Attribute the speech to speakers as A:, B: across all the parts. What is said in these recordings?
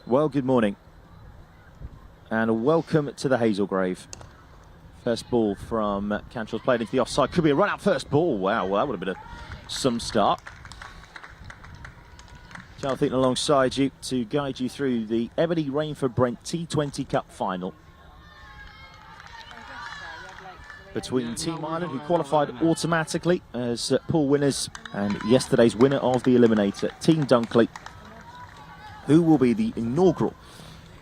A: Well, good morning and welcome to the Haslegrave. First ball from Cantrell's played into the offside. Could be a run-out first ball. Wow, well, that would have been some start. Charles Theaton alongside you to guide you through the Ebony Rainford Brent T20 Cup final between Team Ireland, who qualified automatically as pool winners, and yesterday's winner of the Eliminator, Team Dunley, who will be the inaugural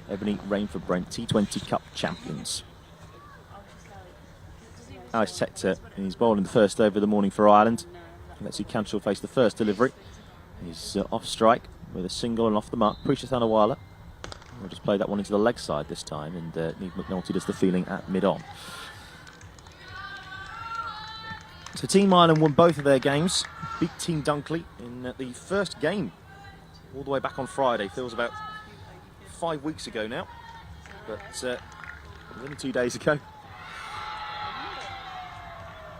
A: Ebony Rainford Brent T20 Cup champions. Alex Tector is bowling the first over of the morning for Ireland. Let's see Cantrell face the first delivery. He's off strike with a single and off the mark. Prisha Thanawala will just play that one into the leg side this time, and Niamh McNulty does the fielding at mid-on. So Team Ireland won both of their games, beat Team Dunley in the first game all the way back on Friday. Feels about 5 weeks ago now, but only 2 days ago.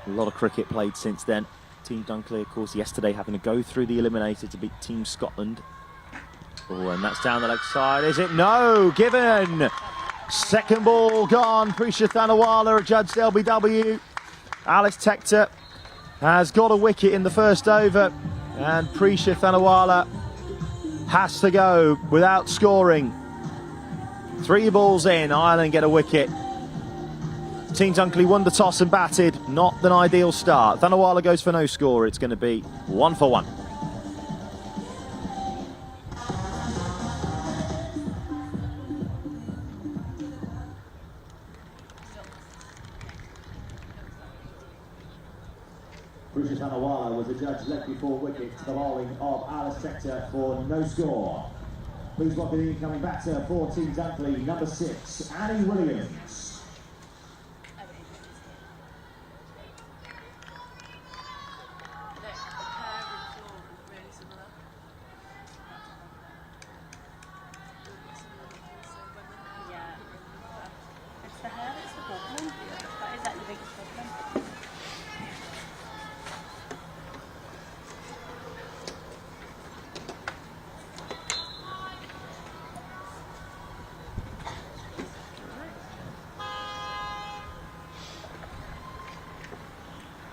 A: A lot of cricket played since then. Team Dunley, of course, yesterday having to go through the eliminator to beat Team Scotland. Oh, and that's down the leg side, is it? No, given! Second ball gone. Prisha Thanawala adjudged LBW. Alex Tector has got a wicket in the first over, and Prisha Thanawala has to go without scoring. 3 balls in, Ireland get a wicket. Team Dunley won the toss and batted. Not an ideal start. Thanawala goes for no score. It's going to be 1 for 1.
B: Prisha Thanawala was adjudged leg before wicket to the bowling of Alex Tector for no score. Please welcome the incoming batter for Team Dunley, number 6, Annie Williams.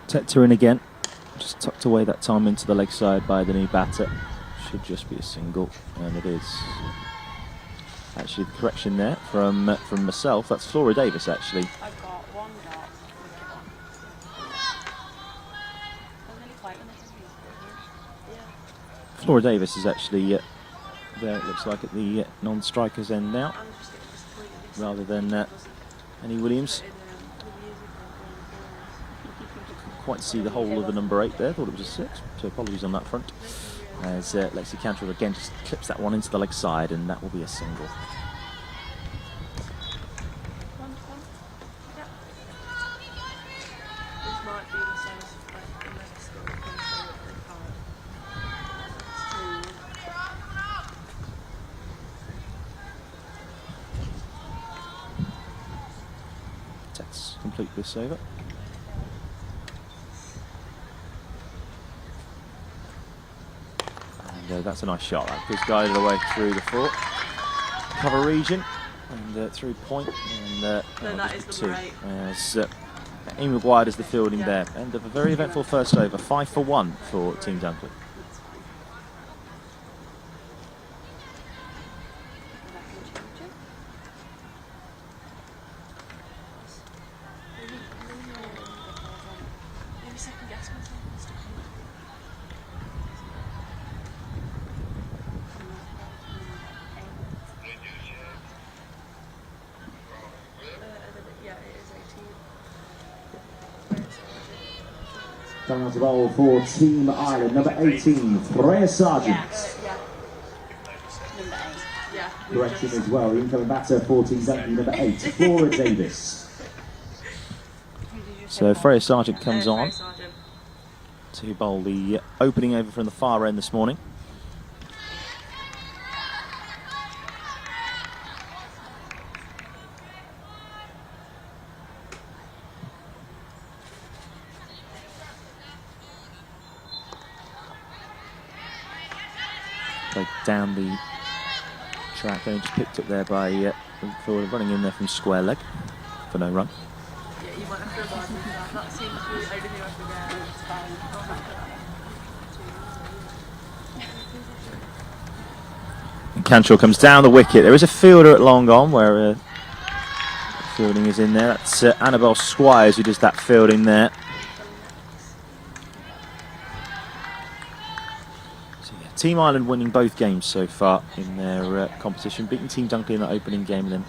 A: Tector in again, just tucked away that time into the leg side by the new batter. Should just be a single, and it is. Actually, the correction there from myself. That's Flora Davis, actually.
C: I've got one dot.
A: Flora Davis is actually there. It looks like at the non-striker's end now, rather than Annie Williams. Quite see the whole of the number 8 there. Thought it was a 6, so apologies on that front. As Lexi Cantrell again just clips that one into the leg side, and that will be a single. Let's complete this over. That's a nice shot. That goes guided away through the fort cover region and through point, and
C: that is
A: two.
C: Number 8.
A: As Amy McGuire does the fielding there. End of a very eventful first over. 5 for 1 for Team Dunley.
B: Coming on to bowl for Team Ireland, number 18, Freya Sargent.
C: Number 8. Yeah.
B: Correction as well, the incoming batter for Team Dunley, number 8, Flora Davis.
A: So Freya Sargent comes on to bowl the opening over from the far end this morning. Played down the track, only just picked up there by Florida, running in there from square leg for no run.
C: Yeah, you might have to remind me of that. That seems to be the only thing I forget. It's fine.
A: And Cantrell comes down the wicket. There is a fielder at long on where fielding is in there. That's Annabelle Squires who does that fielding there. Team Ireland winning both games so far in their competition, beating Team Dunkley in that opening game and then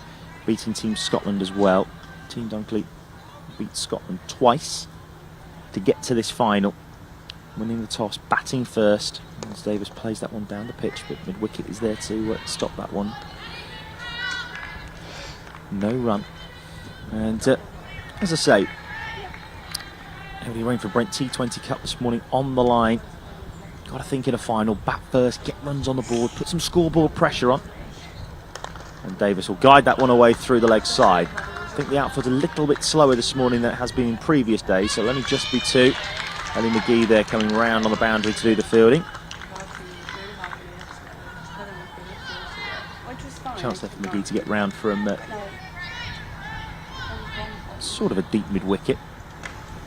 A: beating Team Scotland as well. Team Dunkley beat Scotland twice to get to this final, winning the toss, batting first. As Davis plays that one down the pitch, but mid-wicket is there to stop that one. No run. And as I say, heavily rain for Brent T20 Cup this morning on the line. Got to think in a final, bat first, get runs on the board, put some scoreboard pressure on. And Davis will guide that one away through the leg side. I think the outfield's a little bit slower this morning than it has been in previous days, so it'll only just be two. Ellie McGee there coming round on the boundary to do the fielding. Chance there for McGee to get round from sort of a deep mid-wicket.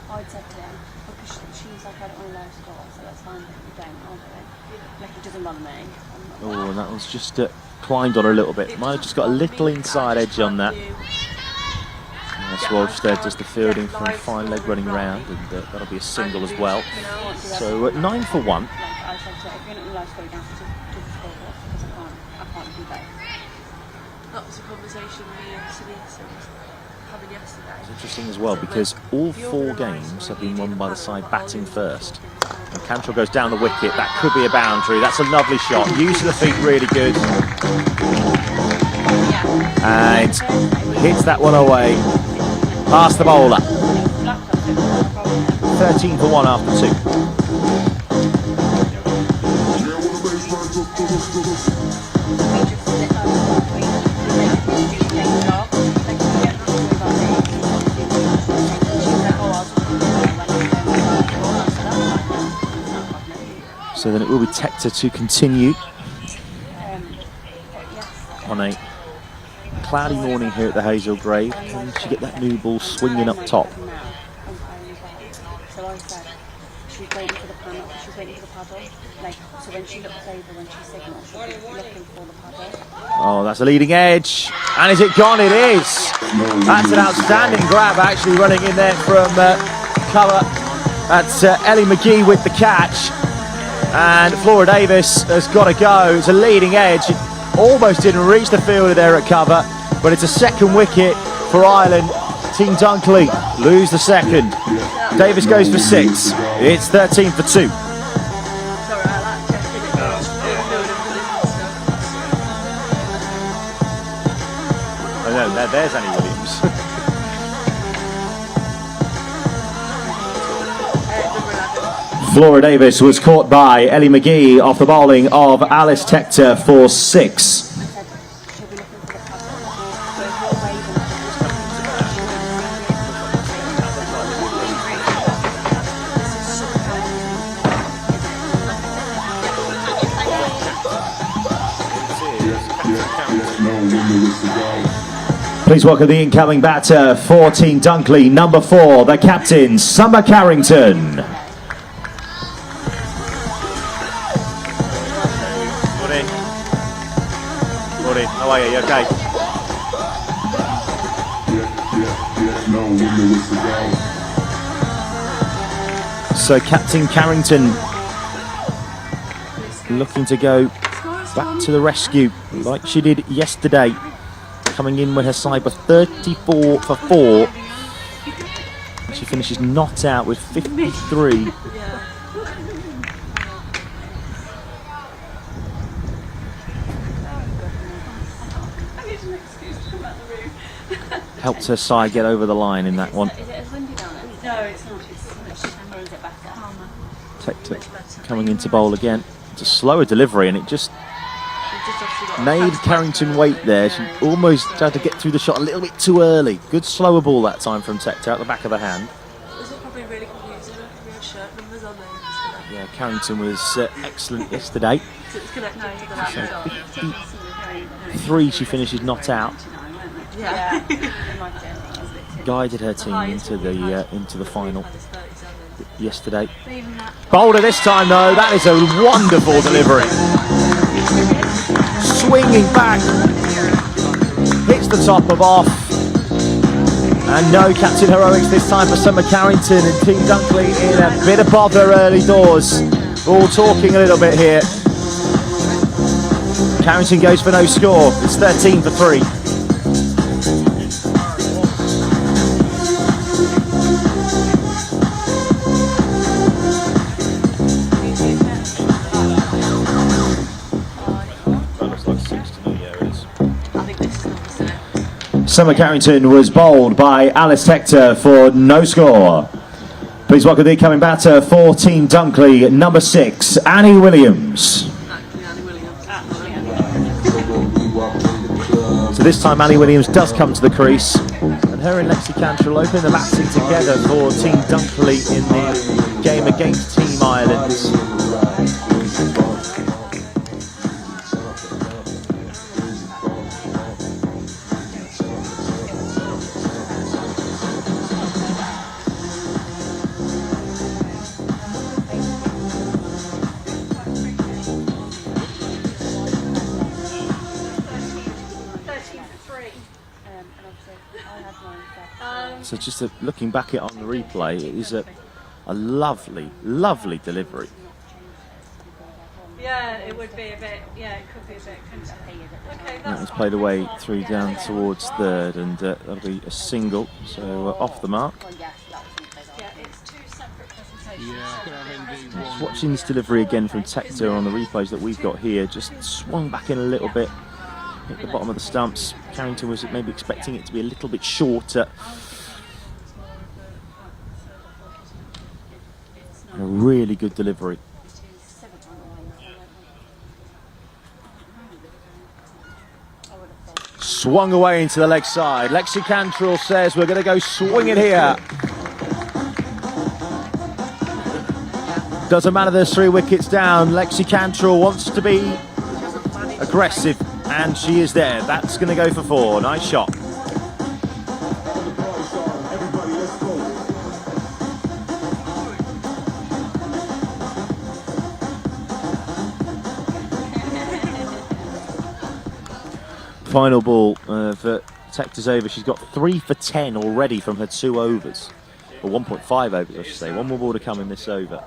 D: I'd said to him, because she was like, I don't want to low score, so that's fine, you don't, I'll do it. Like, it doesn't bother me.
A: Oh, and that one's just climbed on her a little bit. Might have just got a little inside edge on that. Walsh there does the fielding from a fine leg running round, and that'll be a single as well. So at 9 for 1.
D: Like, I said to her, if you're not in low score, you don't have to do the scoreboard, because I can't do both.
C: That was a conversation me and Sunita was having yesterday.
A: It's interesting as well because all 4 games have been won by the side batting first. And Cantrell goes down the wicket. That could be a boundary. That's a lovely shot. Use of the feet really good. And hits that one away past the bowler. 13 for 1 after 2. So then it will be Tector to continue on a cloudy morning here at the Haslegrave. And she get that new ball swinging up top.
D: So I said, she was waiting for the panel, she was waiting for the paddle. Like, so when she looks over, when she signals, she'll be looking for the paddle.
A: Oh, that's a leading edge. And is it gone? It is. That's an outstanding grab, actually, running in there from cover. That's Ellie McGee with the catch. And Flora Davis has got to go. It's a leading edge. It almost didn't reach the fielder there at cover, but it's a second wicket for Ireland. Team Dunkley lose the second. Davis goes for 6. It's 13 for 2.
C: Sorry, I like checking it out.
A: Oh no, there's Annie Williams. Flora Davis was caught by Ellie McGee off the bowling of Alice Tector for 6. Please welcome the incoming batter for Team Dunkley, number 4, the captain, Summer Carrington. Morning, how are you? You okay? So Captain Carrington looking to go back to the rescue like she did yesterday, coming in with her side with 34 for 4. She finishes not out with 53. Helped her side get over the line in that one.
D: Is it as windy down there? No, it's not. Or is it better?
A: Tector coming into bowl again. It's a slower delivery and it just made Carrington wait there. She almost had to get through the shot a little bit too early. Good slower ball that time from Tector out the back of the hand.
C: This is probably really confusing. We have shirt numbers on there.
A: Yeah, Carrington was excellent yesterday.
C: So it's connected to the laptop.
A: 3 she finishes not out.
C: Yeah.
A: Guided her team into the final yesterday. Bolder this time though, that is a wonderful delivery. Swinging back, hits the top of off. And no captain heroics this time for Summer Carrington, and Team Dunkley in a bit of bother early doors. All talking a little bit here. Carrington goes for no score. It's 13 for 3.
B: Summer Carrington was bowled by Alice Hector for no score. Please welcome the incoming batter for Team Dunkley, number 6, Annie Williams.
A: So this time Annie Williams does come to the crease, and her and Lexi Cantrell open the batting together for Team Dunkley in the game against Team Ireland. So just looking back at it on the replay, it is a lovely, lovely delivery.
E: Yeah, it would be a bit, yeah, it could be a bit, couldn't it? Okay,
A: That was played away through down towards third, and that'll be a single, so off the mark.
E: Yeah, it's 2 separate presentations.
A: Just watching this delivery again from Tector on the replays that we've got here, just swung back in a little bit, hit the bottom of the stumps. Carrington was maybe expecting it to be a little bit shorter. A really good delivery. Swung away into the leg side. Lexi Cantrell says we're going to go swing it here. Doesn't matter, there's 3 wickets down. Lexi Cantrell wants to be aggressive, and she is there. That's going to go for 4. Nice shot. Final ball for Tector's over. She's got 3 for 10 already from her 2 overs, or 1.5 overs I should say. 1 more ball to come in this over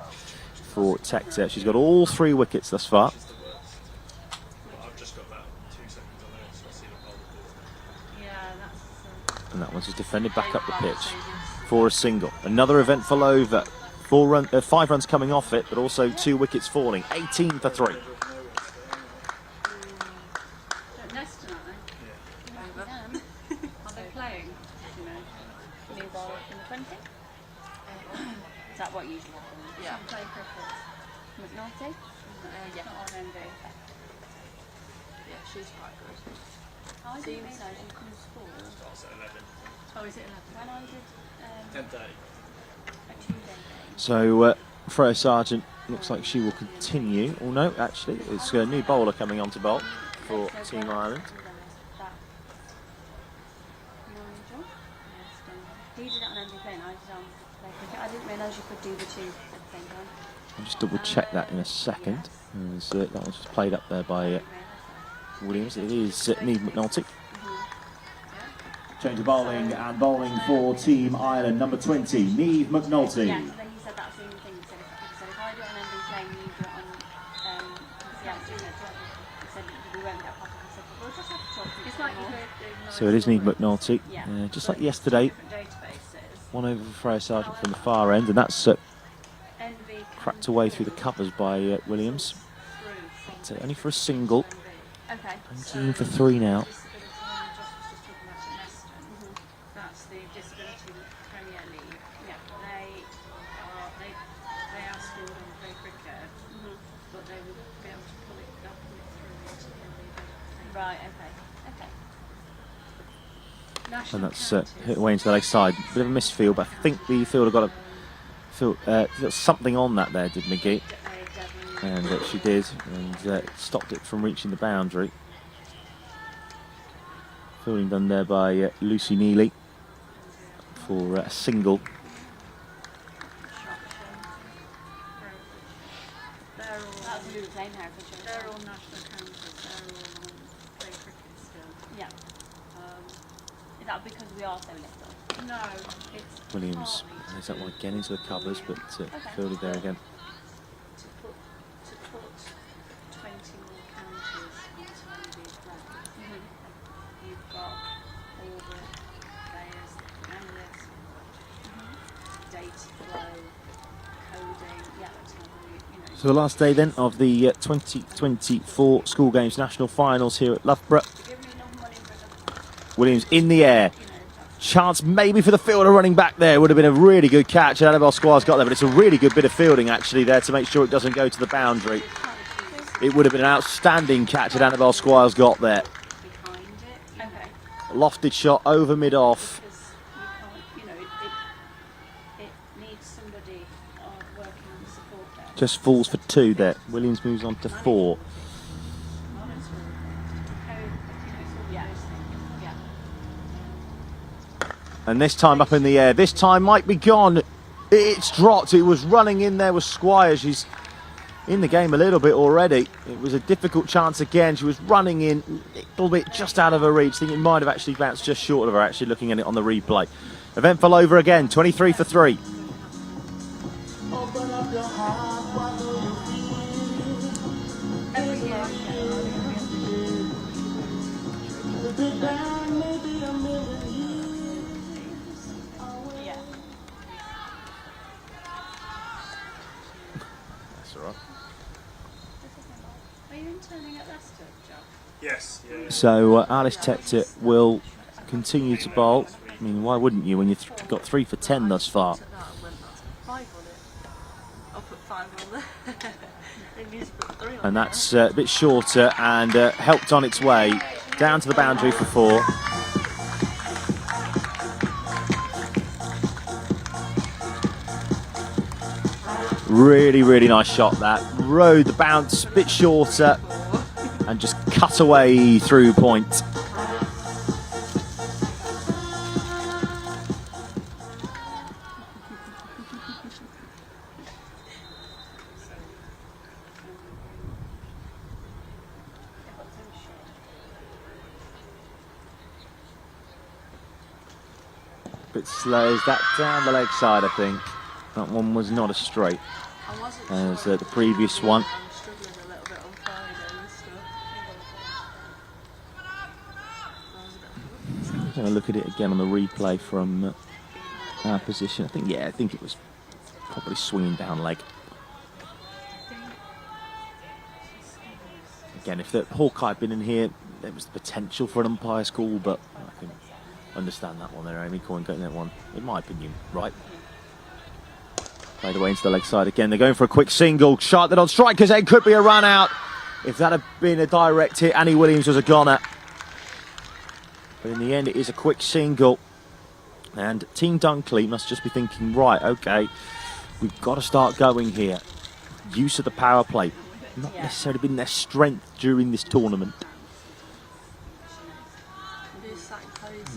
A: for Tector. She's got all 3 wickets thus far. And that one's just defended back up the pitch for a single. Another eventful over. 5 runs coming off it, but also 2 wickets falling. 18 for 3.
D: Are they playing? You know, new ball in the 20? Is that what usually happens?
C: Yeah.
D: Play cricket. McNulty?
C: Yeah.
D: Not on MV.
C: Yeah, she's quite good.
D: I didn't realise you couldn't score.
C: Oh, is it 11?
D: When I did
C: 10:30.
D: a Tuesday game.
A: So Freya Sargent looks like she will continue. Oh no, actually, it's a new bowler coming on to bowl for Team Ireland.
D: He did it on MV play and I did on play cricket. I didn't realise you could do the 2 at the same time.
A: I'll just double check that in a second. As, that was just played up there by Williams. It is Neve McNulty.
B: Change of bowling, and bowling for Team Ireland, number 20, Neve McNulty.
D: Yeah, so he said that's the only thing. He said if I do it on MV play and you do it on he said we won't get possible. He said we'll just have to talk to
C: It's like
A: So it is Neve McNulty.
D: Yeah.
A: Just like yesterday,
C: databases.
A: 1 over for Freya Sargent from the far end, and that's
D: MV
A: cracked away through the covers by Williams. So only for a single.
D: Okay.
A: 19 for 3 now.
C: That's the Disability Premier League.
D: Yeah.
C: They are skilled and play cricket, but they will be able to pull it through into the
D: Right, okay. Okay.
A: And that's hit away into the leg side. Bit of a misfield, but I think the fielder got something on that there, did McGee. And she did, and stopped it from reaching the boundary. Fielding done there by Lucy Neely for a single.
C: They're all,
D: That's who we were playing Herefordshire.
C: they're all national counties. They're all play cricket still.
D: Yeah. Is that because we are so little?
C: No, it's
A: Williams
C: partly
A: is that one again into the covers, but fielded there again.
C: to put 20 more counties onto one of these grounds. You've got all the players, analysts, data flow, coding, that's how you know.
A: So the last day then of the 2024 School Games National Finals here at Loughborough.
C: Give me enough money for the,
A: Williams in the air.
C: you know,
A: Chance maybe for the fielder running back there. Would have been a really good catch. Annabelle Squire's got there, but it's a really good bit of fielding actually there to make sure it doesn't go to the boundary. It would have been an outstanding catch that Annabelle Squire's got there.
C: behind it.
D: Okay.
A: Lofted shot over mid-off.
C: Because you can't, it needs somebody working on the support there.
A: Just falls for 2 there. Williams moves on to 4.
D: Yeah. Yeah.
A: And this time up in the air. This time might be gone. It's dropped. It was running in there with Squire. She's in the game a little bit already. It was a difficult chance again. She was running in a little bit just out of her reach. I think it might have actually bounced just short of her, actually, looking at it on the replay. Eventful over again, 23 for 3.
C: Every year,
D: Yeah.
A: That's all right.
C: are you interning at Leicester, Joe?
F: Yes, yeah.
A: So Alice Tector will continue to bowl. I mean, why wouldn't you when you've got 3 for 10 thus far?
E: 5 on it. I'll put 5 on there. It needs to put 3 on
A: And
E: there.
A: that's a bit shorter and helped on its way down to the boundary for 4. Really, really nice shot that. Rode the bounce, bit shorter, and just cut away through point. Bit slow. Is that down the leg side, I think? That one was not a straight.
E: I wasn't
A: As
E: sure.
A: the previous one.
E: I'm struggling a little bit on Friday and stuff.
A: I'm going to look at it again on the replay from our position. I think it was probably swinging down leg. Again, if the Hawkeye had been in here, there was the potential for an umpire's call, but I can understand that one there, Amy Coyne getting that one, in my opinion, right. Played away into the leg side again. They're going for a quick single. Shot that on striker's end could be a run out. If that had been a direct hit, Annie Williams was a goner. But in the end, it is a quick single. And Team Dunkley must just be thinking, right, okay, we've got to start going here. Use of the power play. Not necessarily been their strength during this tournament.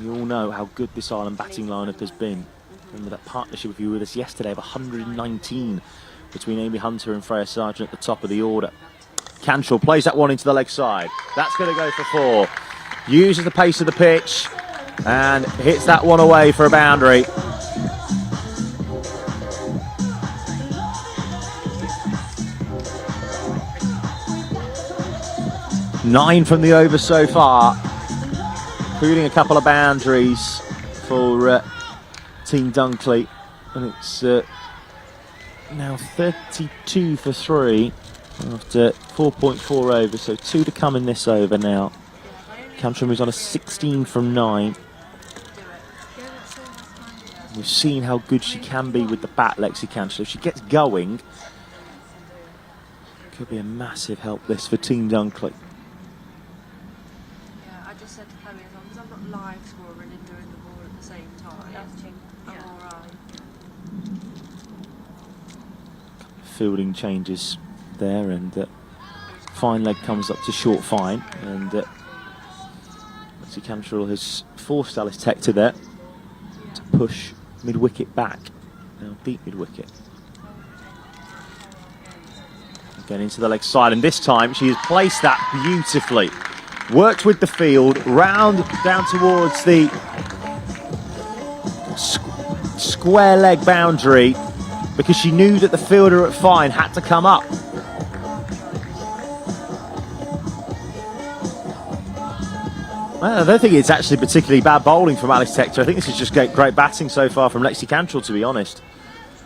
A: You all know how good this Ireland batting lineup has been. Remember that partnership if you were with us yesterday of 119 between Amy Hunter and Freya Sargent at the top of the order. Cantrell plays that one into the leg side. That's going to go for 4. Uses the pace of the pitch and hits that one away for a boundary. Nine from the over so far, including a couple of boundaries for Team Dunkley, and it's now 32 for 3 after 4.4 over, so 2 to come in this over now. Cantrell moves on a 16 from 9. We've seen how good she can be with the bat, Lexi Cantrell. If she gets going, could be a massive help this for Team Dunkley.
E: Yeah, I just said to Chloe, as long as I'm not live scoring and doing the ball at the same time, I'm alright.
A: Fielding changes there, and fine leg comes up to short fine, and Lexi Cantrell has forced Alice Tector there to push mid-wicket back. Now deep mid-wicket. Again into the leg side, and this time she has placed that beautifully. Worked with the field, round down towards the square leg boundary, because she knew that the fielder at fine had to come up. Well, I don't think it's actually particularly bad bowling from Alice Tector. I think this is just great batting so far from Lexi Cantrell, to be honest.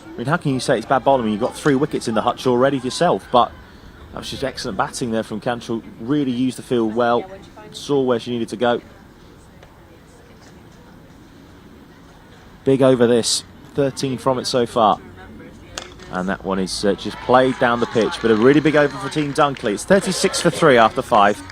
A: I mean, how can you say it's bad bowling when you've got 3 wickets in the hutch already yourself? But that was just excellent batting there from Cantrell. Really used the field well, saw where she needed to go. Big over this, 13 from it so far. And that one is just played down the pitch, but a really big over for Team Dunkley. It's 36 for 3 after 5.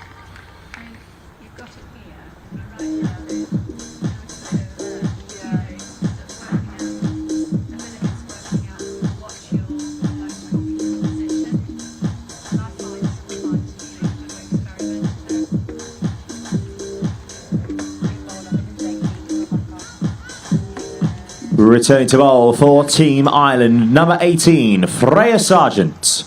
A: Returning to bowl for Team Ireland, number 18, Freya Sargent.
E: She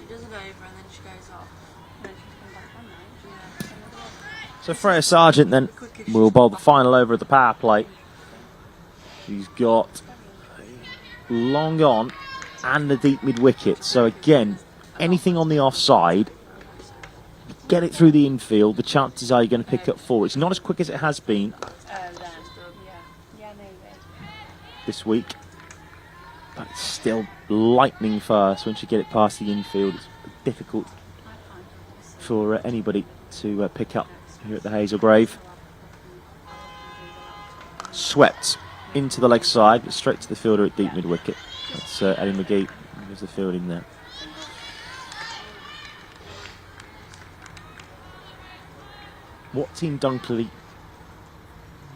E: does an over and then she goes off.
A: So Freya Sargent then will bowl the final over of the power play. She's got long on and the deep mid wicket. So again, anything on the offside, get it through the infield, the chances are you're going to pick up 4. It's not as quick as it has been this week, but it's still lightning fast. Once you get it past the infield, it's difficult for anybody to pick up here at the Haslegrave. Swept into the leg side, but straight to the fielder at deep mid wicket. That's Ellie McGee. There's the field in there. What Team Dunkley,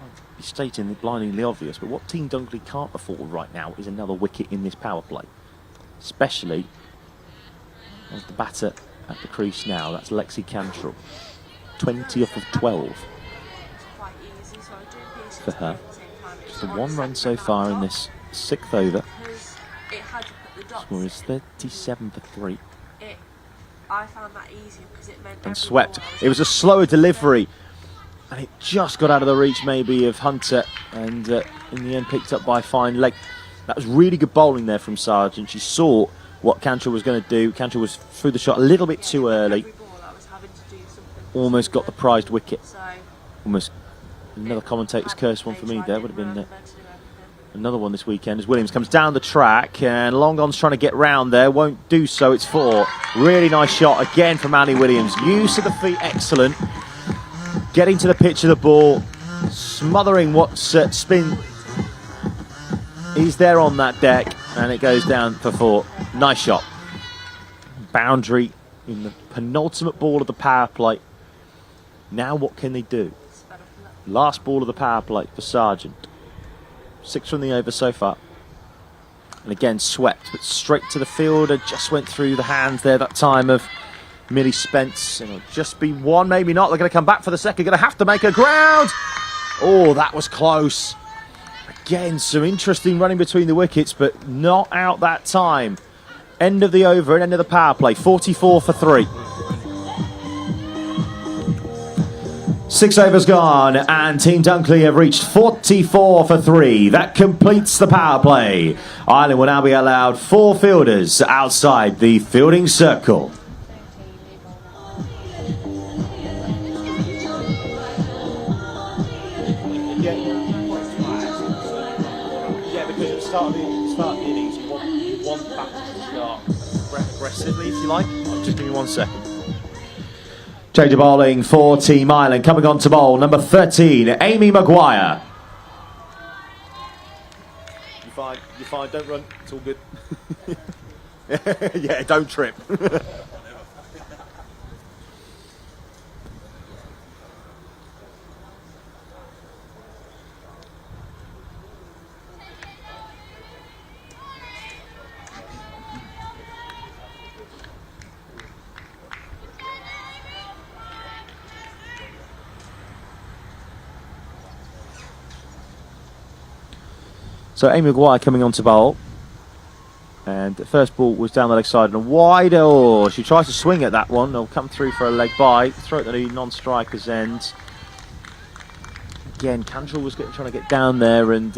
A: I'll be stating the blindingly obvious, but what Team Dunkley can't afford right now is another wicket in this power play. Especially as the batter at the crease now, that's Lexi Cantrell. 20 off of 12 for her. Just the 1 run so far in this 6th over. Score is 37 for 3.
E: I found that easier because it meant
A: And swept. It was a slower delivery, and it just got out of the reach maybe of Hunter, and in the end picked up by fine leg. That was really good bowling there from Sargent. She saw what Cantrell was going to do. Cantrell was through the shot a little bit too early. Almost got the prized wicket. Almost. Another commentator's curse one for me there. Would have been another one this weekend as Williams comes down the track, and long on's trying to get round there, won't do so. It's 4. Really nice shot again from Annie Williams. Use of the feet excellent. Getting to the pitch of the ball, smothering what spin is there on that deck, and it goes down for 4. Nice shot. Boundary in the penultimate ball of the power play. Now what can they do? Last ball of the power play for Sargent. 6 from the over so far. And again swept, but straight to the fielder. Just went through the hands there that time of Millie Spence. And it'll just be 1, maybe not. They're going to come back for the second. Going to have to make a ground. Oh, that was close. Again, some interesting running between the wickets, but not out that time. End of the over and end of the power play. 44 for 3. 6 overs gone, and Team Dunkley have reached 44 for 3. That completes the power play. Ireland will now be allowed 4 fielders outside the fielding circle.
B: Yeah, because at the start of the innings, you want batters to start aggressively, if you like.
A: Just give me 1 second. Change of bowling for Team Ireland. Coming on to bowl, number 13, Amy Maguire.
B: You're fine, don't run, it's all good. Yeah, don't trip.
A: So Amy Maguire coming on to bowl. And the first ball was down the leg side and wide. Oh, she tries to swing at that one. They'll come through for a leg bye. Throw it to the non-striker's end. Again, Cantrell was trying to get down there and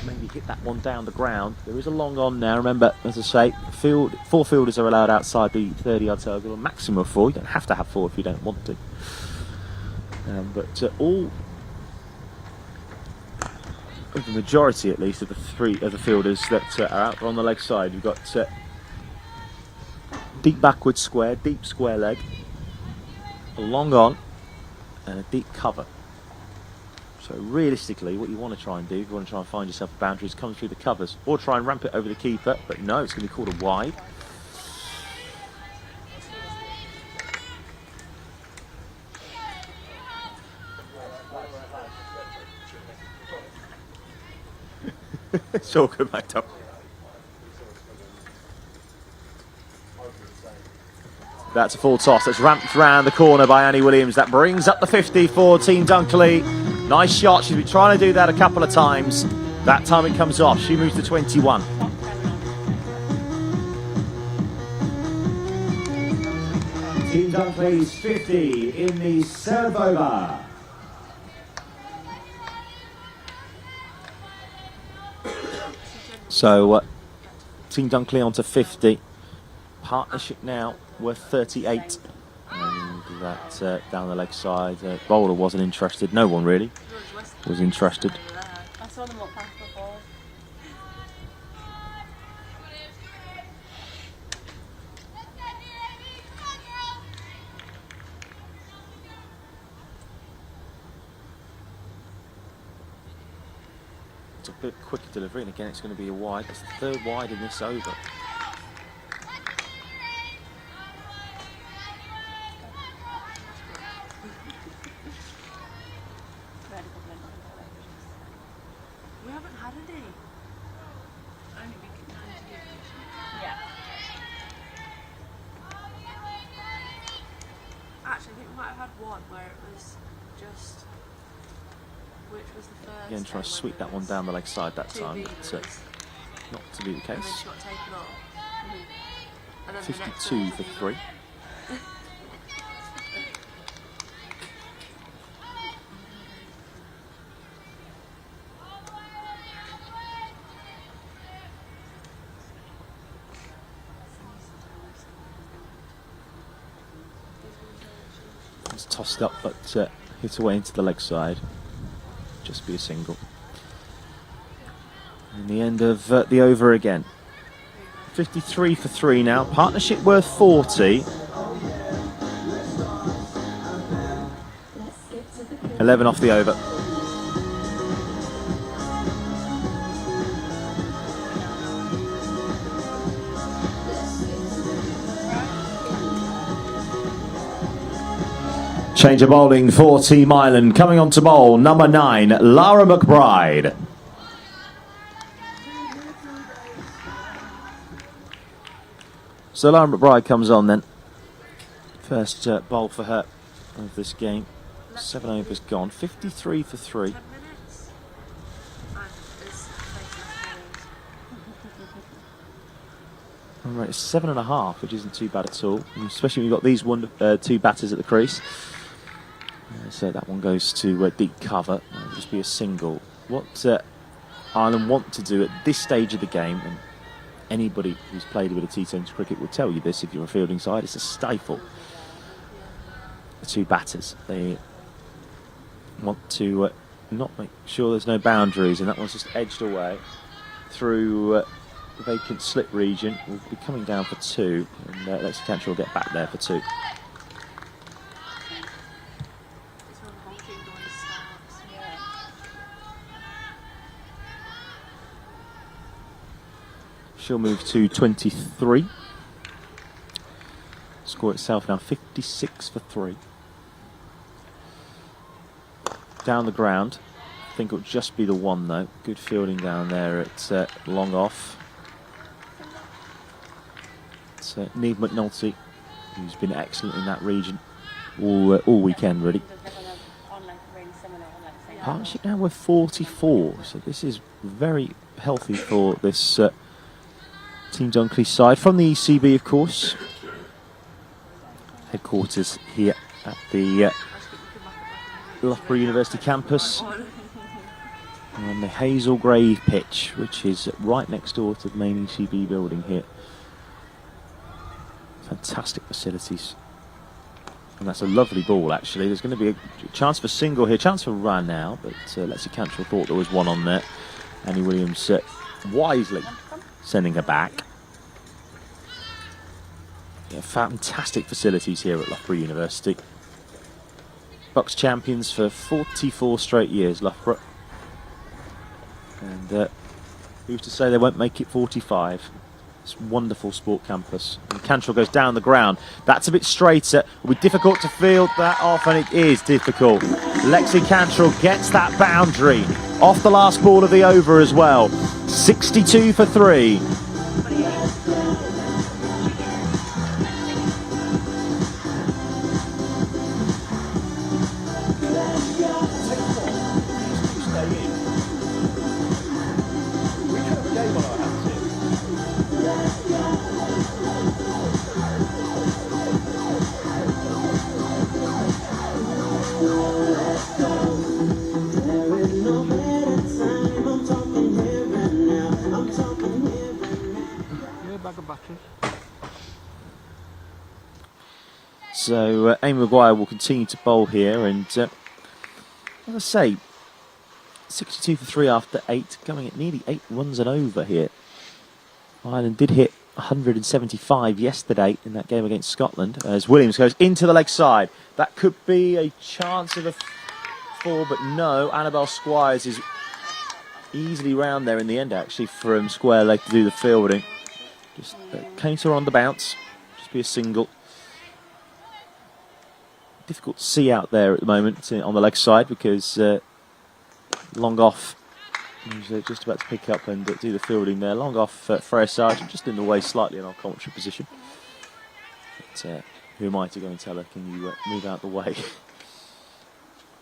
A: maybe hit that one down the ground. There is a long on now. Remember, as I say, 4 fielders are allowed outside the 30-yard circle. A maximum of 4. You don't have to have 4 if you don't want to. But all, the majority at least of the 3 of the fielders that are out on the leg side, you've got deep backward square, deep square leg, a long on, and a deep cover. So realistically, what you want to try and do, if you want to try and find yourself a boundary, is come through the covers, or try and ramp it over the keeper. But no, it's going to be called a wide. It's all good, mate. That's a full toss. That's ramped round the corner by Annie Williams. That brings up the 50 for Team Dunkley. Nice shot. She's been trying to do that a couple of times. That time it comes off. She moves to 21.
B: Team Dunkley's 50 in the 7th over.
A: So Team Dunkley on to 50. Partnership now worth 38. And that down the leg side. Bowler wasn't interested. No one really was interested.
D: I saw them walk past before.
A: It's a bit quicker delivery, and again it's going to be a wide. It's the 3rd wide in this over.
E: We haven't had any. Only we can
D: Yeah.
E: Actually, I think we might have had one where it was just, which was the first.
A: Again, try to sweep that one down the leg side that time, but not to be the
E: And then
A: case.
E: she got taken off. And then the next
A: 52
E: one
A: for
E: was
A: 3. It's tossed up, but hit away into the leg side. Just be a single. And the end of the over again. 53 for 3 now. Partnership worth 40. 11 off the over. Change of bowling for Team Ireland. Coming on to bowl, number 9, Lara McBride. So Lara McBride comes on then. First bowl for her of this game. 7 overs gone. 53 for 3.
E: 10 minutes. And it's
A: All right, it's 7.5, which isn't too bad at all. Especially when you've got these 2 batters at the crease. So that one goes to deep cover. It'll just be a single. What Ireland want to do at this stage of the game, and anybody who's played a bit of T20 cricket will tell you this if you're a fielding side, is to stifle the 2 batters. They want to not make sure there's no boundaries, and that one's just edged away through the vacant slip region. We'll be coming down for 2, and Lexi Cantrell will get back there for 2. She'll move to 23. Score itself now 56 for 3. Down the ground. I think it'll just be the 1 though. Good fielding down there at long off. It's Niamh McNulty, who's been excellent in that region all weekend really. Partnership now with 44, so this is very healthy for this Team Dunkley side. From the ECB, of course. Headquarters here at the Loughborough University campus. On the Haslegrave pitch, which is right next door to the main ECB building here. Fantastic facilities. And that's a lovely ball, actually. There's going to be a chance for single here, chance for run now, but Lexi Cantrell thought there was one on there. Annie Williams wisely sending her back. Yeah, fantastic facilities here at Loughborough University. Bucks champions for 44 straight years, Loughborough. And who's to say they won't make it 45? It's a wonderful sport campus. And Cantrell goes down the ground. That's a bit straighter. It'll be difficult to field that off, and it is difficult. Lexi Cantrell gets that boundary off the last ball of the over as well. 62 for 3. So Amy Maguire will continue to bowl here, and as I say, 62 for 3 after 8, coming at nearly 8 runs and over here. Ireland did hit 175 yesterday in that game against Scotland, as Williams goes into the leg side. That could be a chance of a 4, but no, Annabelle Squires is easily round there in the end, actually, from square leg to do the fielding. Just came to her on the bounce, just be a single. Difficult to see out there at the moment on the leg side because long off is just about to pick up and do the fielding there. Long off Freya Sargent just in the way slightly in our commentary position. But who am I to go and tell her, can you move out the way?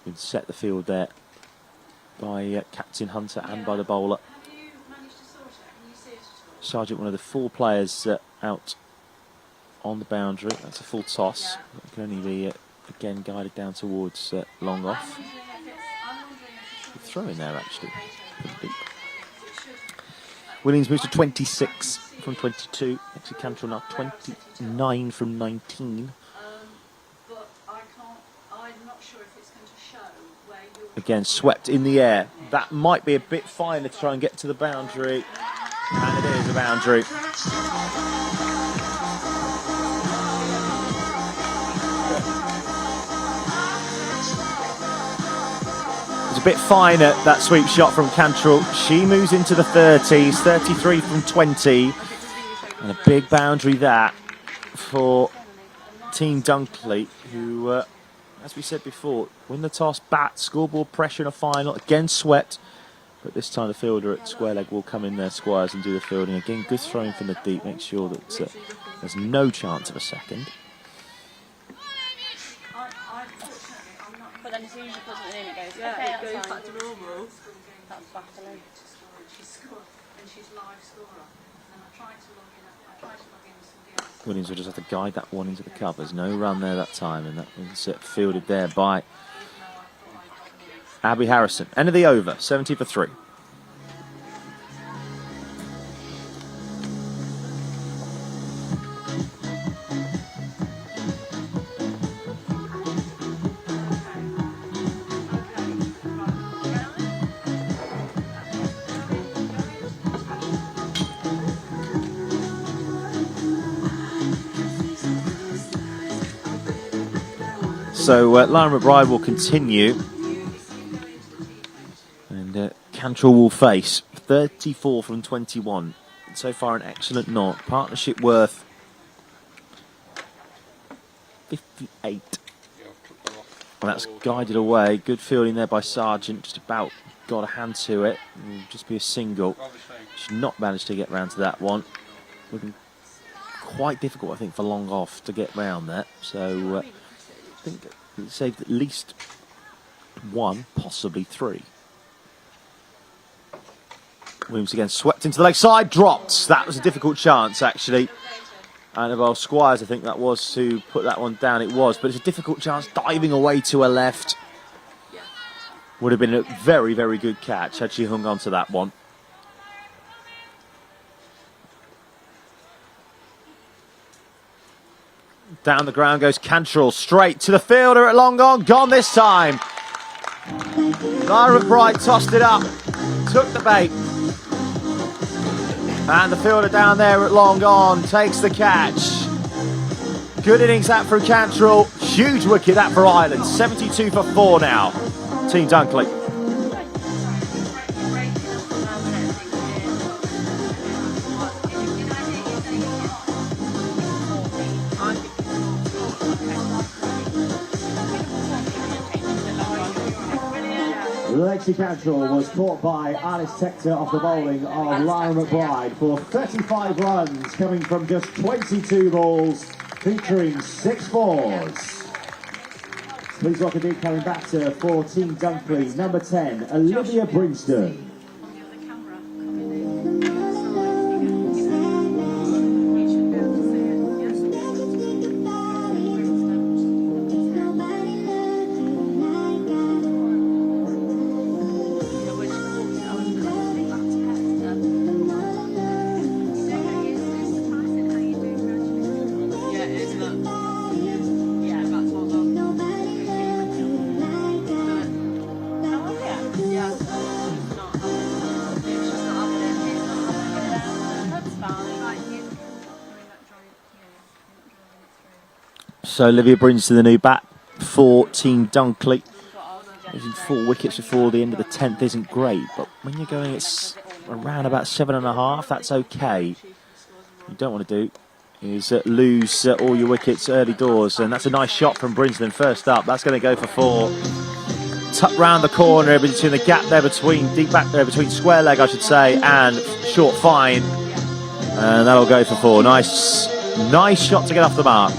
A: Been set the field there by Captain Hunter and by the bowler. Sargent, one of the 4 players out on the boundary. That's a full toss. It can only be again guided down towards long off. Good throw in there, actually. Williams moves to 26 from 22. Lexi Cantrell now 29 from 19. Again, swept in the air. That might be a bit finer to try and get to the boundary. And it is a boundary. It's a bit finer, that sweep shot from Cantrell. She moves into the 30s, 33 from 20. And a big boundary that for Team Dunkley, who, as we said before, win the toss, bat, scoreboard pressure in a final, again swept. But this time the fielder at square leg will come in there, Squires, and do the fielding. Again, good throwing from the deep, make sure that there's no chance of a second.
D: But then as soon as you put something in, it goes,
E: Yeah,
D: okay,
E: it goes
D: that's
E: back
D: fine.
E: to normal.
D: That's baffling.
C: She's live scorer. And I tried to log in with somebody else.
A: Williams will just have to guide that one into the covers. No run there that time, and that was fielded there by Abby Harrison. End of the over, 70 for 3. So Lauren McBride will continue, and Cantrell will face 34 from 21. So far an excellent knock. Partnership worth 58. And that's guided away. Good fielding there by Sargent. Just about got a hand to it. It'll just be a single. Should not manage to get round to that one. Looking quite difficult, I think, for long off to get round there. So I think it saved at least 1, possibly 3. Williams again swept into the leg side, dropped. That was a difficult chance, actually. Annabelle Squires, I think that was, to put that one down. It was, but it's a difficult chance, diving away to her left. Would have been a very, very good catch had she hung on to that one. Down the ground goes Cantrell, straight to the fielder at long on, gone this time. Lyra McBride tossed it up, took the bait. And the fielder down there at long on takes the catch. Good innings that from Cantrell. Huge wicket that for Ireland. 72 for 4 now. Team Dunkley.
B: Lexi Cantrell was caught by Alice Tector off the bowling of Lyra McBride for 35 runs, coming from just 22 balls, featuring 6 fours. Please welcome in coming back to for Team Dunkley, number 10, Olivia Brinston.
A: So Olivia Brinston, the new bat for Team Dunkley. Losing 4 wickets before the end of the 10th isn't great, but when you're going it's around about 7.5, that's okay. What you don't want to do is lose all your wickets early doors, and that's a nice shot from Brinston first up. That's going to go for 4. Tucked round the corner between the gap there between, deep back there between square leg I should say, and short fine. And that'll go for 4. Nice shot to get off the mark.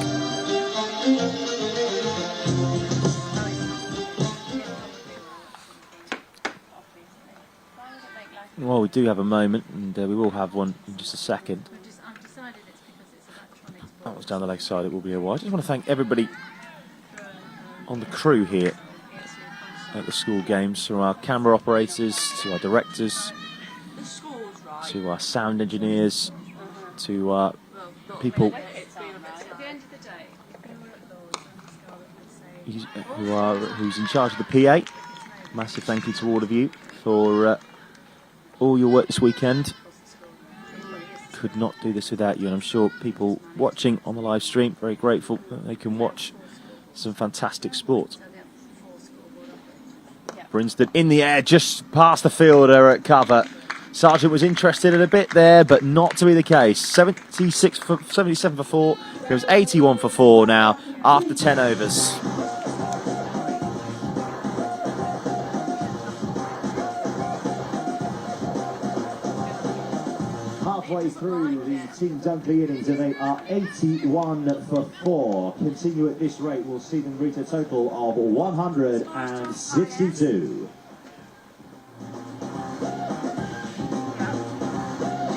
A: Well, we do have a moment, and we will have one in just a second. That was down the leg side, it will be a while. I just want to thank everybody on the crew here at the school games, from our camera operators, to our directors, to our sound engineers, to our people who's in charge of the PA. Massive thank you to all of you for all your work this weekend. Could not do this without you, and I'm sure people watching on the live stream very grateful that they can watch some fantastic sport. Brinston in the air, just past the fielder at cover. Sargent was interested in a bit there, but not to be the case. 77 for 4. It was 81 for 4 now after 10 overs.
B: Halfway through the Team Dunkley innings, and they are 81 for 4. Continue at this rate, we'll see them reach a total of 162.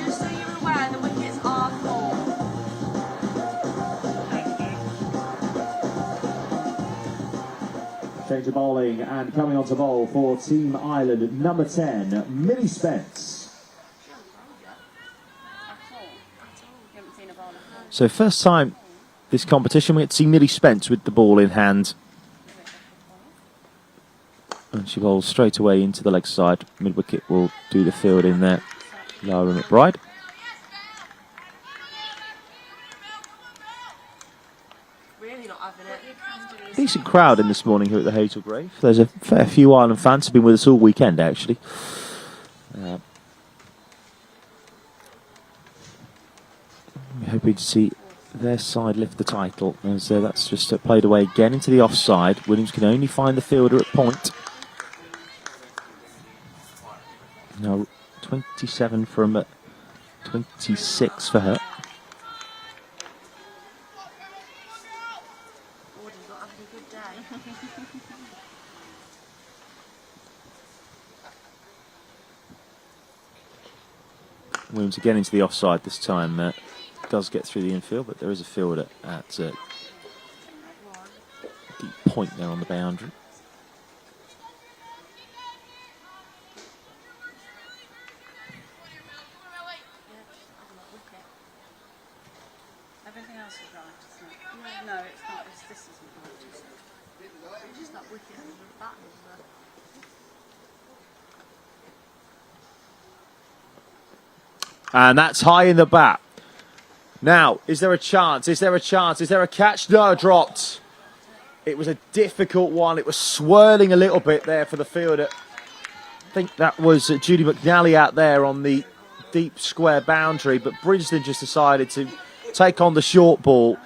E: Just so you're aware, the wickets are full.
B: Change of bowling, and coming on to bowl for Team Ireland, number 10, Millie Spence.
A: So first time this competition we get to see Millie Spence with the ball in hand. And she bowls straight away into the leg side. Mid-wicket will do the field in there. Lyra McBride.
E: Really not having it.
A: Decent crowd in this morning here at the Haslegrave. There's a fair few Ireland fans who've been with us all weekend actually. We're hoping to see their side lift the title, as that's just played away again into the offside. Williams can only find the fielder at point. Now 27 from 26 for her.
E: Gordon's not having a good day.
A: Williams again into the offside this time. Does get through the infield, but there is a fielder at deep point there on the boundary.
C: Everything else is right, isn't it? No, it's not. This isn't right, is it?
E: It's just that wicket and the bat is there.
A: And that's high in the bat. Now, is there a chance? Is there a chance? Is there a catch? No, dropped. It was a difficult one. It was swirling a little bit there for the fielder. I think that was Judy McNally out there on the deep square boundary, but Bridgeton just decided to take on the short ball.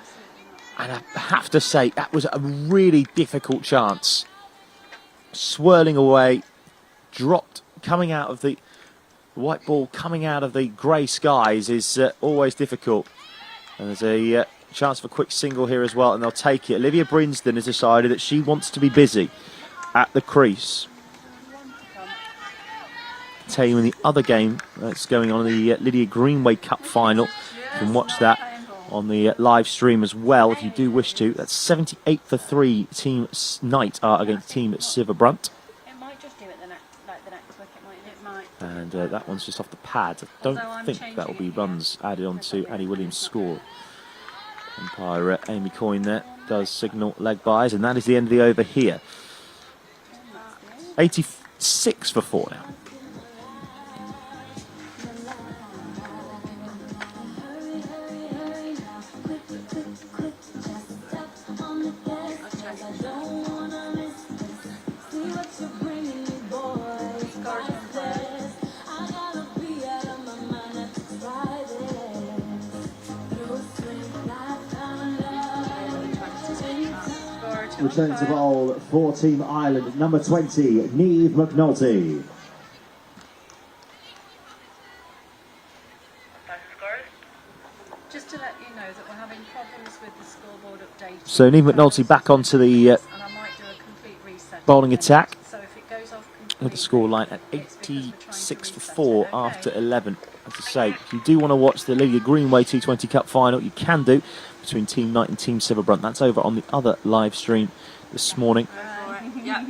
A: And I have to say, that was a really difficult chance. Swirling away, dropped, coming out of the white ball, coming out of the grey skies is always difficult. And there's a chance for a quick single here as well, and they'll take it. Olivia Brinsden has decided that she wants to be busy at the crease. I'll tell you in the other game that's going on in the Lydia Greenway Cup final. You can watch that on the live stream as well if you do wish to. That's 78 for 3 Team Knight against Team Silverbrunt.
D: It might just do it the next wicket, mightn't it? It might.
A: And that one's just off the pad. I don't think that will be runs added on to Annie Williams' score. Umpire Amy Coyne there does signal leg byes, and that is the end of the over here. 86 for 4 now.
B: Returning to bowl for Team Ireland, number 20, Niamh McNulty.
C: Just to let you know that we're having problems with the scoreboard update.
A: So Niamh McNulty back onto the
C: and I might do a complete reset
A: bowling attack.
C: So if it goes off
A: With the scoreline at 86 for 4 after 11. As I say, if you do want to watch the Lydia Greenway T20 Cup final, you can do, between Team Knight and Team Silverbrunt. That's over on the other live stream this morning.
E: Yeah.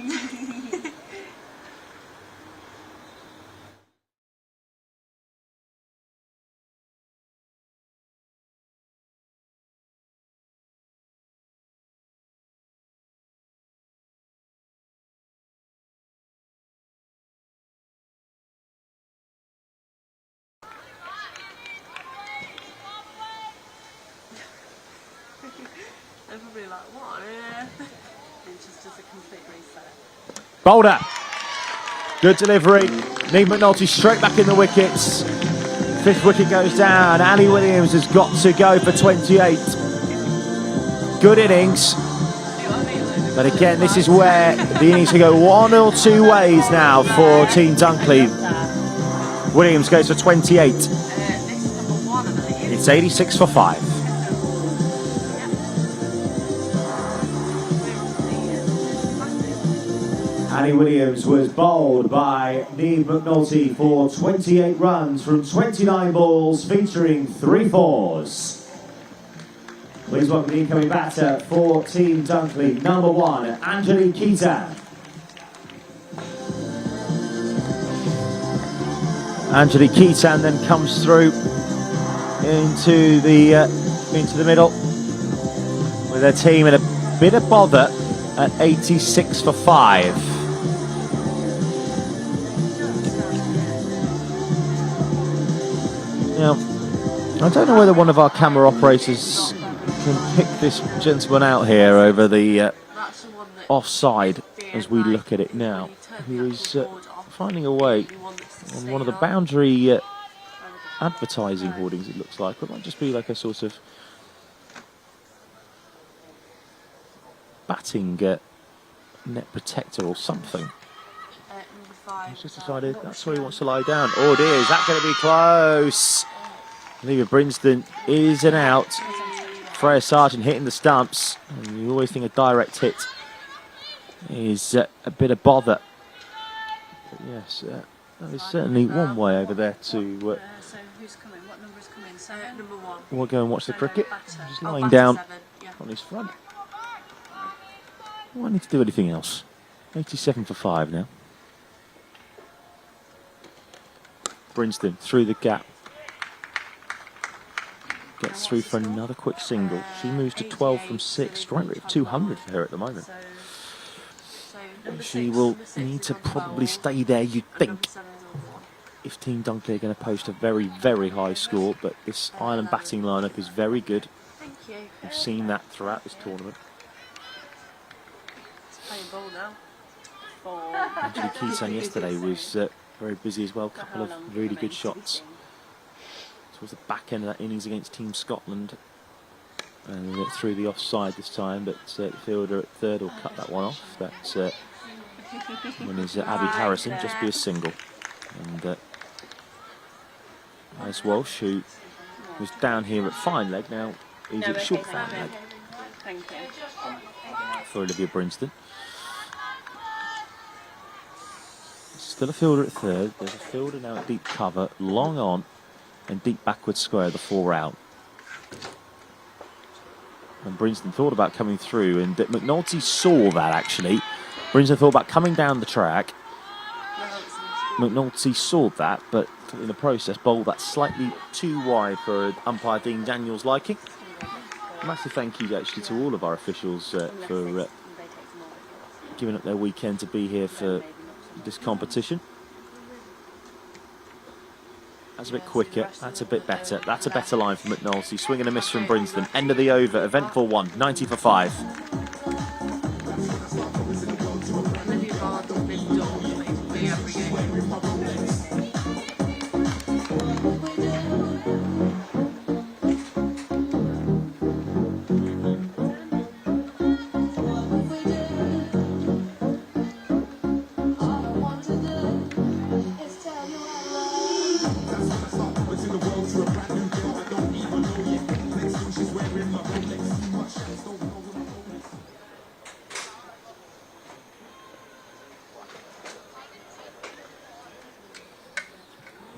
E: They're probably like, what? Yeah.
C: and just as a complete reset.
A: Boulder. Good delivery. Niamh McNulty straight back in the wickets. 5th wicket goes down. Annie Williams has got to go for 28. Good innings. But again, this is where the innings can go one or two ways now for Team Dunkley. Williams goes for 28. It's 86 for 5.
B: Annie Williams was bowled by Niamh McNulty for 28 runs from 29 balls, featuring 3 fours. Please welcome the incoming batter for Team Dunkley, number 1, Angelique Keaton.
A: Angelique Keaton then comes through into the middle with her team in a bit of bother at 86 for 5. Now, I don't know whether one of our camera operators can pick this gentleman out here over the offside as we look at it now, who is finding a way on one of the boundary advertising hoardings, it looks like. It might just be like a sort of batting net protector or something. He's just decided that's where he wants to lie down. Oh, it is. That's going to be close. Olivia Brinsden is an out. Freya Sargent hitting the stumps. And you always think a direct hit is a bit of bother. But yes, There's certainly one way over there to
C: So who's coming? What number's coming?
E: Number 1.
A: we'll go and watch the cricket.
C: Batter.
A: Just
E: Oh,
A: lying
E: batter
A: down
E: 7, yeah.
A: on his front. I need to do anything else. 87 for 5 now. Brinston through the gap. Gets through for another quick single. She moves to 12 from 6. Strike rate of 200 for her at the moment.
E: So number
A: She
E: 6,
A: will
E: number 6
A: need
E: is
A: to
E: on
A: probably
E: 12,
A: stay there, you'd
E: and
A: think,
E: number 7 is on 1.
A: if Team Dunkley are going to post a very, very high score. But this Ireland batting lineup is very good.
E: Thank you.
A: We've seen that throughout this tournament.
E: It's playing ball now.
A: Actually, Keaton yesterday was very busy as well. A couple of really good shots towards the back end of that innings against Team Scotland. And through the offside this time, but the fielder at third will cut that one off. That's when is Abby Harrison, just be a single. And Alice Walsh, who was down here at fine leg, now he's at short fine leg
D: Thank you.
A: for Olivia Brinston. Still a fielder at third. There's a fielder now at deep cover, long on, and deep backward square, the 4 out. And Brinston thought about coming through, and McNulty saw that actually. Brinston thought about coming down the track. McNulty saw that, but in the process bowled that slightly too wide for umpire Dean Daniels' liking. Massive thank you actually to all of our officials for giving up their weekend to be here for this competition. That's a bit quicker, that's a bit better. That's a better line from McNulty. Swing and a miss from Brinston. End of the over, eventful one, 90 for 5.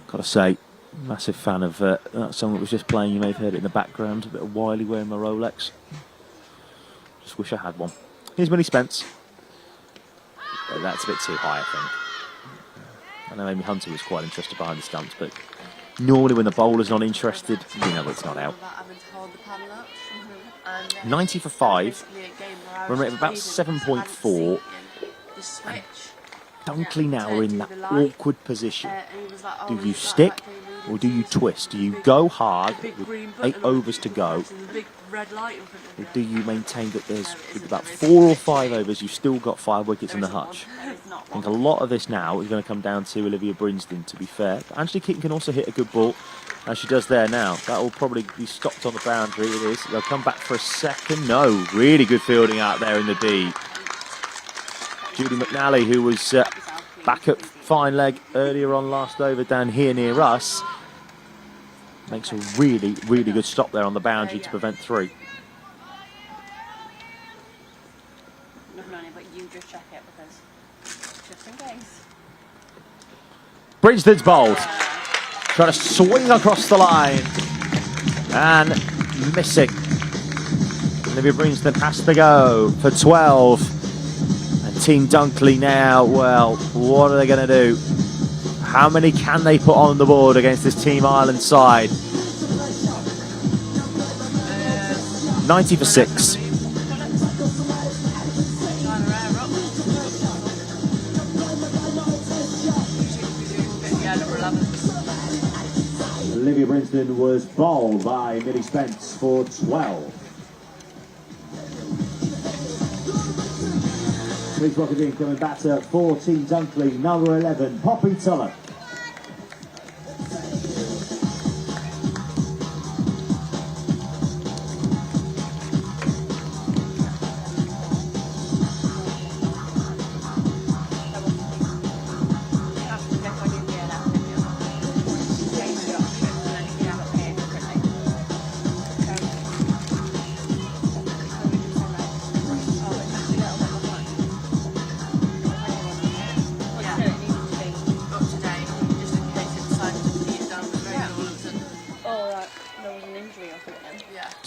A: Gotta say, massive fan of that song that was just playing. You may have heard it in the background. A bit of Wiley wearing my Rolex. Just wish I had one. Here's Millie Spence. That's a bit too high, I think. I know Amy Hunter was quite interested behind the stumps, but normally when the bowler's not interested, you know it's not out. 90 for 5. Run rate of about 7.4. Dunkley now are in that awkward position. Do you stick or do you twist? Do you go hard with 8 overs to go? Or do you maintain that there's about 4 or 5 overs, you've still got 5 wickets in the hutch? I think a lot of this now is going to come down to Olivia Brinston, to be fair. But Angela Keaton can also hit a good ball, as she does there now. That will probably be stopped on the boundary. It is. They'll come back for a second. No, really good fielding out there in the D. Judy McNally, who was back at fine leg earlier on last over down here near us, makes a really, really good stop there on the boundary to prevent 3.
D: But you just check it because just in case.
A: Brinston's bowled. Trying to swing across the line. And missing. Olivia Brinston has to go for 12. Team Dunkley now, well, what are they going to do? How many can they put on the board against this Team Ireland side? 90 for 6.
B: Olivia Brinston was bowled by Millie Spence for 12. Please welcome in coming batter for Team Dunkley, number 11, Poppy Tulloch.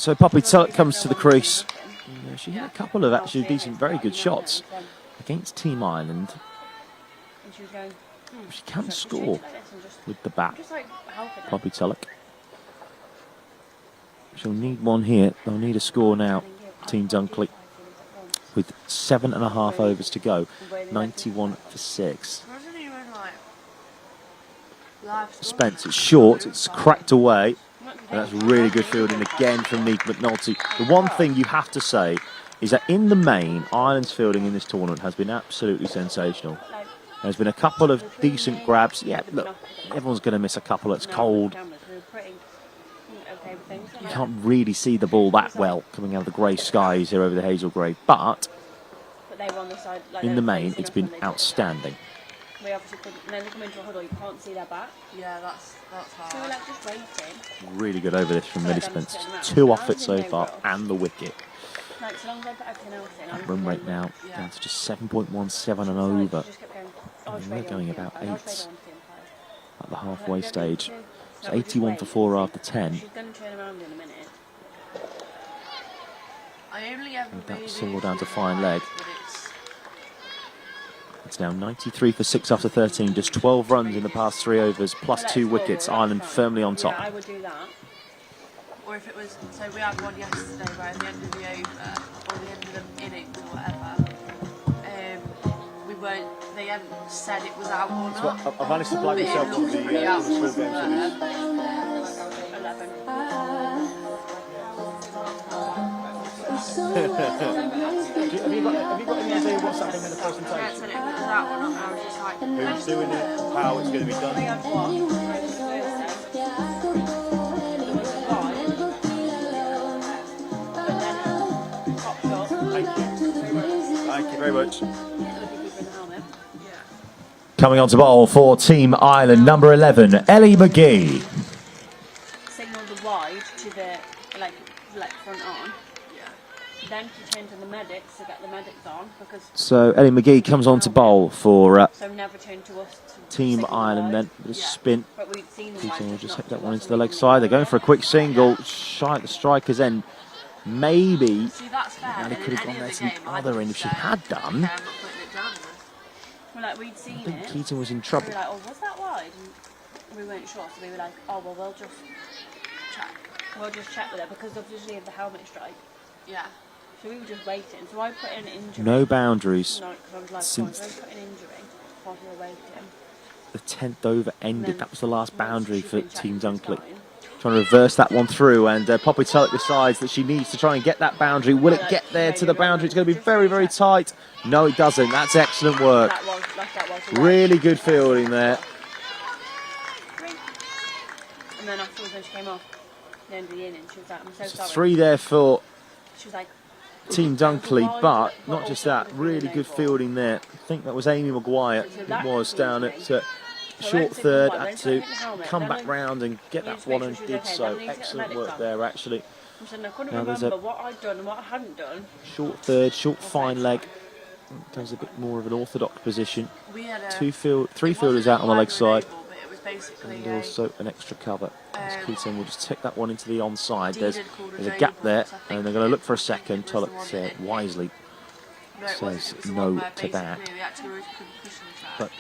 A: So Poppy Tulloch comes to the crease. Yeah, she had a couple of actually decent, very good shots against Team Ireland.
D: And she was going,
A: She can score with the bat,
D: just like helping her.
A: Poppy Tulloch. She'll need one here. They'll need a score now, Team Dunkley, with 7.5 overs to go. 91 for 6.
E: Wasn't even like live
A: Spence, it's short, it's cracked away. And that's really good fielding again from Nick McNulty. The one thing you have to say is that in the main, Ireland's fielding in this tournament has been absolutely sensational. There's been a couple of decent grabs. Yeah, look, everyone's going to miss a couple. It's cold. You can't really see the ball that well coming out of the grey skies here over the Haslegrave. But in the main, it's been outstanding.
D: We obviously couldn't, and then they come into a huddle, you can't see their back.
E: Yeah, that's hard.
D: So we're like just waiting.
A: Really good over this from Millie Spence. 2 off it so far and the wicket.
D: Like, so long as I put everything else in,
A: That run rate now down to just 7.17 and over. And we're going about 8 at the halfway stage. It's 81 for 4 after 10.
D: She's going to turn around in a minute.
E: I only ever
A: And that
E: made
A: single
E: it
A: down to
E: to
A: fine leg.
E: but it's
A: It's now 93 for 6 after 13. Just 12 runs in the past 3 overs, plus 2 wickets. Ireland firmly on top.
D: Yeah, I would do that.
E: or if it was, so we had one yesterday where at the end of the over, or the end of the innings or whatever, we weren't, they hadn't said it was out or not.
A: I've managed to plug
E: But
A: myself
E: it
A: on
E: looked
A: the
E: pretty out
A: school
E: from
A: game
E: there.
D: 11.
A: Have you got any idea what's happening in the
E: Yeah,
A: presentation?
E: said it was out or not, and I was just like,
A: Who's doing it? How it's going to be
D: We
A: done?
D: had one. There was a line, and then top shot.
A: Thank you very much.
D: Other people in the helmet.
B: Coming on to bowl for Team Ireland, number 11, Ellie McGee.
D: Signal the wide to the like front on. Then to turn to the medics to get the medics on because
A: So Ellie McGee comes on to bowl for
D: so never turn to us. To
A: Team
D: signal
A: Ireland
D: wide.
A: then. With a spin.
D: But we'd seen the
A: Keating will
D: wide,
A: just
D: not
A: hit that
D: to
A: one
D: us,
A: into the
D: and
A: leg
D: we
A: side. They're going for a quick single, shy at the striker's end. Maybe
E: see, that's fair.
A: Ellie
E: And
A: could have
E: in
A: gone
E: any
A: there
E: other
A: to the
E: game, I'd
A: other end if
E: just
A: she
E: say,
A: had done.
E: I'm not putting it down.
D: We're like we'd seen
A: I think
D: it.
A: Keating was in
D: We
A: trouble.
D: were like, oh, was that wide? And we weren't sure, so we were like, oh well, we'll just check. We'll just check with her because obviously of the helmet strike.
E: Yeah.
D: So we were just waiting. So I put in an injury.
A: No boundaries.
D: No, because I was like,
A: since
D: oh, don't put an injury while we were waiting.
A: The 10th over ended. That was the last boundary for
D: She's
A: Team
D: been checking
A: Dunkley.
D: this line.
A: Trying to reverse that one through, and Poppy Tulloch decides that she needs to try and get that boundary. Will it get there to the boundary? It's going to be very, very tight. No, it doesn't. That's excellent work.
D: That was
A: Really good fielding there.
D: And then afterwards, when she came off the end of the inning, she was like, I'm so
A: So
D: sorry.
A: 3 there for
D: She was like,
A: Team Dunkley, but not just that. Really good fielding there. I think that was Amy Maguire. It was down at short third. Had to come back round and get that one and did so. Excellent work there, actually.
D: I said, I couldn't
A: Now there's
D: remember what I'd done and what I hadn't done.
A: Short third, short fine leg. Does a bit more of an orthodox position.
E: We had a,
A: 3 fielders out on the leg side.
E: but it was basically
A: And also an extra cover. As Keating will just take that one into the onside.
E: Dean
A: There's
E: had called
A: a
E: a
A: gap
E: J
A: there,
E: ball, so I
A: and
E: think
A: they're going to look for a
E: I think
A: second.
E: it was the
A: Tulloch
E: one
A: said
E: that-
A: wisely
E: no, it
A: says
E: wasn't. It was the
A: no
E: one where
A: to that.
E: basically they actually couldn't push the track.
A: But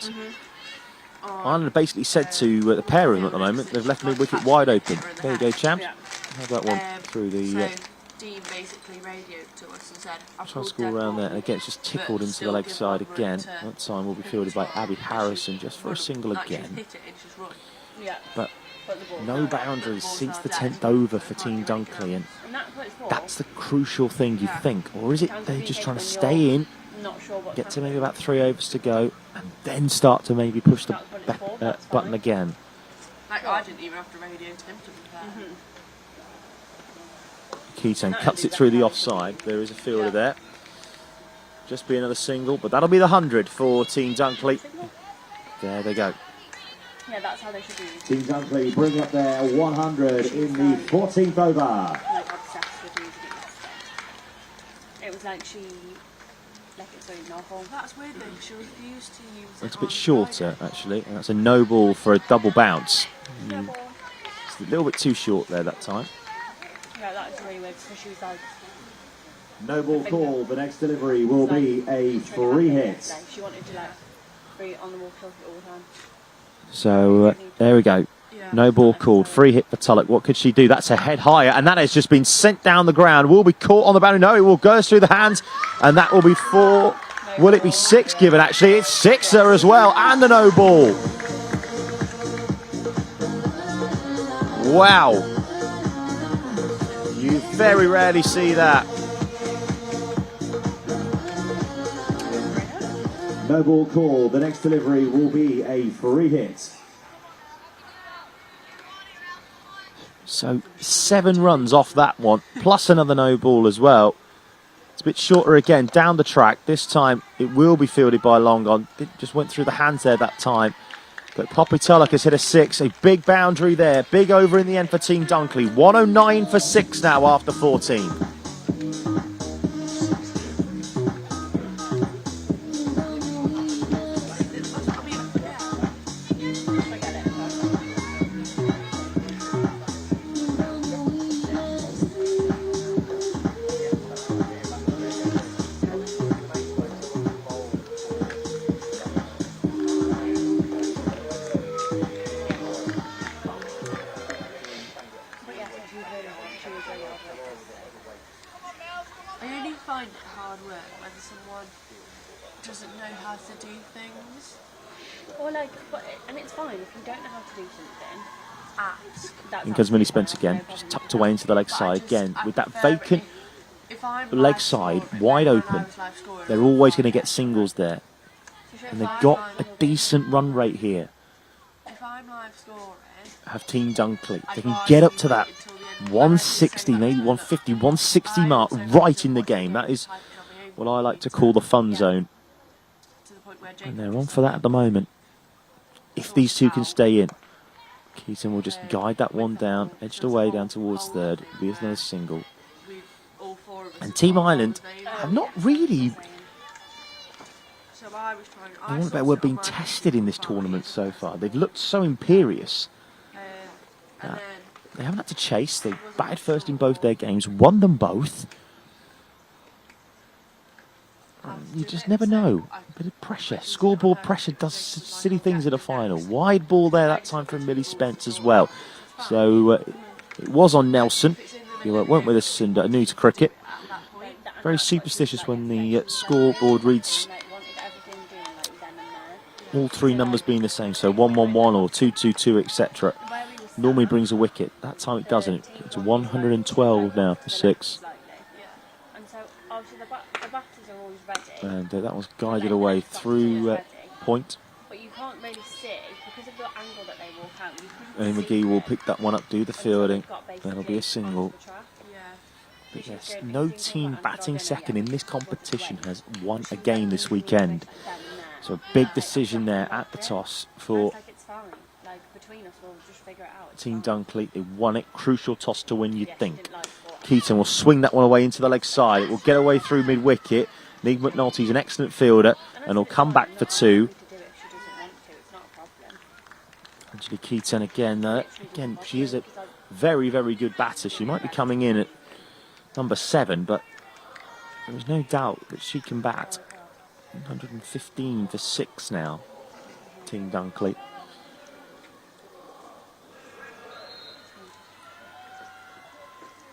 E: Oh,
A: Ireland have basically said to the pair of them at the moment, they've left mid-wicket wide open. There you go, champs.
D: Yeah.
A: Have that one through the...
E: so Dean basically radioed to us and said, I've
A: try and
E: called
A: score
E: dead
A: around
E: ball,
A: there, and again it's just tickled
E: but
A: into the
E: still
A: leg
E: give
A: side
E: Loughborough
A: again.
E: to
A: That time will be fielded by Abby Harrison just for a single
E: like,
A: again.
E: Just hit it and just run.
D: Yeah.
A: But
D: Put the ball
A: no
D: down.
A: boundaries
E: Ball's
A: since
E: not
A: the
E: dead.
A: 10th over for Team Dunkley, and
D: And that's what it's for.
A: that's the crucial thing you
E: Yeah.
A: think. Or is it
D: Can
A: they're just trying to
D: communicate when
A: stay
D: you're
A: in,
D: not sure what's
A: get to maybe
D: happening.
A: about 3 overs to go, and then start to maybe push the
D: That's what it's for, that's
A: button
D: fine.
A: again?
E: Like, I didn't even have to radio to him, to be fair.
A: Keating cuts it through the offside. There is a fielder there. Just be another single, but that'll be the 100 for Team Dunkley. There they go.
D: Yeah, that's how they should be.
B: Team Dunkley bring up their 100 in the 14th over.
D: Like obsessed with using it yesterday. It was like she left it so novel.
E: That's weird though, she refused to use it.
A: It's a bit
E: on
A: shorter,
E: Friday.
A: actually, and that's a no ball for a double bounce.
D: Yeah, ball.
A: It's a little bit too short there that time.
D: Yeah, that was really weird because she was like.
B: No ball call. The next delivery will be a free hit.
D: She wanted to like free on the wall kill all the time.
A: So there we go. No ball called. Free hit for Tulloch. What could she do? That's a head higher, and that has just been sent down the ground. Will be caught on the boundary. No, it will go through the hands, and that will be 4. Will it be 6 given? Actually, it's 6 there as well, and the no ball. Wow. You very rarely see that.
B: No ball call. The next delivery will be a free hit.
A: So 7 runs off that one, plus another no ball as well. It's a bit shorter again, down the track. This time it will be fielded by Long On. It just went through the hands there that time. But Poppy Tulloch has hit a 6, a big boundary there. Big over in the end for Team Dunkley. 109 for 6 now after 14.
E: I only find it hard work when someone doesn't know how to do things.
D: Or like, and it's fine if you don't know how to do something. Ask.
A: In comes Millie Spence again, just tucked away into the leg side again. With that vacant leg side wide open, they're always going to get singles there. And they've got a decent run rate here.
E: If I'm live scoring,
A: Have Team Dunkley. They can get up to that 160, maybe 150, 160 mark right in the game. That is what I like to call the fun zone. And they're on for that at the moment. If these two can stay in, Keaton will just guide that one down, edged away down towards third. Be another single. And Team Ireland have not really, I want to bet, we're being tested in this tournament so far. They've looked so imperious. They haven't had to chase. They batted first in both their games, won them both. You just never know. A bit of pressure. Scoreboard pressure does silly things at a final. Wide ball there that time from Millie Spence as well. So it was on Nelson. He went with us and new to cricket. Very superstitious when the scoreboard reads all 3 numbers being the same. So 111 or 222, etc. Normally brings a wicket. That time it doesn't. It's 112 now for 6. And that was guided away through point.
D: But you can't really see because of the angle that they walk out.
A: And McGee will pick that one up, do the fielding. That'll be a single. But yes, no team batting second in this competition has won a game this weekend. So a big decision there at the toss for Team Dunkley. They won it. Crucial toss to win, you'd think. Keaton will swing that one away into the leg side. It will get away through mid-wicket. Niamh McNulty's an excellent fielder and will come back for 2. Angela Keaton again. Again, she is a very, very good batter. She might be coming in at number 7, but there is no doubt that she can bat. 115 for 6 now, Team Dunkley.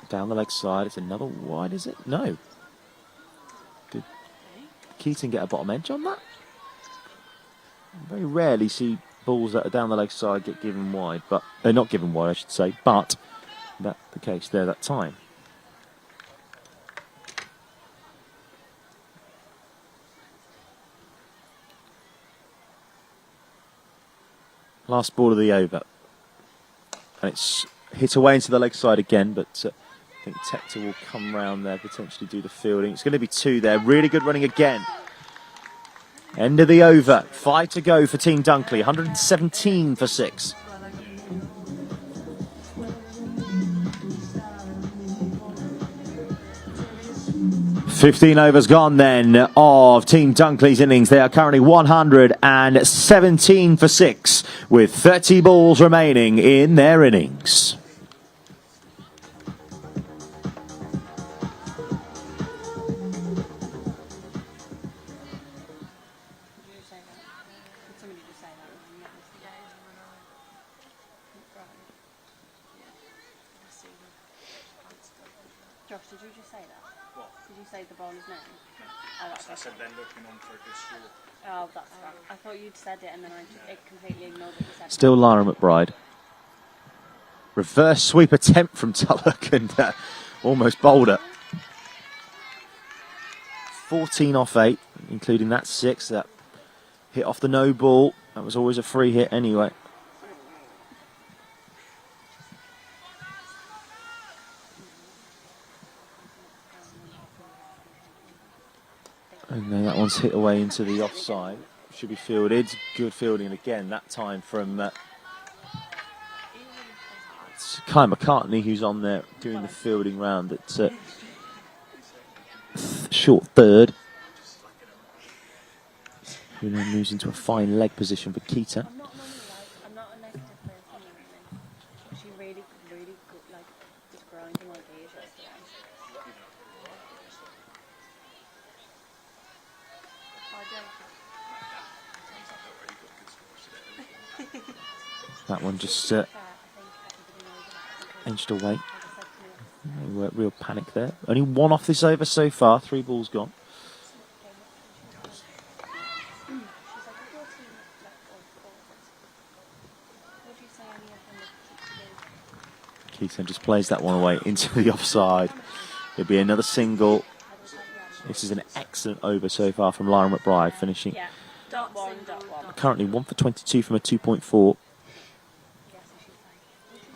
A: Down the leg side, it's another wide, is it? No. Did Keaton get a bottom edge on that? Very rarely see balls that are down the leg side get given wide, but they're not given wide, I should say, but that's the case there that time. Last ball of the over. And it's hit away into the leg side again, but I think Tector will come round there, potentially do the fielding. It's going to be 2 there. Really good running again. End of the over. 5 to go for Team Dunkley. 117 for 6. 15 overs gone then of Team Dunkley's innings. They are currently 117 for 6 with 30 balls remaining in their innings.
D: Josh, did you just say that? What? Did you say the bowler's name? Oh,
F: I said they're looking on for a good score.
D: oh, that's right. I thought you'd said it and then it completely ignored what you said.
A: Still Lara McBride. Reverse sweep attempt from Tulloch and almost bowled it. 14 off 8, including that 6 that hit off the no ball. That was always a free hit anyway. And then that one's hit away into the offside. Should be fielded. Good fielding again, that time from it's Kai McCartney, who's on there doing the fielding round at short third. Who then moves into a fine leg position for Keita.
D: I'm not a negative person, really. She really good, was grinding like gears yesterday.
A: That one just edged away. No real panic there. Only 1 off this over so far. 3 balls gone. Keaton just plays that one away into the offside. It'll be another single. This is an excellent over so far from Lara McBride, finishing currently 1 for 22 from a 2.4.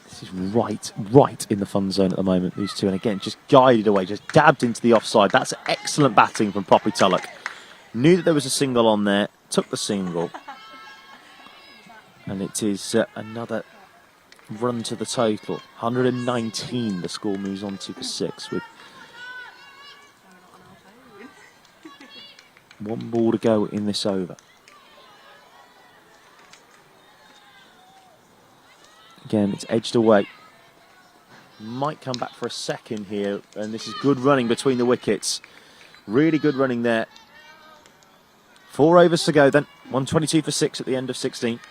A: This is right in the fun zone at the moment, these two. And again, just guided away, just dabbed into the offside. That's excellent batting from Poppy Tulloch. Knew that there was a single on there, took the single. And it is another run to the total. 119 the score moves on to for 6 with 1 ball to go in this over. Again, it's edged away. Might come back for a second here, and this is good running between the wickets. Really good running there. 4 overs to go then. 122 for 6 at the end of 16.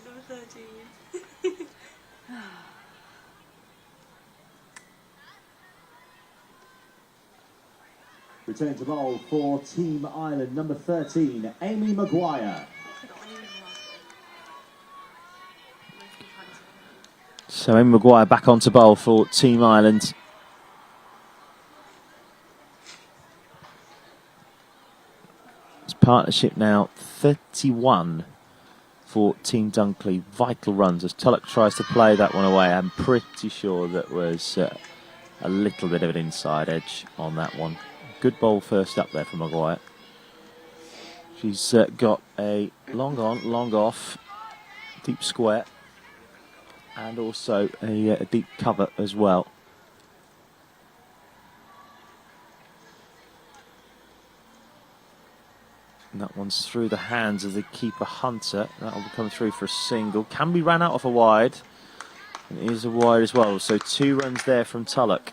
E: Number 13.
B: Returning to bowl for Team Ireland, number 13, Amy Maguire.
A: So Amy Maguire back onto bowl for Team Ireland. It's partnership now 31 for Team Dunkley. Vital runs as Tulloch tries to play that one away. I'm pretty sure that was a little bit of an inside edge on that one. Good bowl first up there for Maguire. She's got a long on, long off, deep square, and also a deep cover as well. And that one's through the hands of the keeper Hunter. That'll come through for a single. Can be ran out of a wide. And it is a wide as well. So 2 runs there from Tulloch.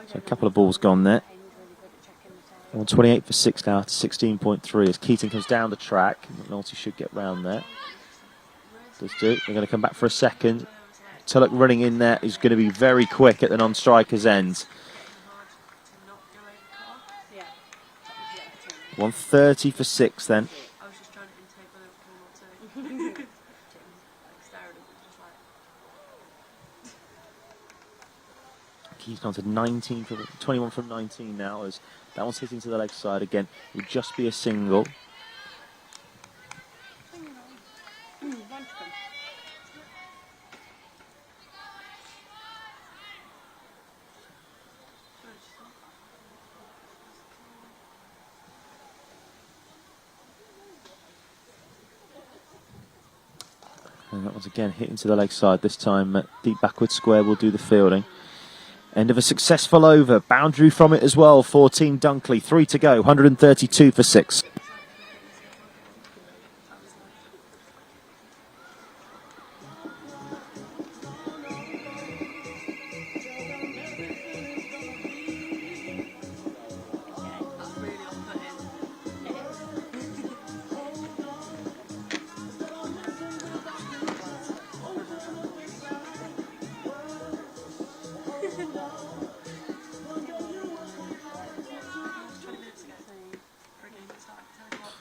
A: So a couple of balls gone there. 128 for 6 now to 16.3 as Keating comes down the track. McNulty should get round there. Does do. They're going to come back for a second. Tulloch running in there is going to be very quick at the non-striker's end. 130 for 6 then.
E: I was just trying to intake whether it was 1 or 2. Like staring at it, just like.
A: He's gone to 19 from 21 from 19 now as that one's hitting to the leg side again. It would just be a single. And that one's again hitting to the leg side. This time, deep backward square will do the fielding. End of a successful over. Boundary from it as well for Team Dunkley. 3 to go. 132 for 6.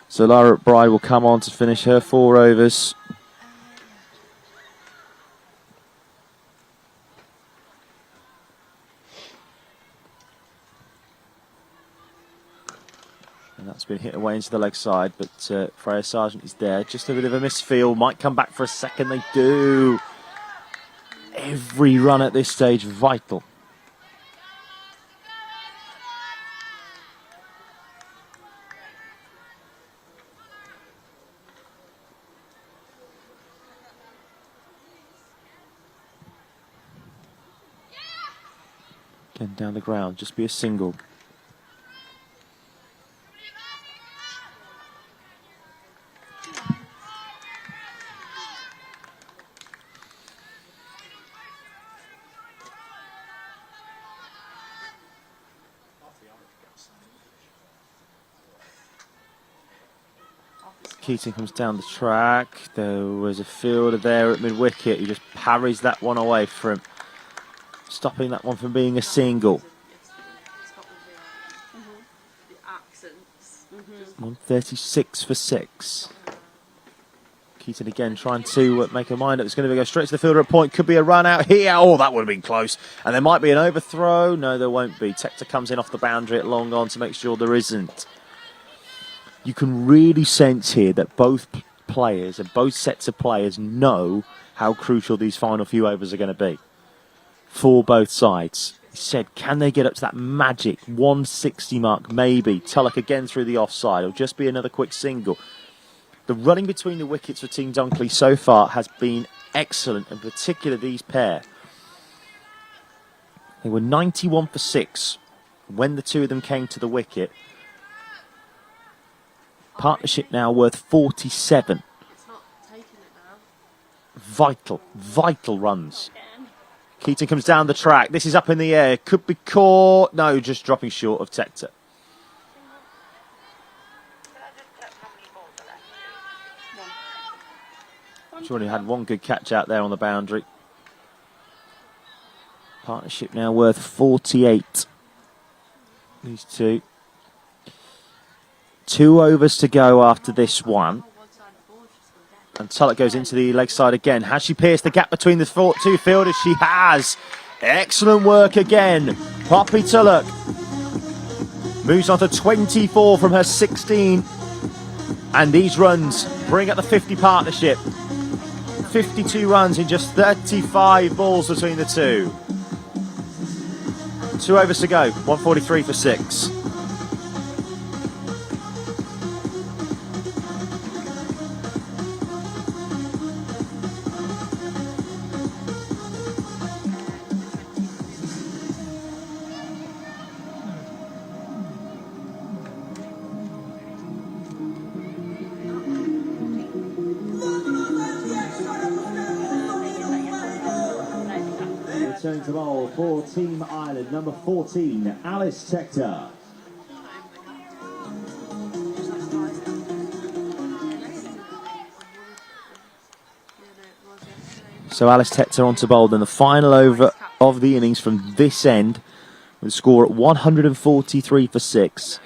A: So Lara Bride will come on to finish her 4 overs. And that's been hit away into the leg side, but Freya Sargent is there. Just a bit of a misfield. Might come back for a second. They do. Every run at this stage vital. Again, down the ground, just be a single. Keating comes down the track. There was a fielder there at mid-wicket who just parries that one away from stopping that one from being a single. 136 for 6. Keaton again trying to make a mind up. It's going to go straight to the fielder at point. Could be a run out here. Oh, that would have been close. And there might be an overthrow. No, there won't be. Tector comes in off the boundary at long on to make sure there isn't. You can really sense here that both players and both sets of players know how crucial these final few overs are going to be for both sides. He said, can they get up to that magic 160 mark? Maybe. Tulloch again through the offside. It'll just be another quick single. The running between the wickets for Team Dunkley so far has been excellent, in particular these pair. They were 91 for 6 when the two of them came to the wicket. Partnership now worth 47.
E: It's not taking it now.
A: Vital runs. Keaton comes down the track. This is up in the air. Could be caught. No, just dropping short of Tector. She's already had one good catch out there on the boundary. Partnership now worth 48. These two. 2 overs to go after this one. And Tulloch goes into the leg side again. Has she pierced the gap between the two fielders? She has. Excellent work again. Poppy Tulloch moves on to 24 from her 16. And these runs bring up the 50 partnership. 52 runs in just 35 balls between the two. 2 overs to go. 143 for 6.
B: Returning to bowl for Team Ireland, number 14, Alice Tector.
A: So Alice Tector on to bowl. Then the final over of the innings from this end with a score at 143 for 6.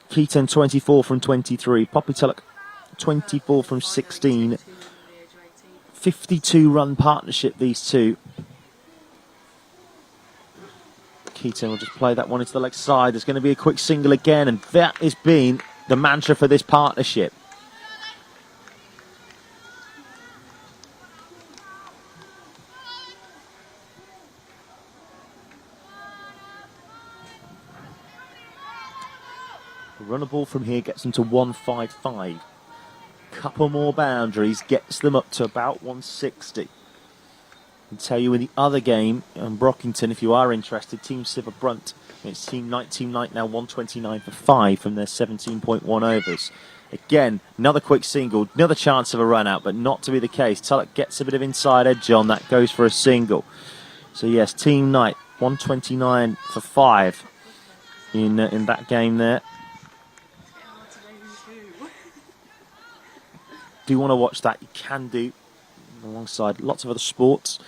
A: Keaton 24 from 23. Poppy Tulloch 24 from 16. 52-run partnership, these two. Keaton will just play that one into the leg side. There's going to be a quick single again, and that has been the mantra for this partnership. Run a ball from here gets them to 155. Couple more boundaries gets them up to about 160. I can tell you in the other game, Brockington, if you are interested, Team Siver Brunt, it's Team Knight now 129 for 5 from their 17.1 overs. Again, another quick single, another chance of a run out, but not to be the case. Tulloch gets a bit of inside edge on, that goes for a single. So yes, Team Knight 129 for 5 in that game there. Do you want to watch that? You can do alongside lots of other sports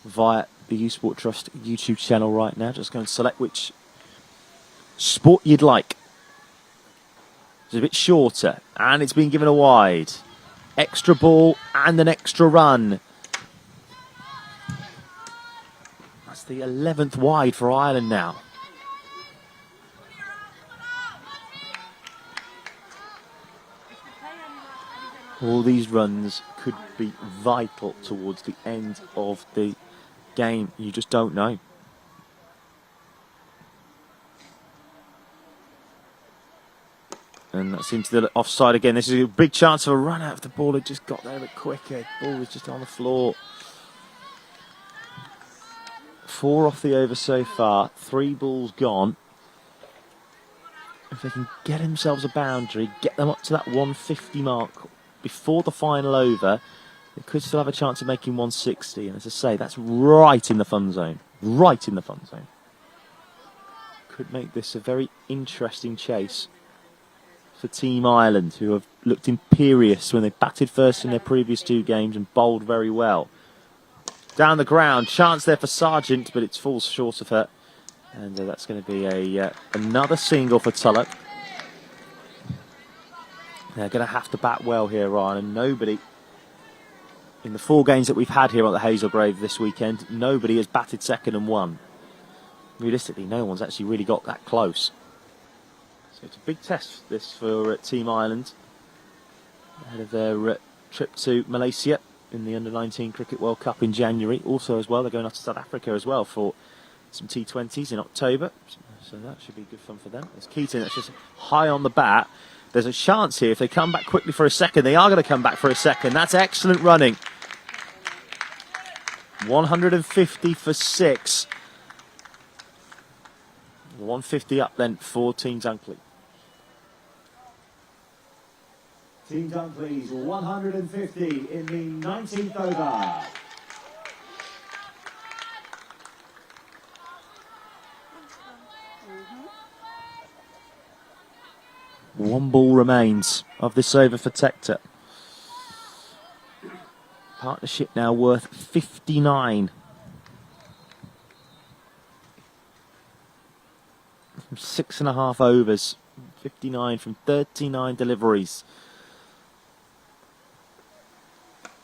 A: via the U Sport Trust YouTube channel right now. Just go and select which sport you'd like. It's a bit shorter and it's been given a wide. Extra ball and an extra run. That's the 11th wide for Ireland now. All these runs could be vital towards the end of the game. You just don't know. And that's into the offside again. This is a big chance of a run out if the ball had just got there a bit quicker. The ball was just on the floor. 4 off the over so far. 3 balls gone. If they can get themselves a boundary, get them up to that 150 mark before the final over, they could still have a chance of making 160. And as I say, that's right in the fun zone. Right in the fun zone. Could make this a very interesting chase for Team Ireland, who have looked imperious when they batted first in their previous 2 games and bowled very well. Down the ground, chance there for Sargent, but it falls short of her. And that's going to be another single for Tulloch. They're going to have to bat well here, Ryan, and nobody, in the 4 games that we've had here at the Haslegrave this weekend, nobody has batted second and won. Realistically, no one's actually really got that close. So it's a big test, this, for Team Ireland, ahead of their trip to Malaysia in the Under-19 Cricket World Cup in January. Also, as well, they're going off to South Africa as well for some T20s in October. So that should be good fun for them. There's Keaton, that's just high on the bat. There's a chance here if they come back quickly for a second. They are going to come back for a second. That's excellent running. 150 for 6. 150 up then for Team Dunkley.
B: Team Dunkley's 150 in the 19th over.
A: One ball remains of this over for Tector. Partnership now worth 59. From 6.5 overs. 59 from 39 deliveries.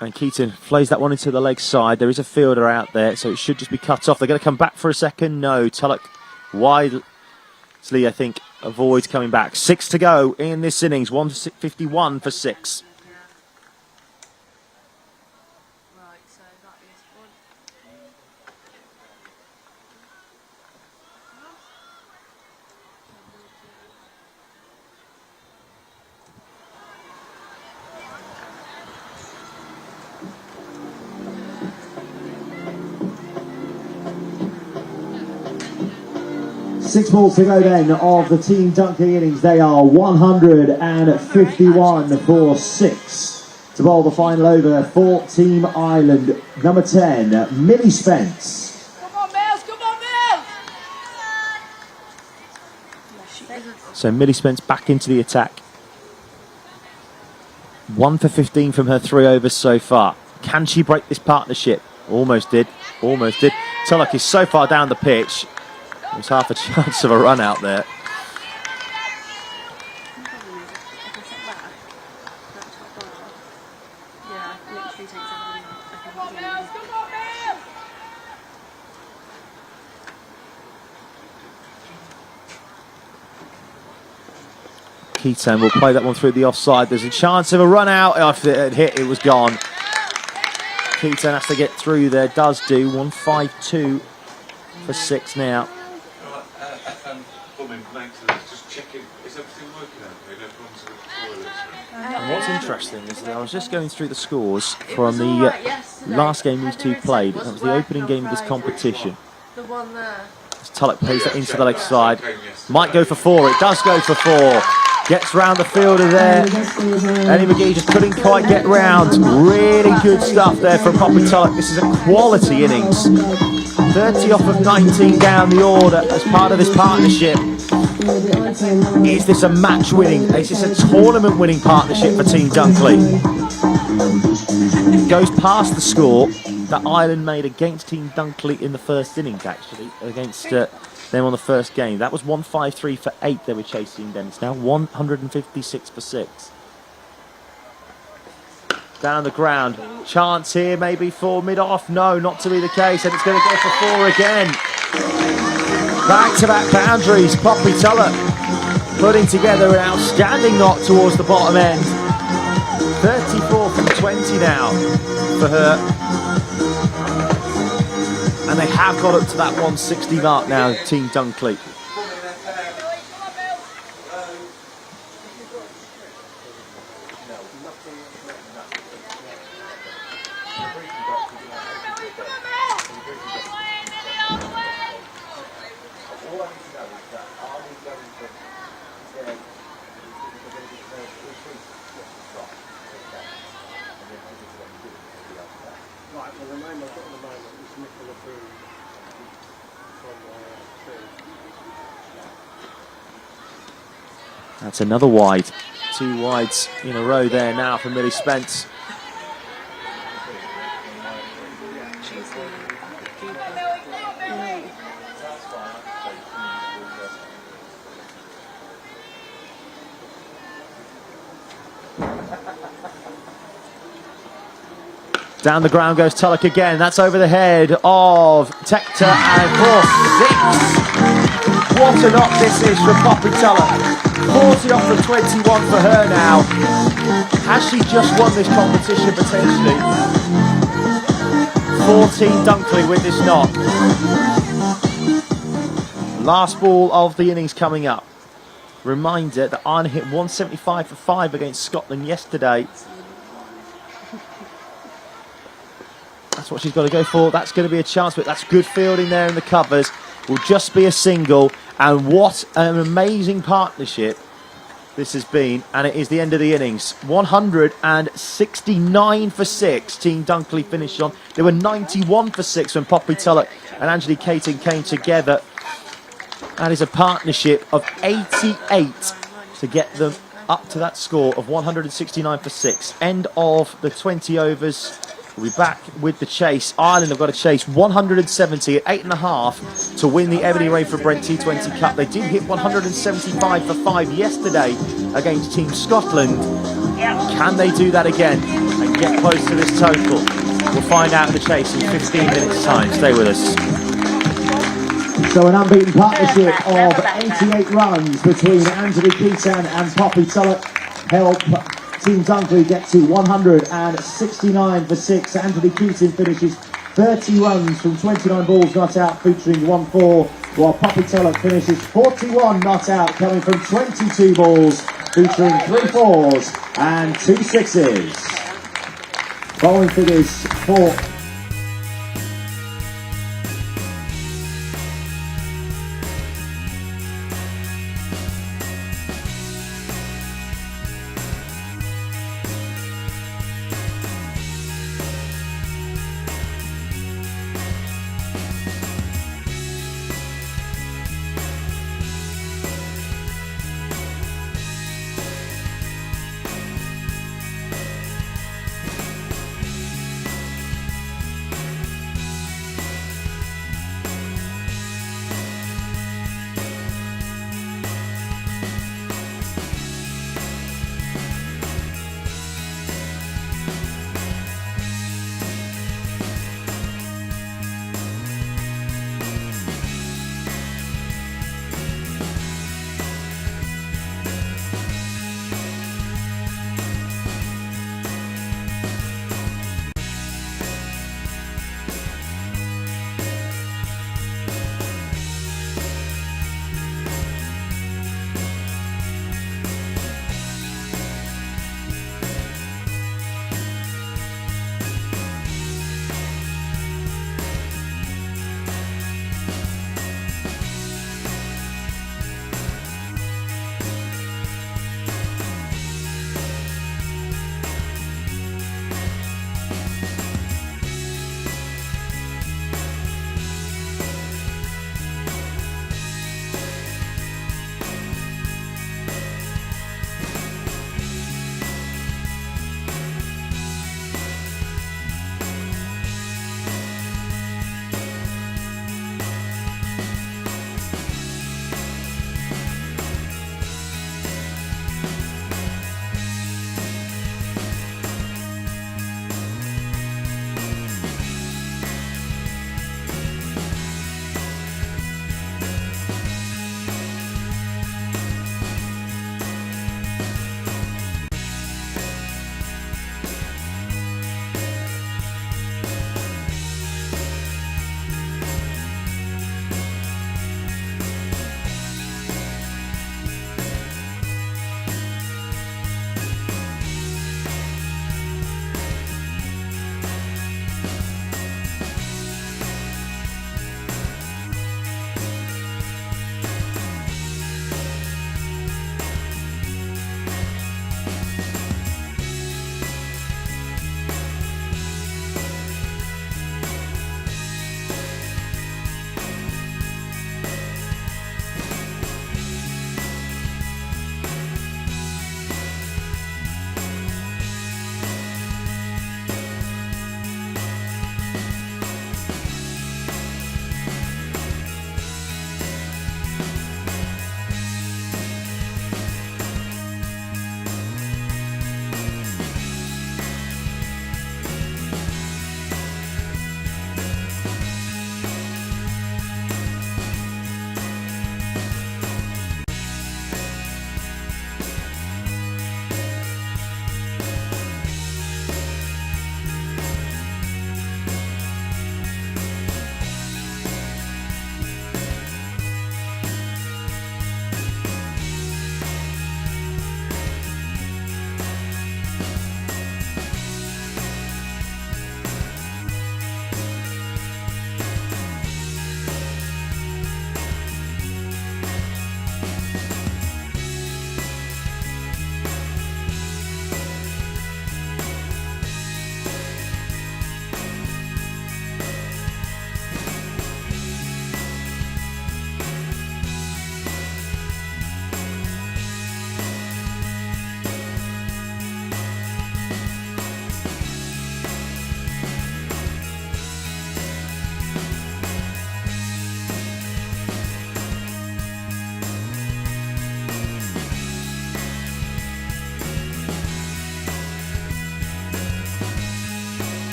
A: And Keaton plays that one into the leg side. There is a fielder out there, so it should just be cut off. They're going to come back for a second. No, Tulloch wisely, I think, avoids coming back. 6 to go in this innings. 151 for 6.
E: Right, so that is one.
B: Six balls to go then of the Team Dunkley innings. They are 151 for 6. To bowl the final over for Team Ireland, number 10, Millie Spence.
E: Come on, Mills! Come on, Mills!
A: So Millie Spence back into the attack. 1 for 15 from her 3 overs so far. Can she break this partnership? Almost did. Almost did. Tulloch is so far down the pitch. There's half a chance of a run out there. Keaton will play that one through the offside. There's a chance of a run out. If it had hit, it was gone. Keaton has to get through there. Does do. 1-5-2 for 6 now.
F: Just checking, is everything working out there? No problems with the toilets?
A: And what's interesting is that I was just going through the scores from the last game these two played. That was the opening game of this competition.
E: The one there.
A: As Tulloch plays that into the leg side. Might go for 4. It does go for 4. Gets round the fielder there. Ellie McGee just couldn't quite get round. Really good stuff there from Poppy Tulloch. This is a quality innings. 30 off of 19 down the order as part of this partnership. Is this a match winning? Is this a tournament winning partnership for Team Dunkley? It goes past the score that Ireland made against Team Dunkley in the first innings, actually, against them on the first game. That was 153 for 8 they were chasing then. It's now 156 for 6. Down the ground. Chance here maybe for mid-off. No, not to be the case. And it's going to go for 4 again. Back-to-back boundaries. Poppy Tulloch putting together an outstanding knot towards the bottom end. 34 from 20 now for her. And they have got up to that 160 mark now, Team Dunkley. That's another wide. 2 wides in a row there now for Millie Spence. Down the ground goes Tulloch again. That's over the head of Tector and for 6. What a knock this is from Poppy Tulloch. 40 off from 21 for her now. Has she just won this competition potentially? 14 Dunkley with this knock. Last ball of the innings coming up. Reminder that Ireland hit 175 for 5 against Scotland yesterday. That's what she's got to go for. That's going to be a chance, but that's good fielding there in the covers. Will just be a single. And what an amazing partnership this has been. And it is the end of the innings. 169 for 6. Team Dunkley finished on. They were 91 for 6 when Poppy Tulloch and Angelique Caton came together. That is a partnership of 88 to get them up to that score of 169 for 6. End of the 20 overs. We'll be back with the chase. Ireland have got to chase 170 at 8.5 to win the Ebony Rainford Brent T20 Cup. They did hit 175 for 5 yesterday against Team Scotland. Can they do that again and get close to this total? We'll find out in the chase in 15 minutes' time. Stay with us.
B: So an unbeaten partnership of 88 runs between Angelique Caton and Poppy Tulloch help Team Dunkley get to 169 for 6. Angelique Caton finishes 30 runs from 29 balls not out, featuring 1-4, while Poppy Tulloch finishes 41 not out, coming from 22 balls, featuring 3 4s and 2 6s. Bowling figures for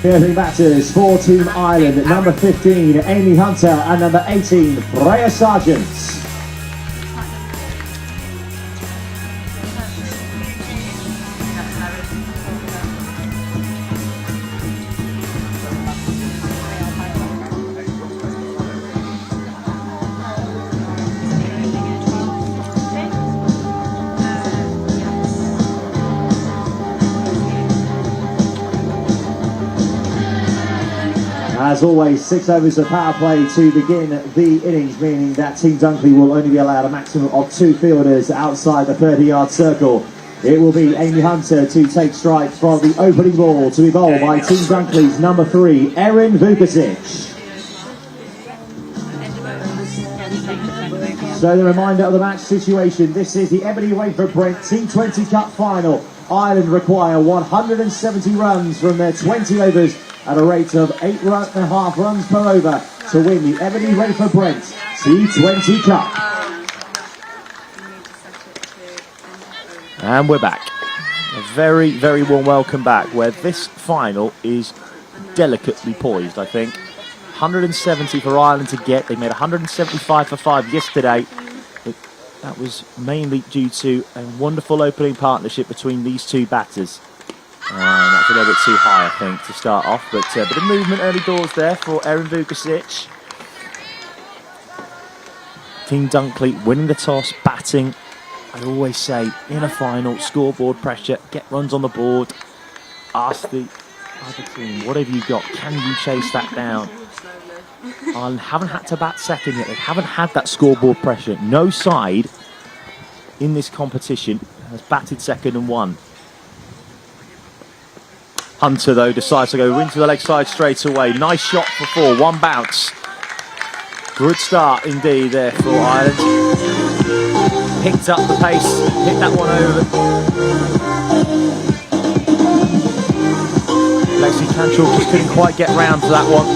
B: Fielding batters for Team Ireland, number 15, Amy Hunter, and number 18, Freya Sargent. As always, 6 overs of power play to begin the innings, meaning that Team Dunkley will only be allowed a maximum of 2 fielders outside the 30-yard circle. It will be Amy Hunter to take strikes from the opening ball, to be bowled by Team Dunkley's number 3, Erin Vukasic. So the reminder of the match situation, this is the Ebony Wafer Brent T20 Cup final. Ireland require 170 runs from their 20 overs at a rate of 8.5 runs per over to win the Ebony Wafer Brent T20 Cup.
A: And we're back. A very, very warm welcome back, where this final is delicately poised, I think. 170 for Ireland to get. They made 175 for 5 yesterday. But that was mainly due to a wonderful opening partnership between these two batters. That's a little bit too high, I think, to start off. But a bit of movement early doors there for Erin Vukasic. Team Dunkley winning the toss, batting. I always say, in a final, scoreboard pressure, get runs on the board. Ask the other team, what have you got? Can you chase that down? Ireland haven't had to bat second yet. They haven't had that scoreboard pressure. No side in this competition has batted second and won. Hunter, though, decides to go into the leg side straight away. Nice shot for 4, 1 bounce. Good start indeed there for Ireland. Picked up the pace, hit that one over. Lexi Cantrell just couldn't quite get round to that one.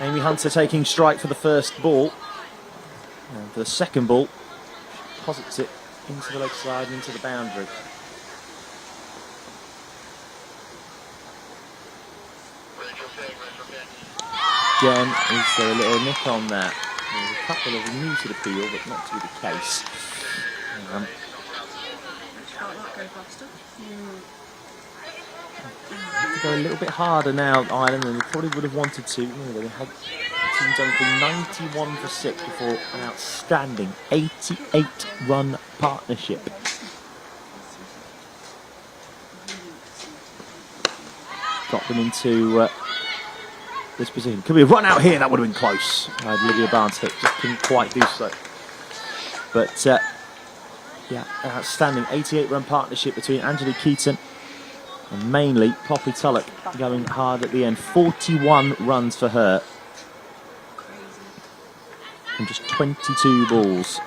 A: Amy Hunter taking strike for the first ball. And for the second ball, posits it into the leg side and into the boundary. Again, is there a little nick on that? There's a couple of new to the field, but not to be the case. To go a little bit harder now, Ireland, and they probably would have wanted to. They had Team Dunkley 91 for 6 before an outstanding 88-run partnership. Got them into this position. Could be a run out here, that would have been close. Olivia Barnes hit, just couldn't quite do so. But yeah, an outstanding 88-run partnership between Angelique Keaton and mainly Poppy Tulloch going hard at the end. 41 runs for her from just 22 balls.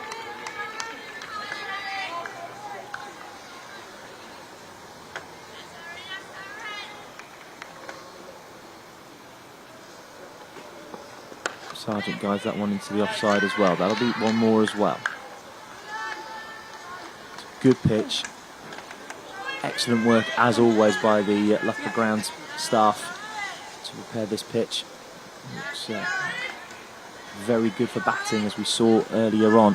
A: Sargent guides that one into the offside as well. That'll be one more as well. Good pitch. Excellent work, as always, by the Loughborough grounds staff to repair this pitch. Looks very good for batting, as we saw earlier on.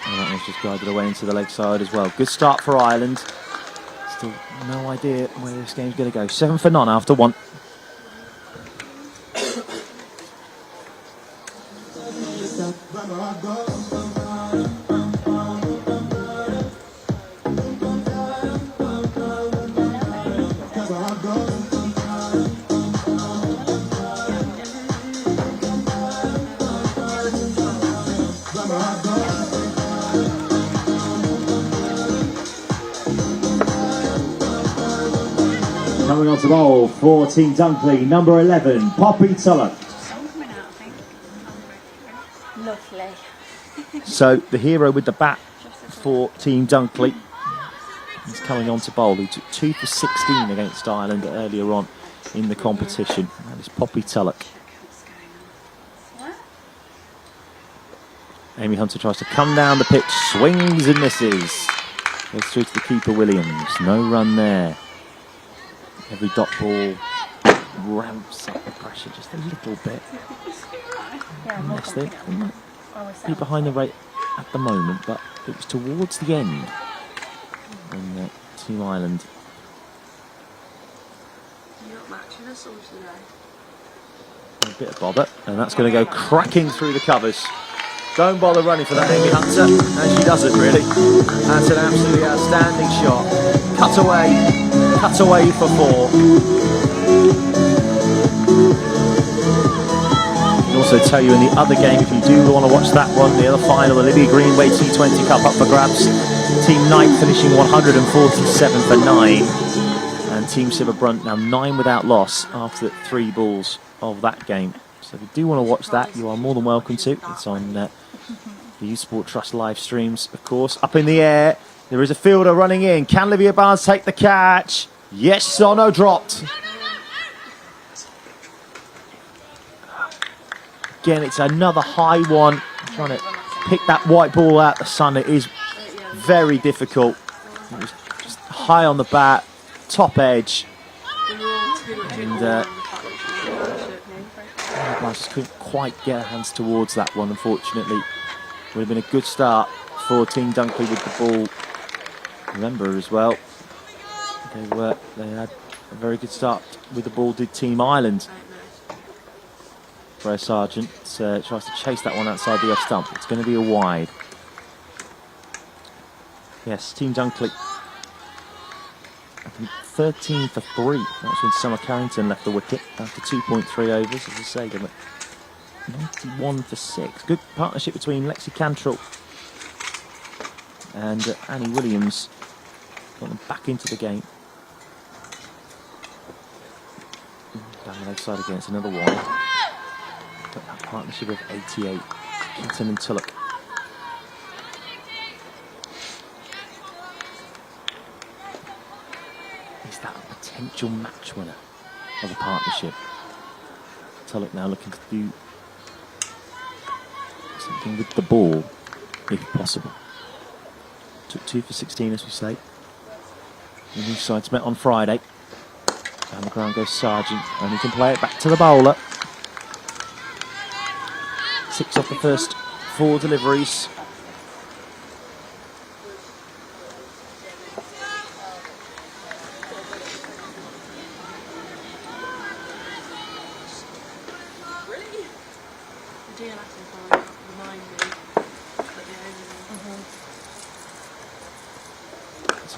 A: And that one's just guided away into the leg side as well. Good start for Ireland. Still no idea where this game's going to go. 7 for none after 1.
B: Coming on to bowl for Team Dunkley, number 11, Poppy Tulloch.
D: Lovely.
A: So the hero with the bat for Team Dunkley is coming on to bowl, who took 2 for 16 against Ireland earlier on in the competition. That is Poppy Tulloch. Amy Hunter tries to come down the pitch, swings and misses. Goes through to the keeper Williams. No run there. Every dot ball ramps up the pressure just a little bit. Yes, they might be behind the rate at the moment, but it was towards the end when Team Ireland.
E: You're not matching us all today.
A: A bit of bother, and that's going to go cracking through the covers. Don't bother running for that, Amy Hunter, and she doesn't really. That's an absolutely outstanding shot. Cut away for 4. I can also tell you in the other game, if you do want to watch that one, the other final, the Libby Greenway T20 Cup up for grabs. Team Knight finishing 147 for 9. And Team Silverbrunt now 9 without loss after 3 balls of that game. So if you do want to watch that, you are more than welcome to. It's on the Youth Sport Trust live streams, of course. Up in the air, there is a fielder running in. Can Livia Barnes take the catch? Yes, Sono dropped. Again, it's another high one. I'm trying to pick that white ball out the sun. It is very difficult. It was just high on the bat, top edge. And I just couldn't quite get her hands towards that one, unfortunately. Would have been a good start for Team Dunkley with the ball. Remember as well, they had a very good start with the ball, did Team Ireland. Freya Sargent tries to chase that one outside the off stump. It's going to be a wide. Yes, Team Dunkley. I think 13 for 3. That's when Summer Carrington left the wicket after 2.3 overs, as I say. 91 for 6. Good partnership between Lexi Cantrell and Annie Williams. Got them back into the game. Down the leg side again, it's another wide. Got that partnership of 88. Keaton and Tulloch. Is that a potential match winner of a partnership? Tulloch now looking to do something with the ball, if possible. Took 2 for 16, as we say. The new sides met on Friday. Down the ground goes Sargent, and he can play it back to the bowler. 6 off the first 4 deliveries.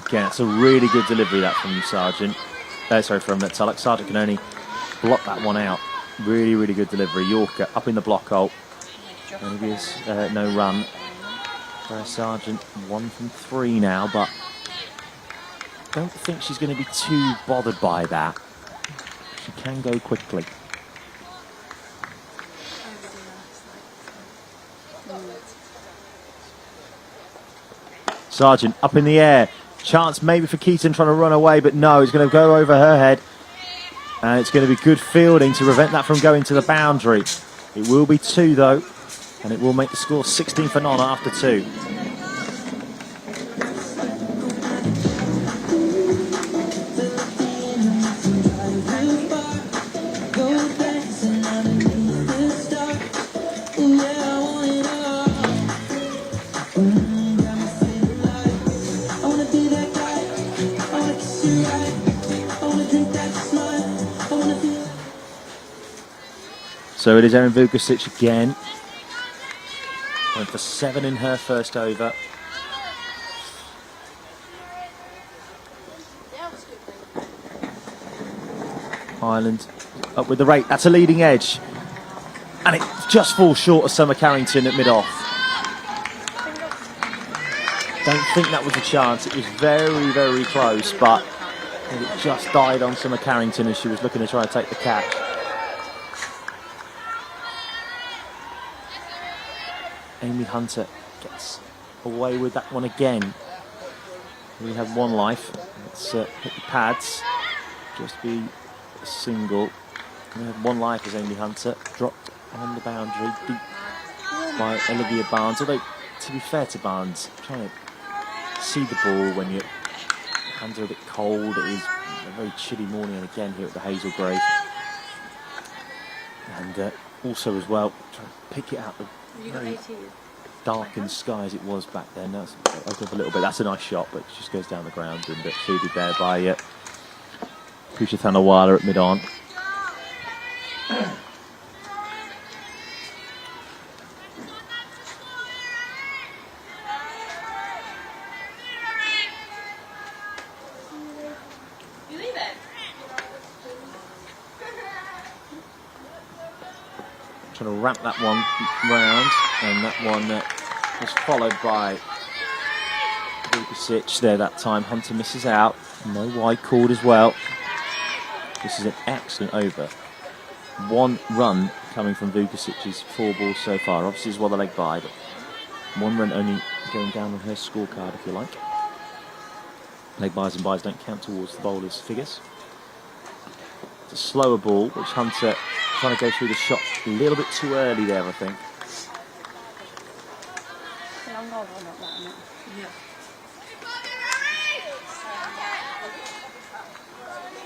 A: Again, it's a really good delivery that from Sargent. From Tulloch. Sargent can only block that one out. Really, really good delivery. Yorker up in the block hole. Maybe it's no run. Freya Sargent 1 from 3 now, but I don't think she's going to be too bothered by that. She can go quickly. Sargent up in the air. Chance maybe for Keaton trying to run away, but no, it's going to go over her head. And it's going to be good fielding to prevent that from going to the boundary. It will be 2 though, and it will make the score 16 for none after 2. So it is Erin Vukasic again. Went for 7 in her first over. Ireland up with the rate. That's a leading edge. And it just falls short of Summer Carrington at mid-off. Don't think that was a chance. It was very, very close, but it just died on Summer Carrington as she was looking to try to take the catch. Amy Hunter gets away with that one again. We have 1 life. Let's hit the pads. Just be a single. And one life as Amy Hunter dropped on the boundary deep by Olivia Barnes. Although, to be fair to Barnes, trying to see the ball when your hands are a bit cold. It is a very chilly morning again here at the Haslegrave. And also as well, trying to pick it out the very darkened sky as it was back then. Now it's opened up a little bit. That's a nice shot, but it just goes down the ground and fielded there by Pusha Thanawala at mid-on. Trying to wrap that one round, and that one was followed by Vukasic there that time. Hunter misses out. No wide called as well. This is an excellent over. 1 run coming from Vukasic's 4 balls so far. Obviously as well the leg by, but 1 run only going down on her scorecard, if you like. Leg byes and byes don't count towards the bowler's figures. It's a slower ball, which Hunter trying to go through the shot a little bit too early there, I think.
E: Yeah.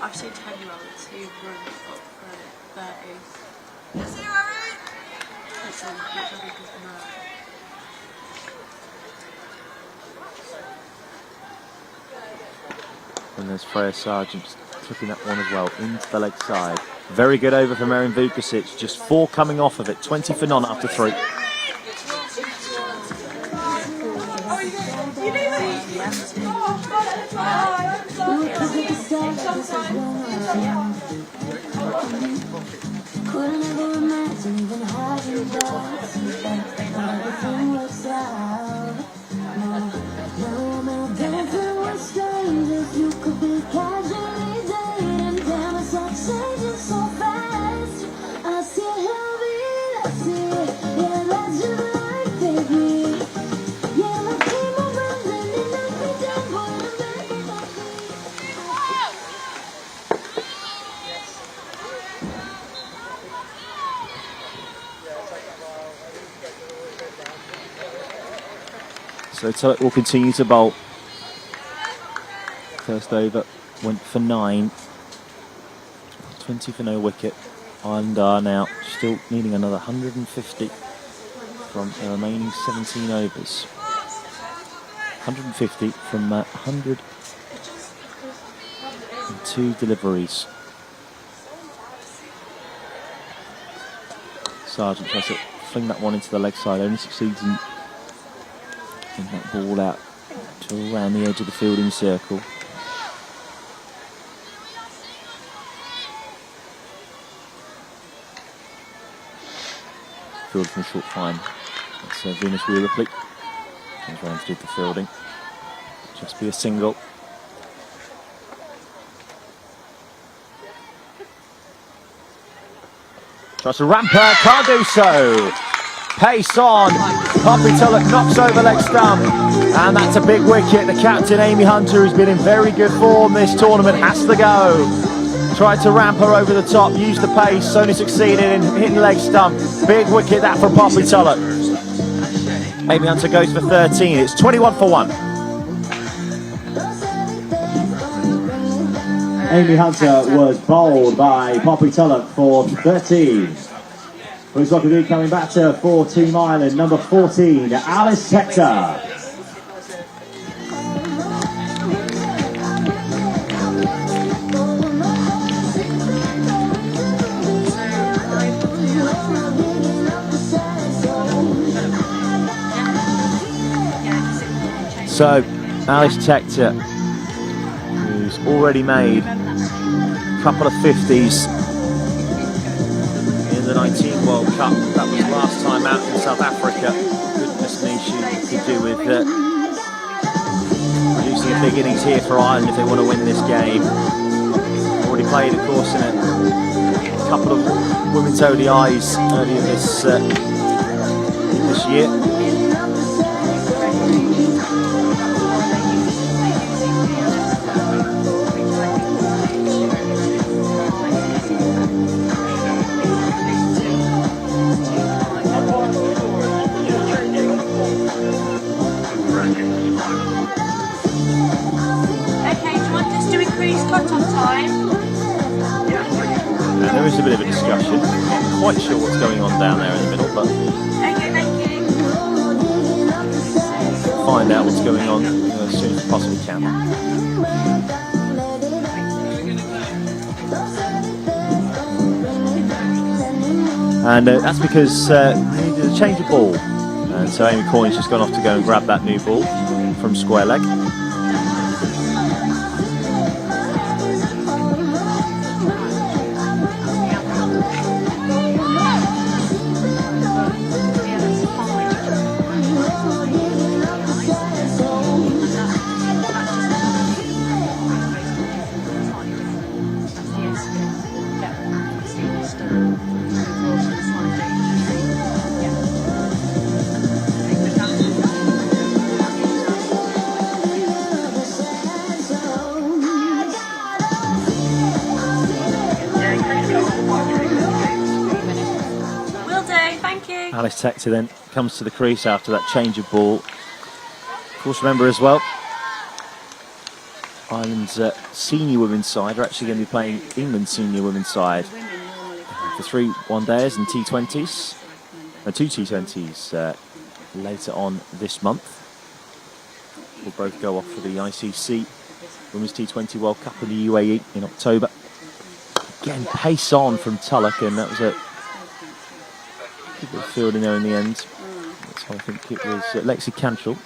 E: I've seen 10-year-olds who run up for 30. It's very good for that.
A: And there's Freya Sargent just clipping that one as well into the leg side. Very good over from Erin Vukasic. Just 4 coming off of it. 20 for none after 3. So Tullett will continue to bowl. First over went for 9. 20 for no wicket. Ireland are now still needing another 150 from the remaining 17 overs. 150 from 102 deliveries. Sargent tries to fling that one into the leg side, only succeeds in that ball out to around the edge of the fielding circle. Field from short fine. That's Venus Wheeler-Ripley. Comes round to do the fielding. Just be a single. Tries to ramp her, can't do so. Pace on. Poppy Tullett knocks over leg stump. And that's a big wicket. The captain, Amy Hunter, who's been in very good form this tournament, has to go. Tried to ramp her over the top, used the pace, only succeeded in hitting the leg stump. Big wicket that from Poppy Tullett. Amy Hunter goes for 13. It's 21 for 1.
B: Amy Hunter was bowled by Poppy Tullett for 13. Please welcome you coming back to for Team Ireland, number 14, Alice Hector.
A: So, Alice Hector, who's already made a couple of 50s in the 19 World Cup. That was last time out in South Africa. Goodness me, she could do with producing a big innings here for Ireland if they want to win this game. Already played, of course, in a couple of women's ODIs earlier this year.
E: cut-off time.
A: And there is a bit of a discussion. Not quite sure what's going on down there in the middle, but
E: Thank you.
A: find out what's going on as soon as we possibly can. And that's because we needed a change of ball. And so Amy Corney's just gone off to go and grab that new ball from square leg. Alice Tector then comes to the crease after that change of ball. Of course, remember as well, Ireland's senior women's side are actually going to be playing England's senior women's side for 3 one-dayers and T20s, and 2 T20s later on this month. We'll both go off for the ICC Women's T20 World Cup in the UAE in October. Again, pace on from Tulloch, and that was a good bit of fielding there in the end. So I think it was Lexi Cantrell.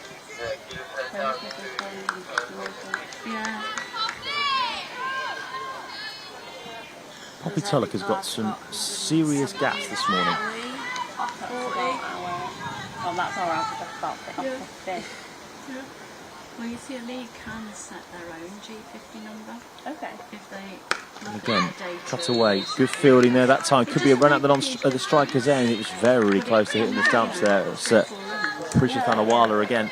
A: Poppy Tulloch has got some serious gas this morning.
D: Oh, that's our average of about 50.
C: Well, you see, a league can set their own G50 number.
D: Okay.
C: If they.
A: And again, cut away. Good fielding there that time. Could be a run at the striker's end. It was very close to hitting the stumps there. It's Prisha Thanawala again.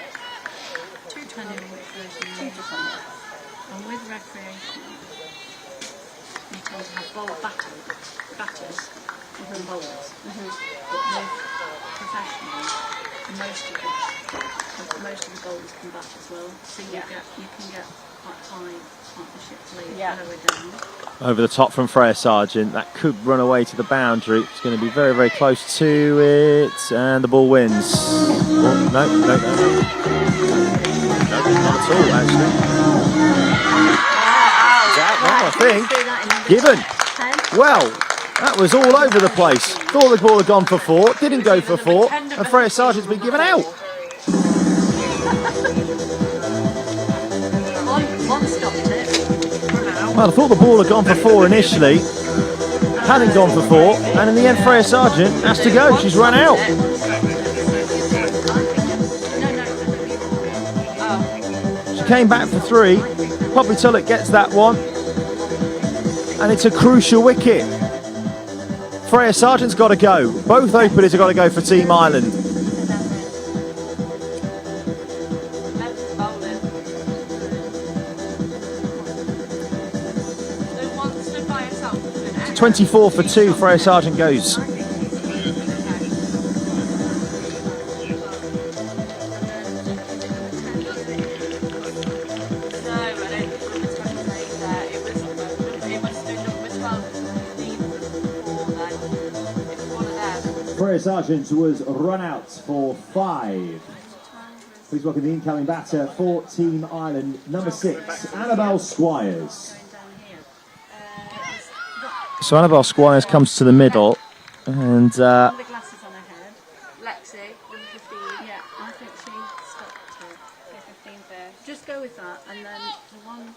C: 220 on which version? And with recreational, you tend to have batters and bowlers. But with professional, most of the bowlers can bat as well. So you can get quite high partnership lead lower down.
A: Over the top from Freya Sargent. That could run away to the boundary. It's going to be very close to it. And the ball wins. Oh, no, not at all, actually. That, I think. Given. Well, that was all over the place. Thought the ball had gone for 4. Didn't go for 4. And Freya Sargent's been given out.
C: One stopped it.
A: Well, I thought the ball had gone for 4 initially, hadn't gone for 4, and in the end Freya Sargent has to go. She's run out. She came back for 3. Poppy Tulloch gets that one, and it's a crucial wicket. Freya Sargent's got to go. Both openers have got to go for Team Ireland. 24 for 2, Freya Sargent goes.
B: Freya Sargent was run out for 5. Please welcome the incoming batter for Team Ireland, number 6, Annabelle Squires.
A: So Annabelle Squires comes to the middle, and
C: With the glasses on her head.
E: Lexi, number 15.
C: Yeah, I think she stopped it. 15 first. Just go with that, and then the one.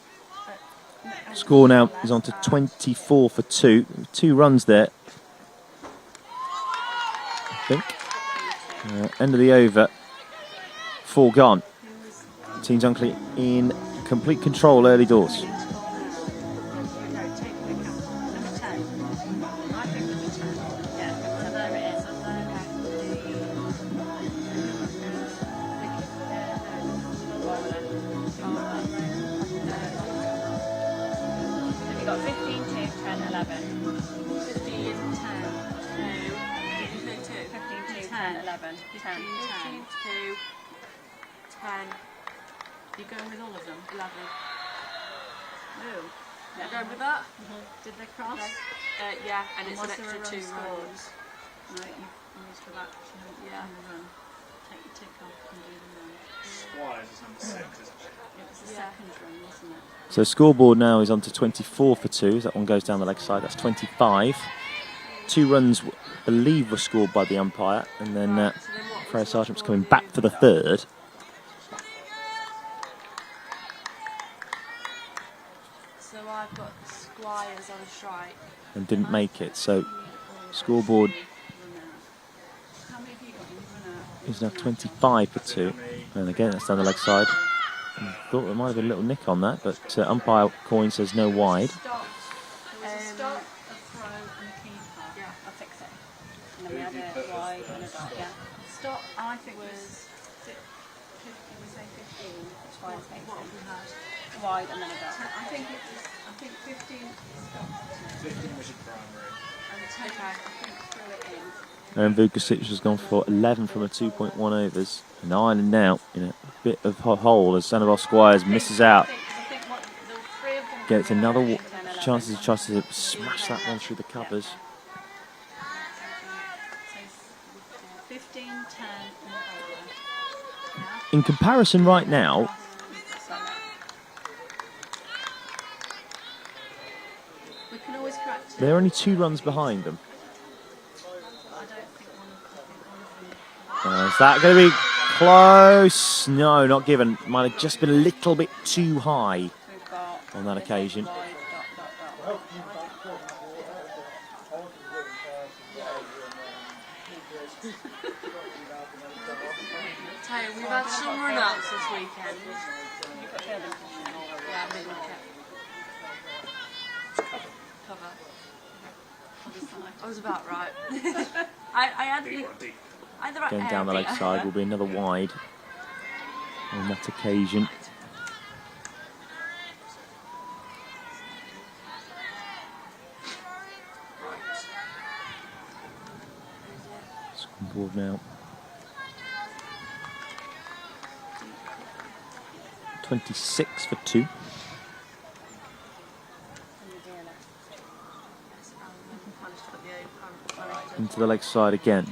A: score now is on to 24 for 2. 2 runs there, I think. End of the over. 4 gone. Team Dunkley in complete control early doors.
C: You going with all of them?
E: 11.
C: No.
E: We're going with that?
C: Did they cross?
E: Yeah, and it's an
C: Was there a
E: extra 2
C: run scored?
E: runs.
C: No, you've used for that.
E: Yeah.
C: Run. Take your tick off and do the run.
F: Squires is number 6, isn't it?
C: It was the
E: Yeah.
C: second run, wasn't it?
A: So scoreboard now is on to 24 for 2. That one goes down the leg side. That's 25. 2 runs, I believe, were scored by the umpire, and then
E: Right, so then what was
A: Freya
E: the
A: Sargent's
E: score
A: coming
E: of
A: back for the third.
E: So I've got Squires on a strike.
A: And didn't make it. So scoreboard
C: How many have you got in run out?
A: is now 25 for 2. And again, that's down the leg side. I thought there might have been a little nick on that, but umpire coin says no wide.
C: Stop. There was a stop, a throw, and a keeper.
E: Yeah.
C: I'll fix it. And then we had a wide and a dot. Yeah. Stop, I think was 50, we say 15. It's fine.
E: What have we had?
C: Wide and then a dot. I think 15 stop.
F: 15 was your primary.
C: And 10,
E: Okay.
C: I think, threw it in.
A: And Vukasic has gone for 11 from a 2.1 overs. And Ireland now in a bit of a hole as Sandoval Squires misses out.
C: I think what, the three of them
A: Gets another
C: were 10, 11.
A: chance to smash that one through the covers.
C: So 15, 10, and over. Yeah.
A: In comparison right now,
C: We can always correct it.
A: they're only 2 runs behind them.
C: I don't think one of them.
A: Is that going to be close? No, not given. Might have just been a little bit too high
C: We've got
A: on that occasion.
C: wide, dot.
E: Hey, we've had some run-outs this weekend.
C: You've got fielding position.
E: Yeah, I mean, look at cover. I was about right. I had the right
A: Going down the leg
E: area.
A: side will be another wide on that occasion. Scoreboard now. 26 for 2. Into the leg side again.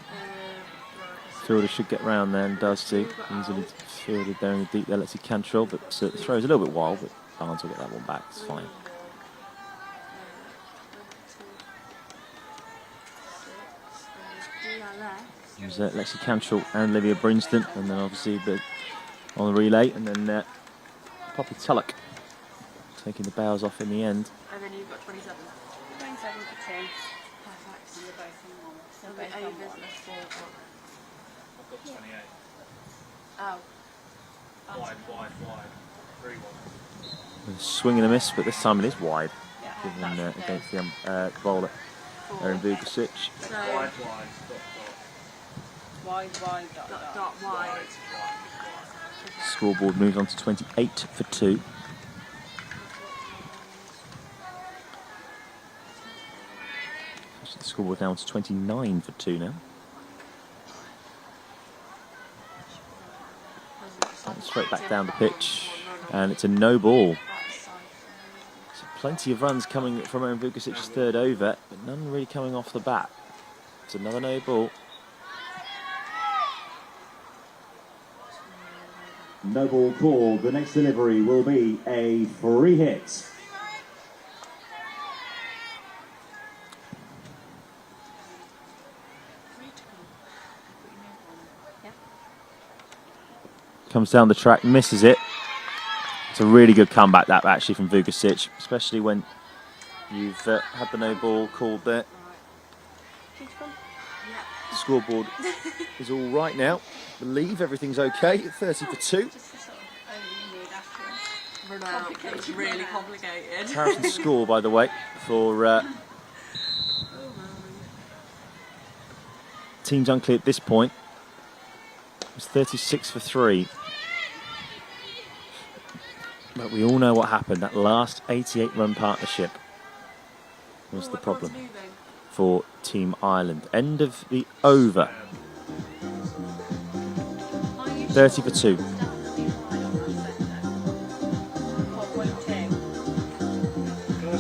A: Fielder should get round there and does too. Easily fielded there in the deep there. Let's see Cantrell, but the throw's a little bit wild, but Barnes will get that one back. It's fine. There's Lexi Cantrell and Olivia Brinston, and then obviously on the relay, and then Poppy Tullock taking the bows off in the end.
E: And then you've got 27.
C: 27 for 2.
E: Perfect.
C: And you're both on one. So
E: It'll
C: both
E: be
C: on
E: overs
C: one.
E: and 4 o'clock.
F: I've got 28.
E: Oh.
F: Wide. 3 1.
A: A swing and a miss, but this time it is wide.
C: Yeah,
A: Given
C: that's the
A: against the bowler, Erin Vukasic.
E: So,
F: Wide,
C: wide, dot.
E: dot, wide.
A: Scoreboard moves on to 28 for 2. The scoreboard down to 29 for 2 now. Straight back down the pitch, and it's a no ball. So plenty of runs coming from Erin Vukasic's third over, but none really coming off the bat. It's another no ball.
B: No ball called. The next delivery will be a free hit.
A: Comes down the track, misses it. It's a really good comeback that actually from Vukasic, especially when you've had the no ball called there. The scoreboard is all right now. Believe everything's okay. 30 for 2.
C: Just the sort of only you need after
E: Run out. It was really complicated.
A: Comparison score, by the way, for Team Dunkley at this point was 36 for 3. But we all know what happened. That last 88-run partnership was the problem for Team Ireland. End of the over. 30 for 2.
F: Can I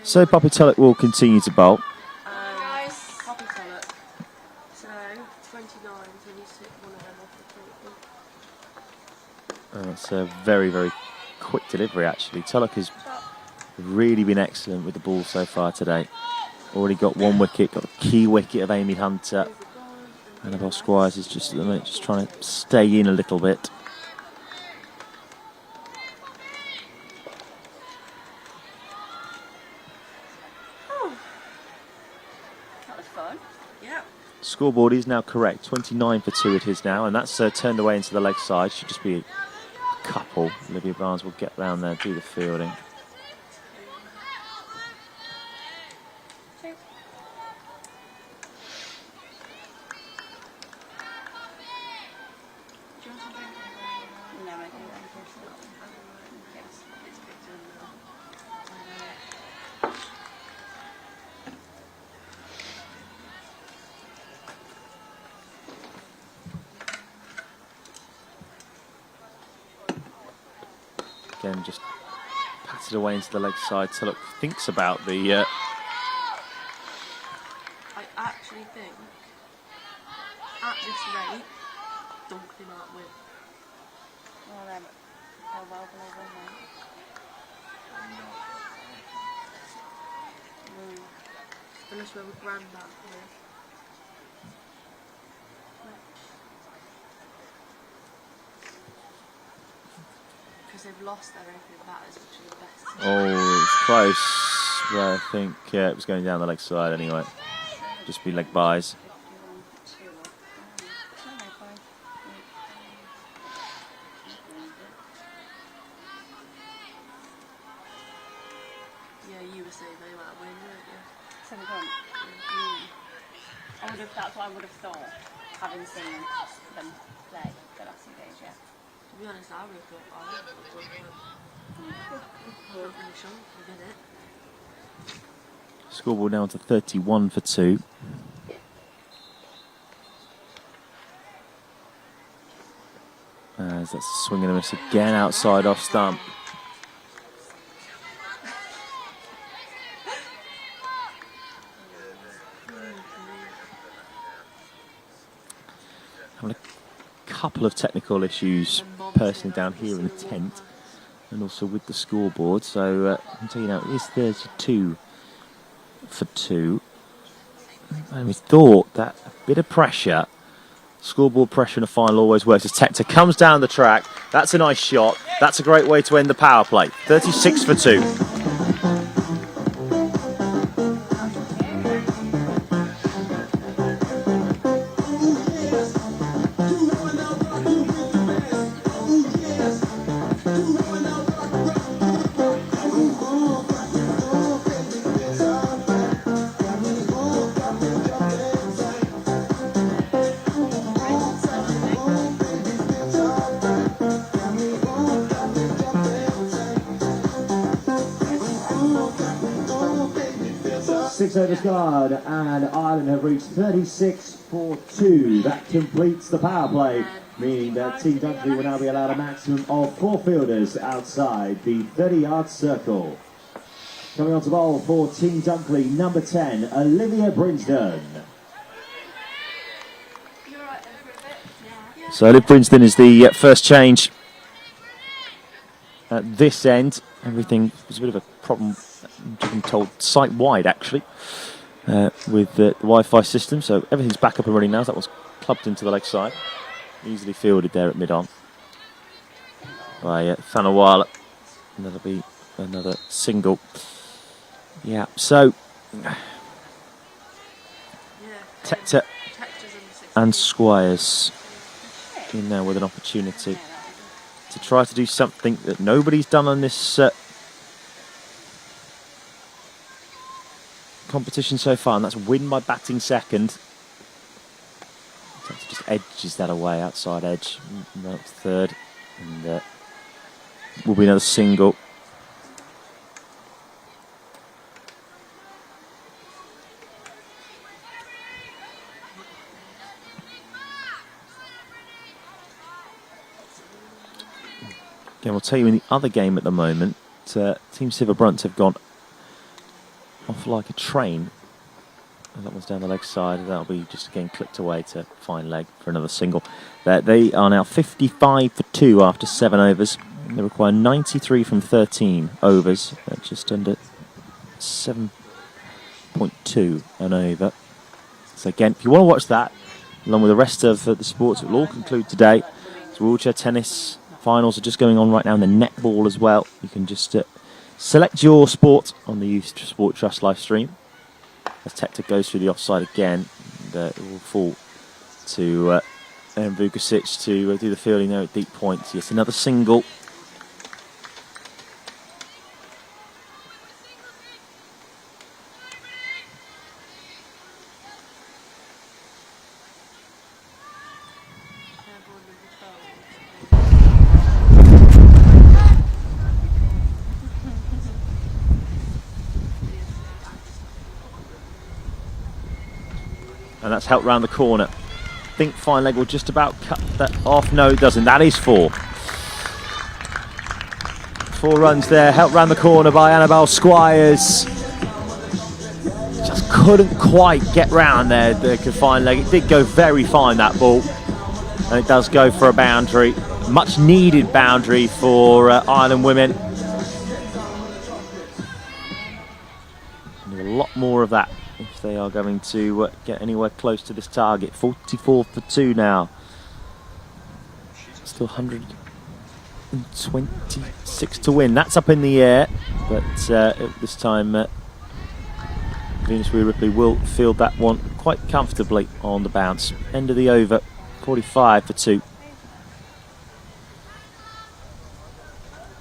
A: So Poppy Tulloch will continue to bowl.
E: Poppy Tulloch. So 29, 26, one of them off the 20.
A: It's a very, very quick delivery actually. Tulloch has really been excellent with the ball so far today. Already got one wicket, got the key wicket of Amy Hunter. Annabelle Squires is just at the minute just trying to stay in a little bit.
D: That was fun.
E: Yeah.
A: Scoreboard is now correct. 29 for 2 it is now, and that's turned away into the leg side. Should just be a couple. Olivia Barnes will get round there, do the fielding. Again, just patted away into the leg side. Tulloch thinks about the.
E: I actually think at this rate, Dunkley might win.
D: Well, they're well below 1 now.
E: Unless we're with Grandad. Because they've lost their opening batters, which are the best.
A: Oh, it's close. Well, I think it was going down the leg side anyway. Just be leg buys.
E: Yeah, you were saying they might win, weren't you?
D: 7 points. That's what I would have thought, having seen them play the last few days, yeah.
E: To be honest, I would have thought I would have finish on a minute.
A: Scoreboard down to 31 for 2. As that's a swing and a miss again outside off stump. Having a couple of technical issues personally down here in the tent and also with the scoreboard. So I can tell you now, it is 32 for 2. And we thought that a bit of pressure, scoreboard pressure in a final always works. As Tector comes down the track, that's a nice shot. That's a great way to end the power play. 36 for 2.
B: Six overs gone, and Ireland have reached 36 for 2. That completes the power play, meaning that Team Dunkley will now be allowed a maximum of 4 fielders outside the 30-yard circle. Coming on to bowl for Team Dunkley, number 10, Olivia Brinsden.
A: So Liv Brinsden is the first change at this end. Everything was a bit of a problem, I've been told, site-wide actually, with the Wi-Fi system. So everything's back up and running now. That was clubbed into the leg side. Easily fielded there at mid-on by Thanawala. And that'll be another single. Yeah, so Tector and Squires in there with an opportunity to try to do something that nobody's done on this competition so far, and that's win by batting second. Tector just edges that away, outside edge, up to third, and will be another single. Again, we'll tell you in the other game at the moment, Team Silver Brunt have gone off like a train. And that one's down the leg side. That'll be just again clipped away to fine leg for another single. They are now 55 for 2 after 7 overs. They require 93 from 13 overs. Just under 7.2 an over. So again, if you want to watch that, along with the rest of the sports, it will all conclude today. So wheelchair tennis finals are just going on right now, and the netball as well. You can just select your sport on the Youth Sport Trust live stream. As Tekta goes through the offside again, and it will fall to Vukasic to do the fielding there at deep points. Yes, another single. And that's helped round the corner. I think fine leg will just about cut that off. No, it doesn't. That is 4. 4 runs there. Helped round the corner by Annabelle Squires. Just couldn't quite get round there, the fine leg. It did go very fine, that ball. And it does go for a boundary. Much needed boundary for Ireland women. And a lot more of that if they are going to get anywhere close to this target. 44 for 2 now. Still 126 to win. That's up in the air, but this time Venus Wee Ripley will field that one quite comfortably on the bounce. End of the over, 45 for 2.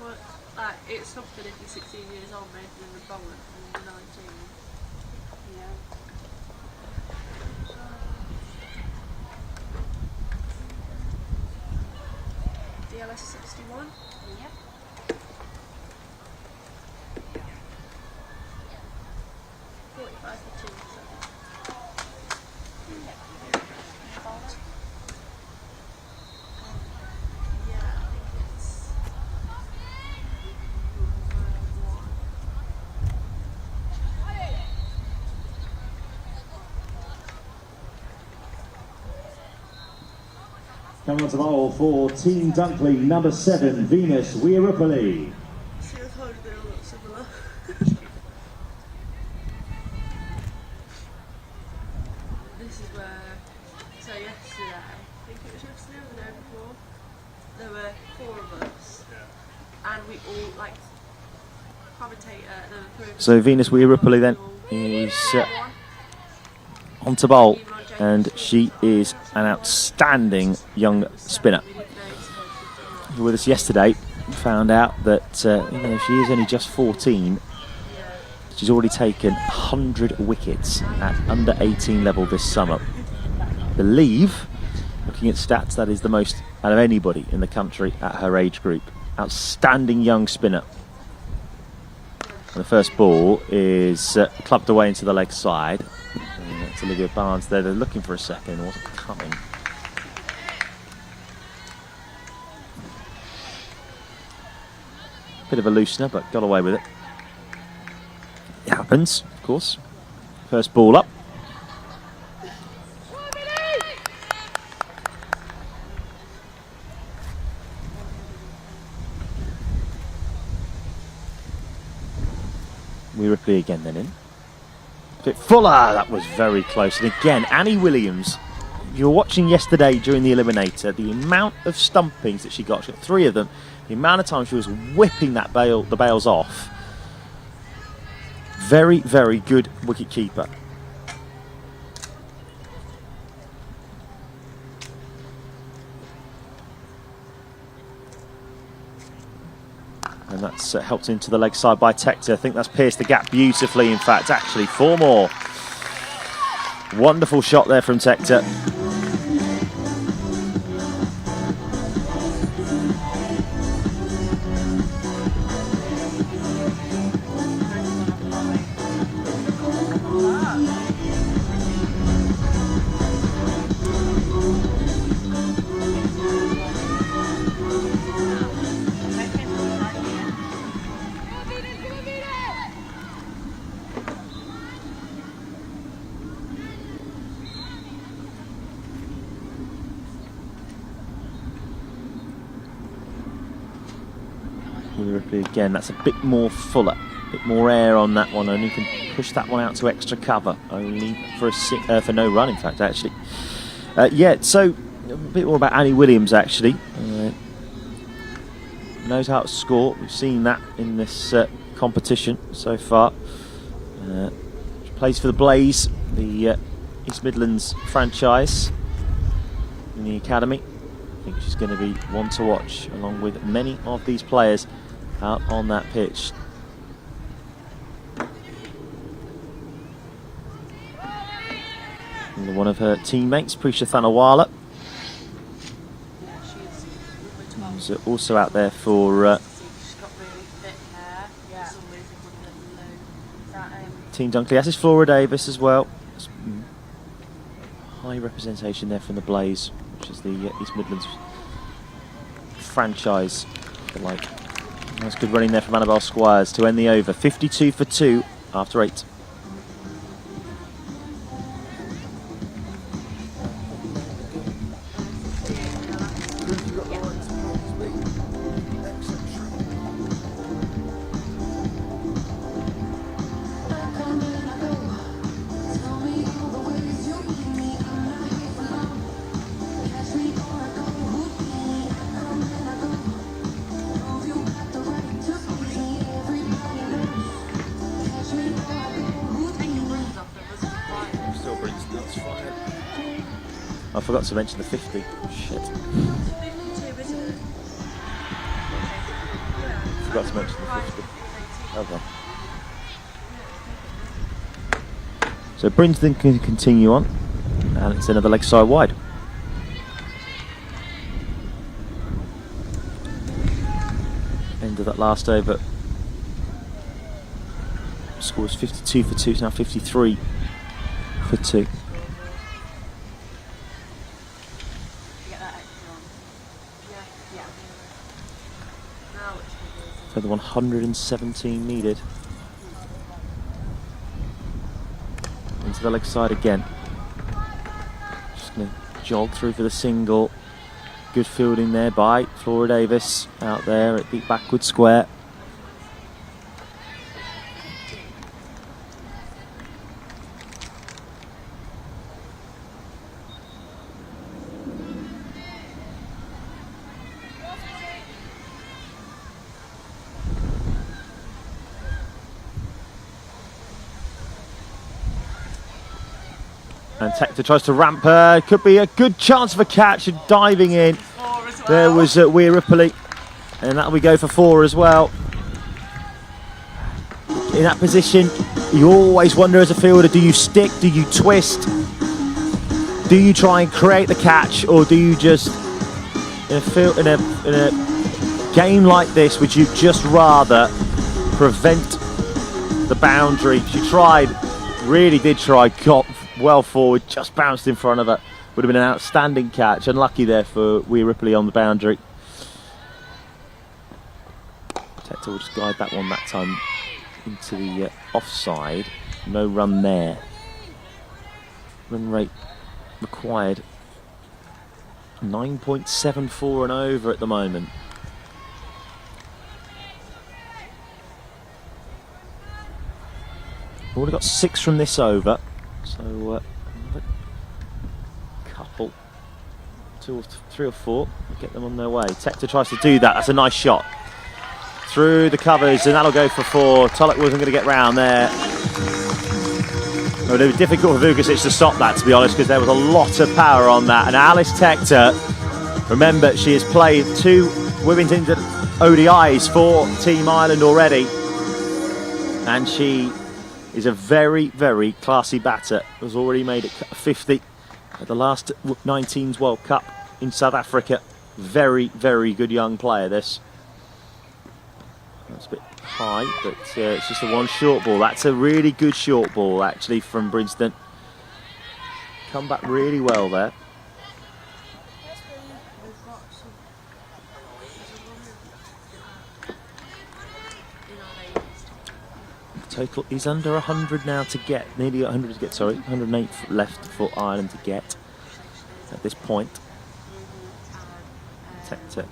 E: Well, it's something if you're 16 years old making in the bowling and you're 19.
D: Yeah.
E: DLS 61.
D: Yep.
E: 45 for 2. Yeah, I think it's 1.
B: Coming on to bowl for Team Dunkley, number 7, Venus Wee Ripley.
E: See, I thought they all look similar. This is where, so yesterday, I think it was yesterday or the day before, there were 4 of us, and we all, like, commentator, and then 3 of us.
A: So Venus Wee Ripley then is on to bowl, and she is an outstanding young spinner. With us yesterday, found out that even though she is only just 14, she's already taken 100 wickets at under 18 level this summer. I believe, looking at stats, that is the most out of anybody in the country at her age group. Outstanding young spinner. And the first ball is clubbed away into the leg side. And that's Olivia Barnes there. They're looking for a second. It wasn't coming. Bit of a loosener, but got away with it. It happens, of course. First ball up. Wee Ripley again then in. A bit fuller, that was very close. And again, Annie Williams, you were watching yesterday during the eliminator, the amount of stumpings that she got 3 of them, the amount of time she was whipping that the bails off. Very, very good wicket keeper. And that's helped into the leg side by Tekta. I think that's pierced the gap beautifully, in fact, actually. 4 more. Wonderful shot there from Tekta. Ripley again. That's a bit more fuller, a bit more air on that one. Only can push that one out to extra cover. Only for for no run, in fact, actually. Yeah, so a bit more about Annie Williams, actually. Knows how to score. We've seen that in this competition so far. She plays for the Blaze, the East Midlands franchise in the academy. I think she's going to be one to watch, along with many of these players out on that pitch. And one of her teammates, Prisha Thanawala, who's also out there for Team Dunkley, as is Flora Davis as well. High representation there from the Blaze, which is the East Midlands franchise, if you like. Nice good running there from Annabelle Squires to end the over. 52 for 2 after 8. I forgot to mention the 50. Shit. Forgot to mention the 50. Okay. So Brinsden can continue on, and it's another leg side wide. End of that last over. Scores 52 for 2, it's now 53 for 2. For the 117 needed. Into the leg side again. Just going to jog through for the single. Good fielding there by Flora Davis out there at the backward square. And Tector tries to ramp her. Could be a good chance of a catch and diving in. There was Weir Ripley. And that'll be go for 4 as well. In that position, you always wonder as a fielder, do you stick, do you twist? Do you try and create the catch, or do you just, in a game like this, would you just rather prevent the boundary? She tried, really did try, got well forward, just bounced in front of her. Would have been an outstanding catch. Unlucky there for Weir Ripley on the boundary. Tector will just guide that one that time into the offside. No run there. Run rate required 9.74 and over at the moment. Already got 6 from this over. So another couple, 2 or 3 or 4, get them on their way. Tector tries to do that. That's a nice shot through the covers, and that'll go for 4. Tulloch wasn't going to get round there. It would be difficult for Vukasic to stop that, to be honest, because there was a lot of power on that. And Alice Tector, remember, she has played 2 Women's ODIs for Team Ireland already, and she is a very, very classy batter. Has already made it 50 at the last 19s World Cup in South Africa. Very, very good young player, this. That's a bit high, but it's just a 1 short ball. That's a really good short ball, actually, from Brinsden. Come back really well there. Total is under 100 now to get, nearly 100 to get, sorry, 108 left for Ireland to get at this point. Tector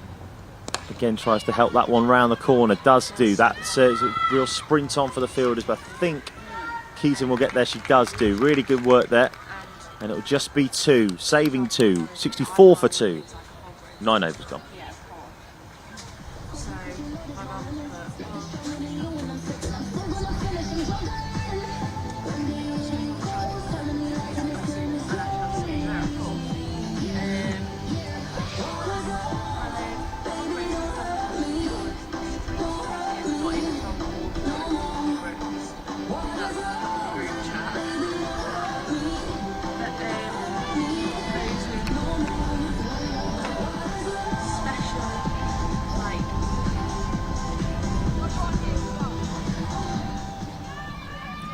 A: Again, tries to help that one round the corner. Does do. That's a real sprint on for the fielders, but I think Keaton will get there. She does do. Really good work there. And it'll just be 2. Saving 2. 64 for 2. 9 overs gone.
E: So my mum put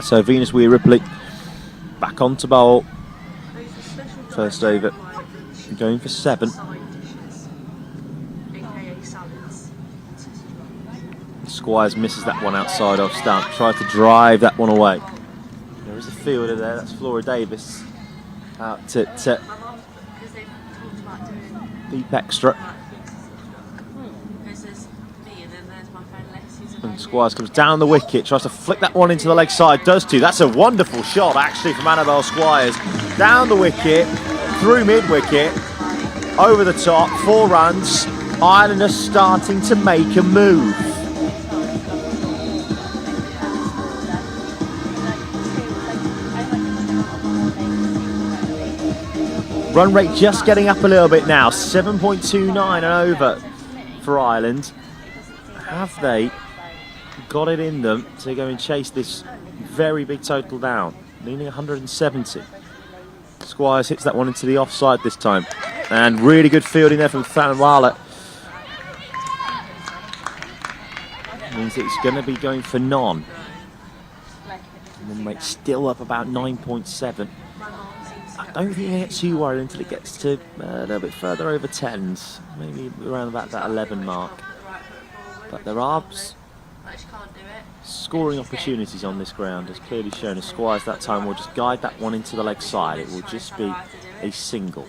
A: So Venus Weir Ripley back on to bowl. First over, going for 7. Squires misses that one outside off stump. Tries to drive that one away. There is a fielder there. That's Flora Davis out to deep extra. And Squires comes down the wicket, tries to flick that one into the leg side, does too. That's a wonderful shot actually from Annabelle Squires. Down the wicket, through mid-wicket, over the top, 4 runs. Ireland are starting to make a move. Run rate just getting up a little bit now, 7.29 and over for Ireland. Have they got it in them to go and chase this very big total down, leaning 170. Squires hits that one into the offside this time, and really good fielding there from Thanwala. Means it's going to be going for none. And still up about 9.7. I don't think they get too worried until it gets to a little bit further over 10s, maybe around about that 11 mark. But there are scoring opportunities on this ground, as clearly shown. As Squires that time will just guide that one into the leg side. It will just be a single.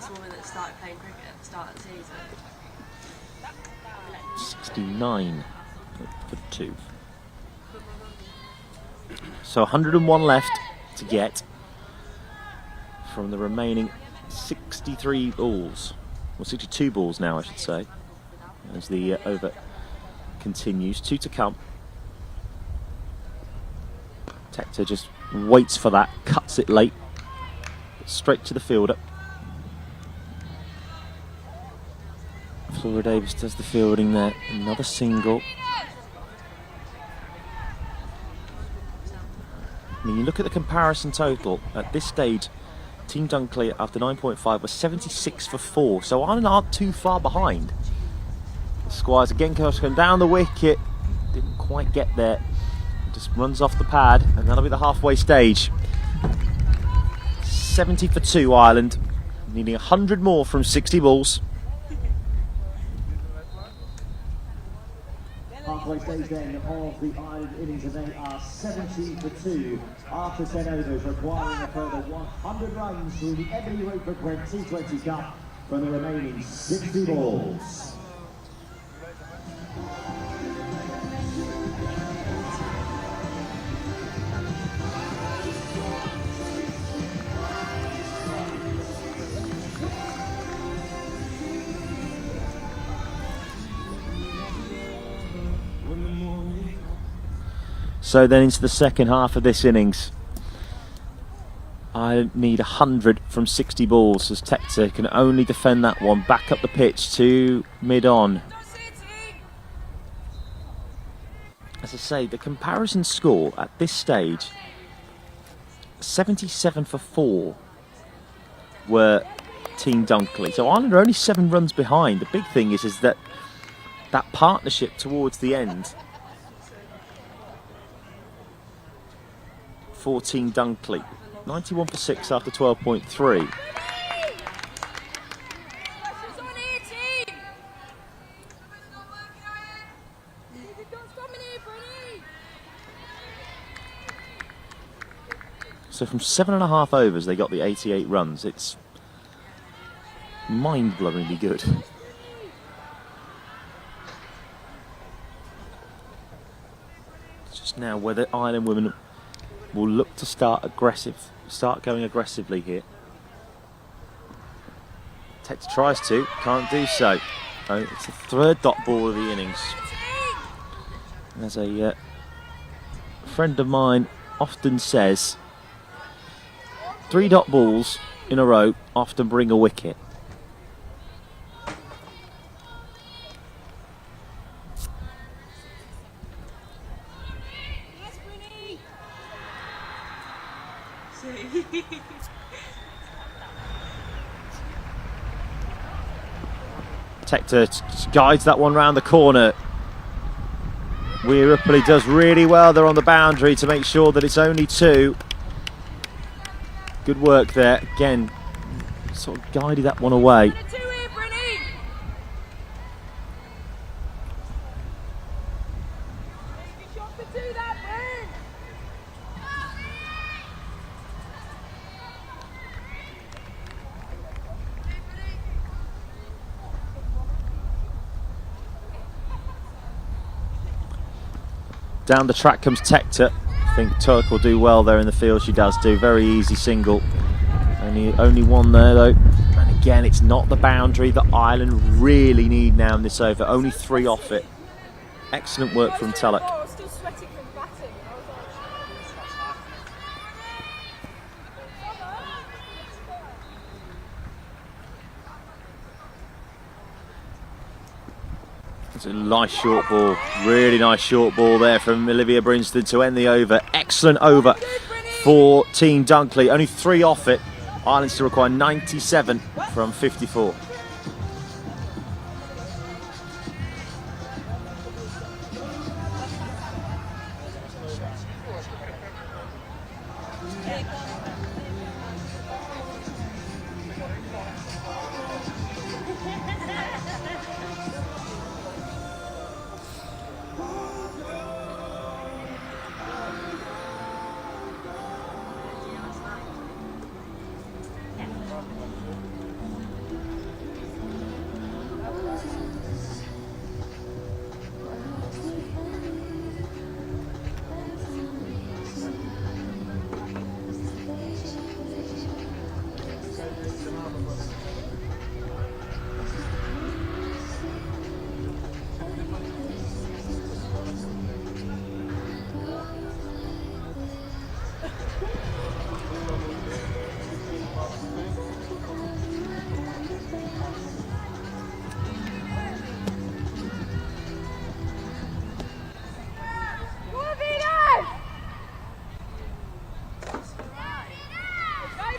A: 69 for 2. So 101 left to get from the remaining 63 balls, or 62 balls now I should say, as the over continues. 2 to come. Tector just waits for that, cuts it late, straight to the fielder. Flora Davis does the fielding there. Another single. I mean, you look at the comparison total at this stage. Team Dunkley after 9.5 was 76 for 4, so Ireland aren't too far behind. Squires again goes down the wicket, didn't quite get there. Just runs off the pad, and that'll be the halfway stage. 70 for 2 Ireland, needing 100 more from 60 balls.
B: Halfway stage then of the Ireland innings, and they are 70 for 2 after 10 overs, requiring a further 100 runs through the Ebony Roper T20 Cup from the remaining 60 balls.
A: So then into the second half of this innings. I need 100 from 60 balls, as Tector can only defend that one. Back up the pitch to mid-on. As I say, the comparison score at this stage, 77 for 4 were Team Dunkley. So Ireland are only 7 runs behind. The big thing is that partnership towards the end for Team Dunkley. 91 for 6 after 12.3. So from 7.5 overs, they got the 88 runs. It's mind-blowingly good. now whether Ireland women will look to start going aggressively here. Tector tries to, can't do so. Oh, it's the third dot ball of the innings. As a friend of mine often says, 3 dot balls in a row often bring a wicket. Tector guides that one round the corner. Weir Ripley does really well there on the boundary to make sure that it's only 2. Good work there. Again, sort of guided that one away. Down the track comes Tector. I think Turk will do well there in the field. She does do. Very easy single. Only one there though. And again, it's not the boundary that Ireland really need now in this over. Only 3 off it. Excellent work from Tulloch. It's a nice short ball, really nice short ball there from Olivia Brinston to end the over. Excellent over for Team Dunkley. Only 3 off it. Ireland still require 97 from 54.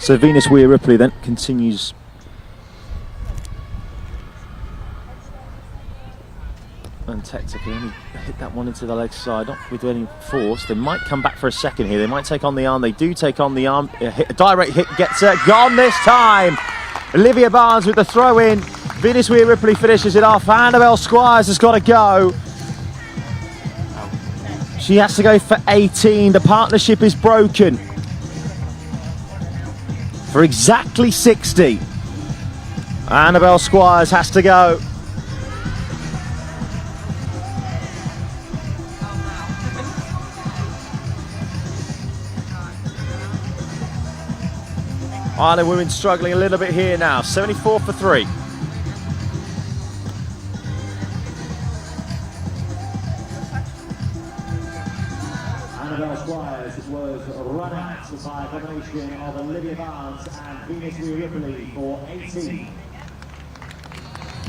A: So Venus Weir Ripley then continues. And Tector can only hit that one into the leg side, not with any force. They might come back for a second here. They might take on the arm. They do take on the arm. A direct hit gets gone this time. Olivia Barnes with the throw in. Venus Weir Ripley finishes it off. Annabelle Squires has got to go. She has to go for 18. The partnership is broken. For exactly 60. Annabelle Squires has to go. Ireland women struggling a little bit here now. 74 for 3.
B: Annabelle Squires was run out by a combination of Olivia Barnes and Venus Weir Ripley for 18.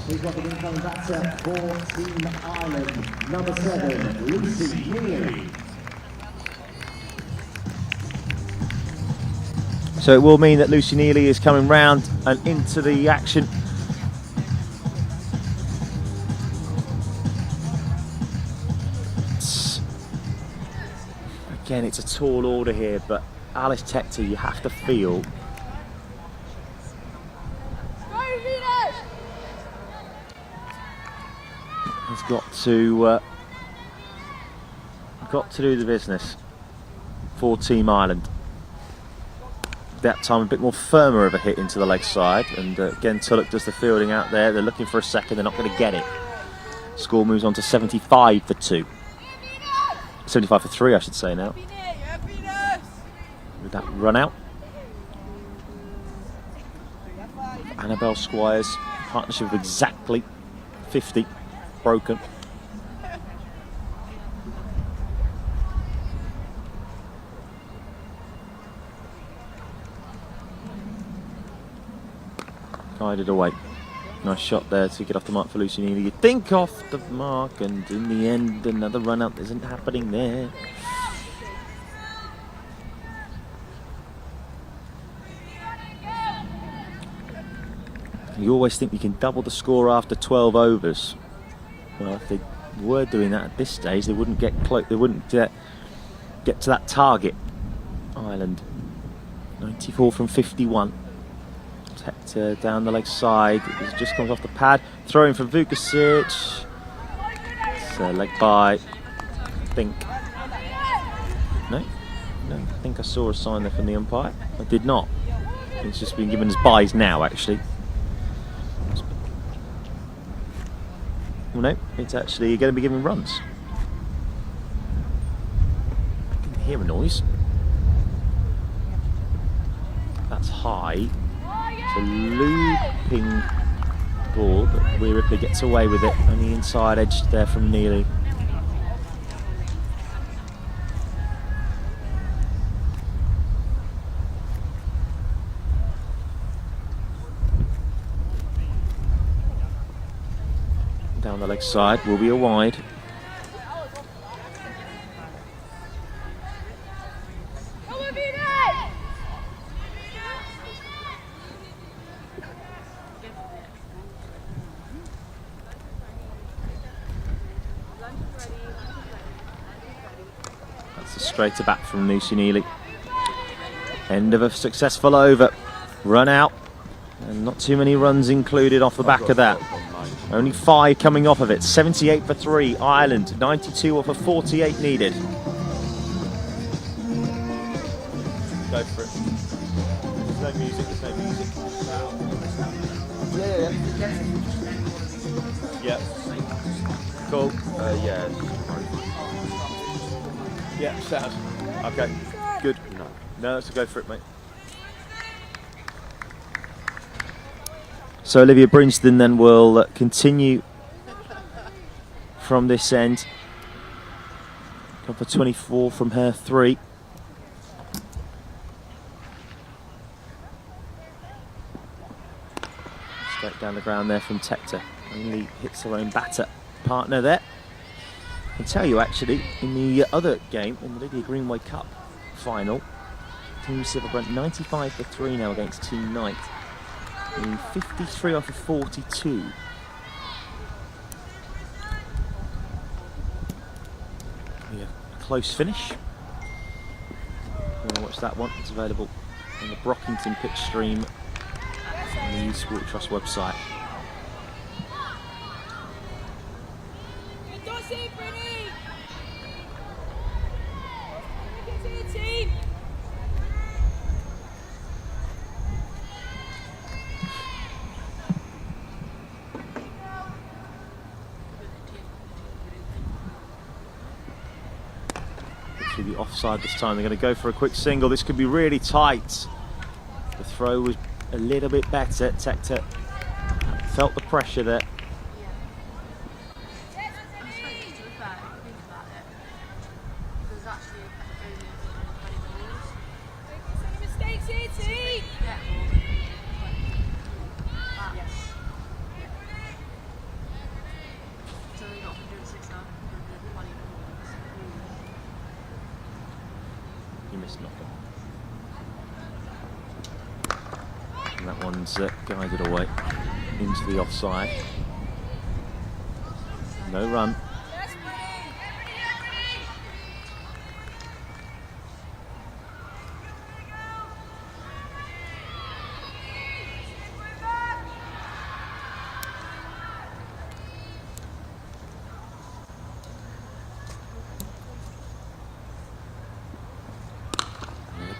B: We've got the incoming batter for Team Ireland, number 7, Lucy Neely.
A: So it will mean that Lucy Neely is coming round and into the action. Again, it's a tall order here, but Alice Tector, you have to feel. Has got to do the business for Team Ireland. That time a bit more firmer of a hit into the leg side, and again Tulloch does the fielding out there. They're looking for a second, they're not going to get it. Score moves on to 75 for 2. 75 for 3, I should say now. With that run out. Annabelle Squires, partnership of exactly 50, broken. Guided away. Nice shot there to get off the mark for Lucianini. You think off the mark, and in the end, another run out isn't happening there. You always think you can double the score after 12 overs. Well, if they were doing that at this stage, they wouldn't get close. They wouldn't get to that target. Ireland, 94 from 51. Hector down the leg side. It just comes off the pad. Throwing from Vukasic. It's a leg by. I think. No, I think I saw a sign there from the umpire. I did not. It's just been given as buys now, actually. Well, no, it's actually going to be given runs. I can hear a noise. That's high. It's a looping ball, but Wee Ripley gets away with it on the inside edge there from Neely. Down the leg side will be a wide. That's a straighter back from Lucy Neely. End of a successful over. Run out. And not too many runs included off the back of that. Only 5 coming off of it. 78 for 3, Ireland. 92 off of 48 needed. Go for it. There's no music, there's no music. Yeah. Cool.
G: Yeah.
A: Yeah, sound. Okay, good. No, let's go for it, mate. So Olivia Brinsden then will continue from this end. Gone for 24 from her 3. Straight down the ground there from Tector. Only hits her own batter partner there. I can tell you actually, in the other game, in the Lydia Greenway Cup final, Team Silverbrent 95 for 3 now against Team Knight. 53 off of 42. Yeah, close finish. Watch that one. It's available on the Brockington pitch stream on the Youth Sport Trust website. The offside this time. They're going to go for a quick single. This could be really tight. The throw was a little bit better. Tector felt the pressure there. And that one's guided away into the offside. No run.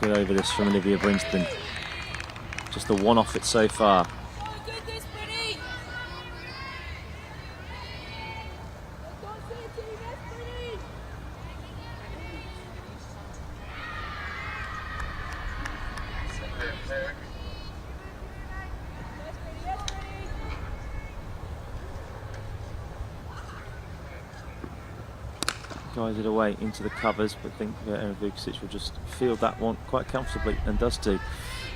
A: Good over this from Olivia Brinsden. Just the one off it so far. guided away into the covers, but I think Erin Vukovic will just field that one quite comfortably, and does do.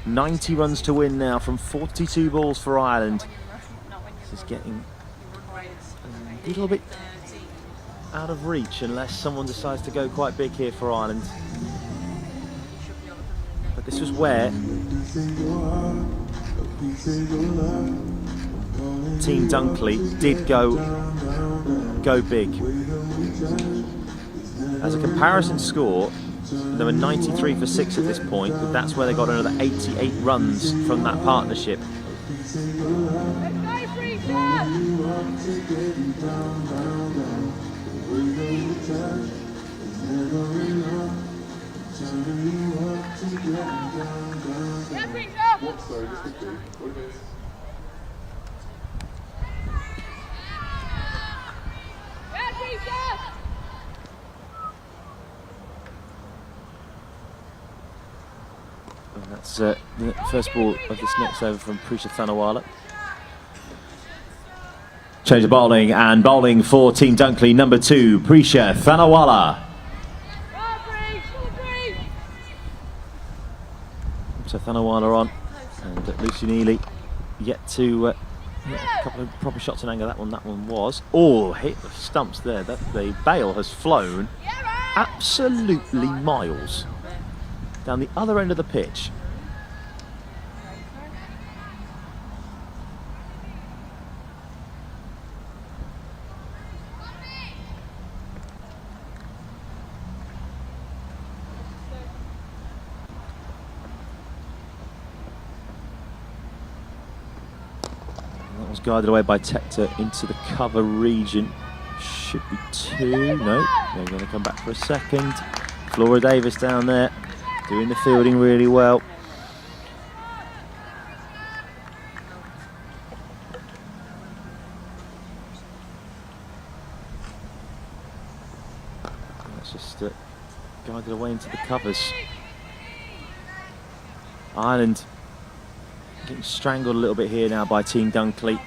A: 90 runs to win now from 42 balls for Ireland. This is getting a little bit out of reach unless someone decides to go quite big here for Ireland. But this was where Team Dunkley did go big. As a comparison score, they were 93 for 6 at this point, but that's where they got another 88 runs from that partnership. And that's the first ball of this next over from Prisha Thanawala. Change of bowling, and bowling for Team Dunkley, number 2, Prisha Thanawala. So Thanawala on, and Lucy Neely yet to a couple of proper shots on anger. That one was. Oh, hit the stumps there. The bail has flown absolutely miles down the other end of the pitch. That was guided away by Tector into the cover region. Should be 2. No, they're going to come back for a second. Flora Davis down there, doing the fielding really well. That's just guided away into the covers. Ireland getting strangled a little bit here now by Team Dunkley. I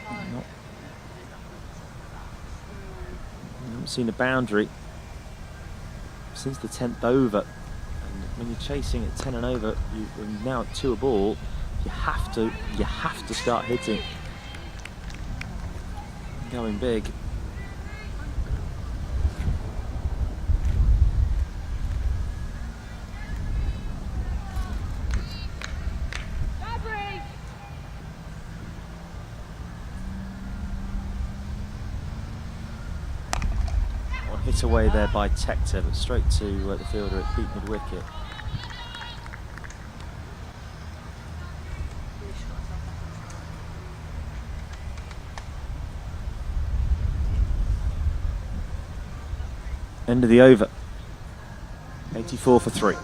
A: haven't seen a boundary since the 10th over. And when you're chasing at 10 and over, you're now at 2 a ball. You have to start hitting, going big. Hit away there by Tector, but straight to the fielder at deep mid-wicket. End of the over. 84 for 3.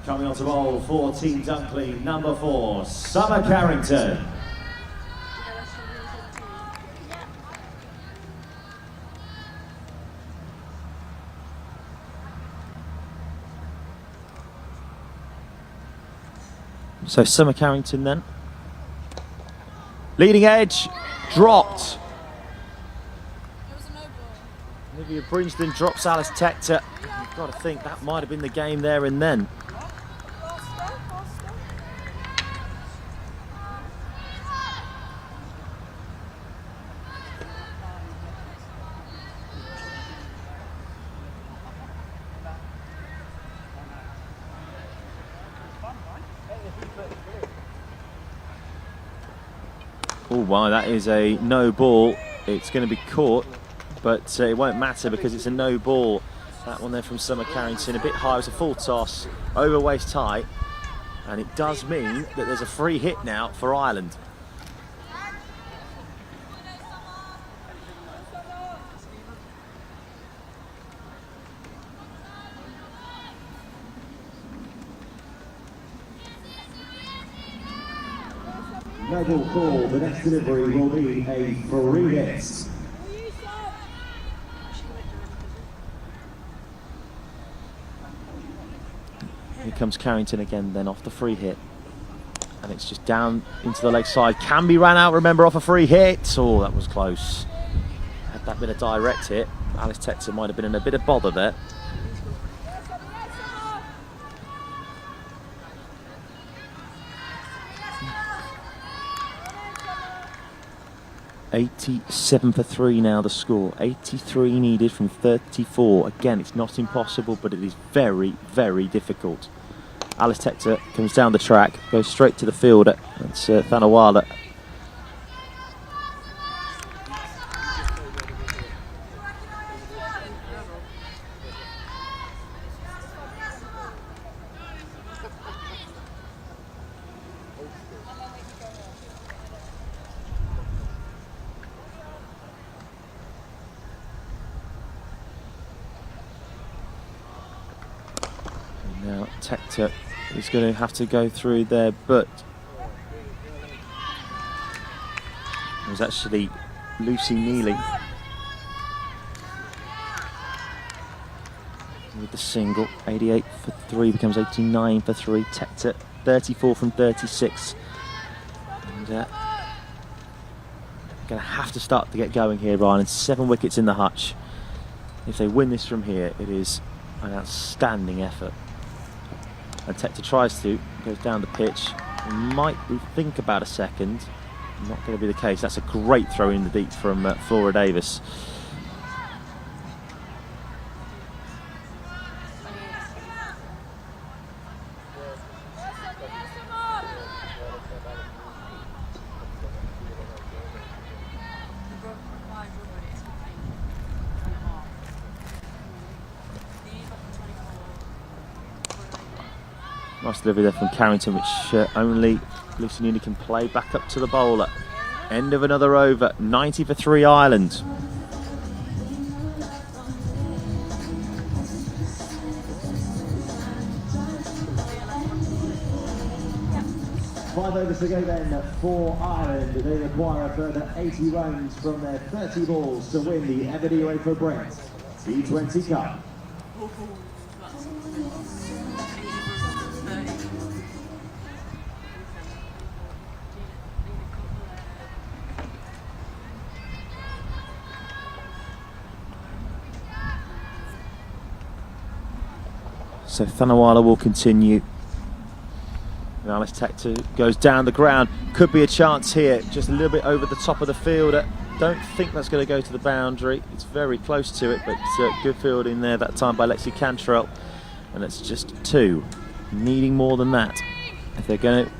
A: Coming on to bowl for Team Dunkley, number 4, Summer Carrington. So Summer Carrington then. Leading edge, dropped. Olivia Brinsden drops Alice Tector. You've got to think that might have been the game there and then. Oh wow, that is a no ball. It's going to be caught, but it won't matter because it's a no ball. That one there from Summer Carrington, a bit high, it was a full toss, over waist high, and it does mean that there's a free hit now for Ireland.
B: No ball call. The next delivery will be a free hit.
A: Here comes Carrington again then off the free hit. And it's just down into the leg side. Can be ran out, remember, off a free hit. Oh, that was close. Had that been a direct hit, Alice Tector might have been in a bit of bother there. .87 for 3 now the score. 83 needed from 34. Again, it's not impossible, but it is very, very difficult. Alice Tector comes down the track, goes straight to the fielder. That's Thanawala. Now Tector is going to have to go through there, but it was actually Lucy Neely with the single. 88 for 3 becomes 89 for 3. Tector 34 from 36. And going to have to start to get going here, Ryan. And 7 wickets in the hutch. If they win this from here, it is an outstanding effort. And Tector tries to, goes down the pitch, might think about a second. Not going to be the case. That's a great throw in the deep from Flora Davis. Nice delivery there from Carrington, which only Lucy Neely can play back up to the bowler. End of another over. 90 for 3 Ireland.
B: Five overs to go then for Ireland. They require a further 80 runs from their 30 balls to win the Everdy UEFA Brent T20 Cup.
A: So Thanawala will continue. And Alice Tector goes down the ground. Could be a chance here, just a little bit over the top of the fielder. Don't think that's going to go to the boundary. It's very close to it, but good fielding there that time by Lexi Cantrell. And it's just 2. Needing more than that if they're going to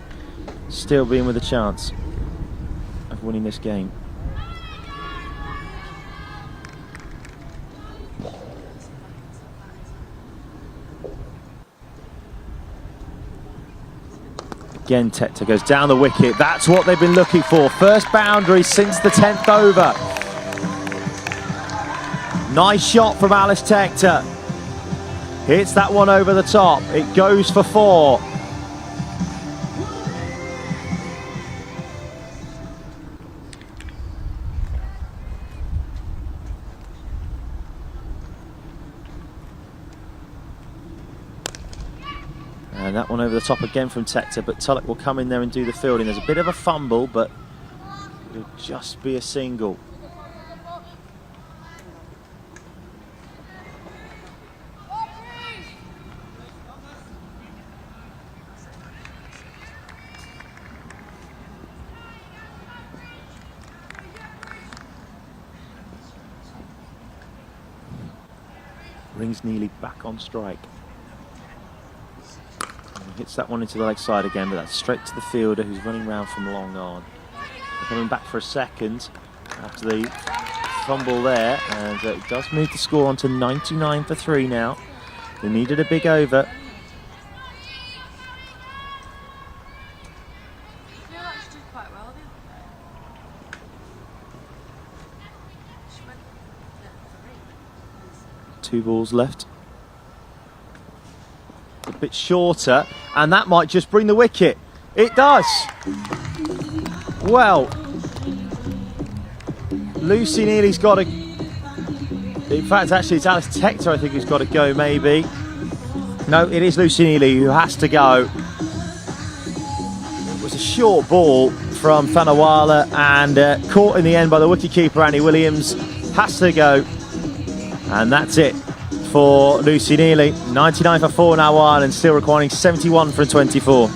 A: still be in with a chance of winning this game. Again, Tector goes down the wicket. That's what they've been looking for. First boundary since the 10th over. Nice shot from Alice Tector. Hits that one over the top. It goes for 4. And that one over the top again from Tector, but Tulloch will come in there and do the fielding. There's a bit of a fumble, but it'll just be a single. Brings Neely back on strike. Hits that one into the leg side again, but that's straight to the fielder who's running round from long on. They're coming back for a second after the fumble there, and it does move the score on to 99 for 3 now. They needed a big over.
E: I feel like she did quite well the other day. She went 3.
A: 2 balls left. A bit shorter, and that might just bring the wicket. It does. Well, Lucy Neely's got to... In fact, actually, it's Alice Tector, I think, who's got to go, maybe. No, it is Lucy Neely who has to go. It was a short ball from Fanawala and caught in the end by the wicketkeeper, Annie Williams. Has to go. And that's it for Lucy Neely. 99 for 4 now, Ireland, still requiring 71 from 24.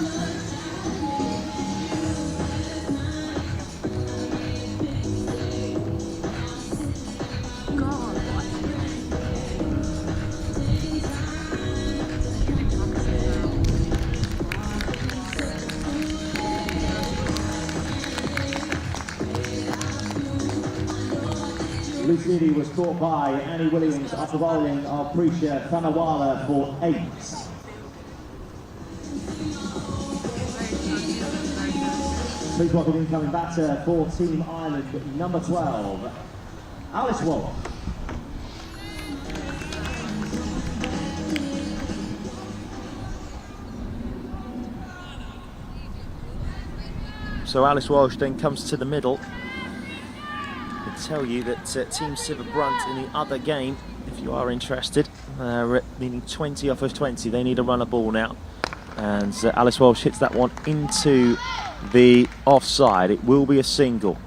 B: Lucy Neely was caught by Annie Williams off the bowling of Prisha Fanawala for 8. Three-pocket incoming batter for Team Ireland, number 12, Alice Walsh.
A: So Alice Walsh then comes to the middle. Tell you that Team Siva Brunt in the other game, if you are interested, meaning 20 off of 20, they need a runner ball now, and Alice Walsh hits that one into the offside. It will be a single.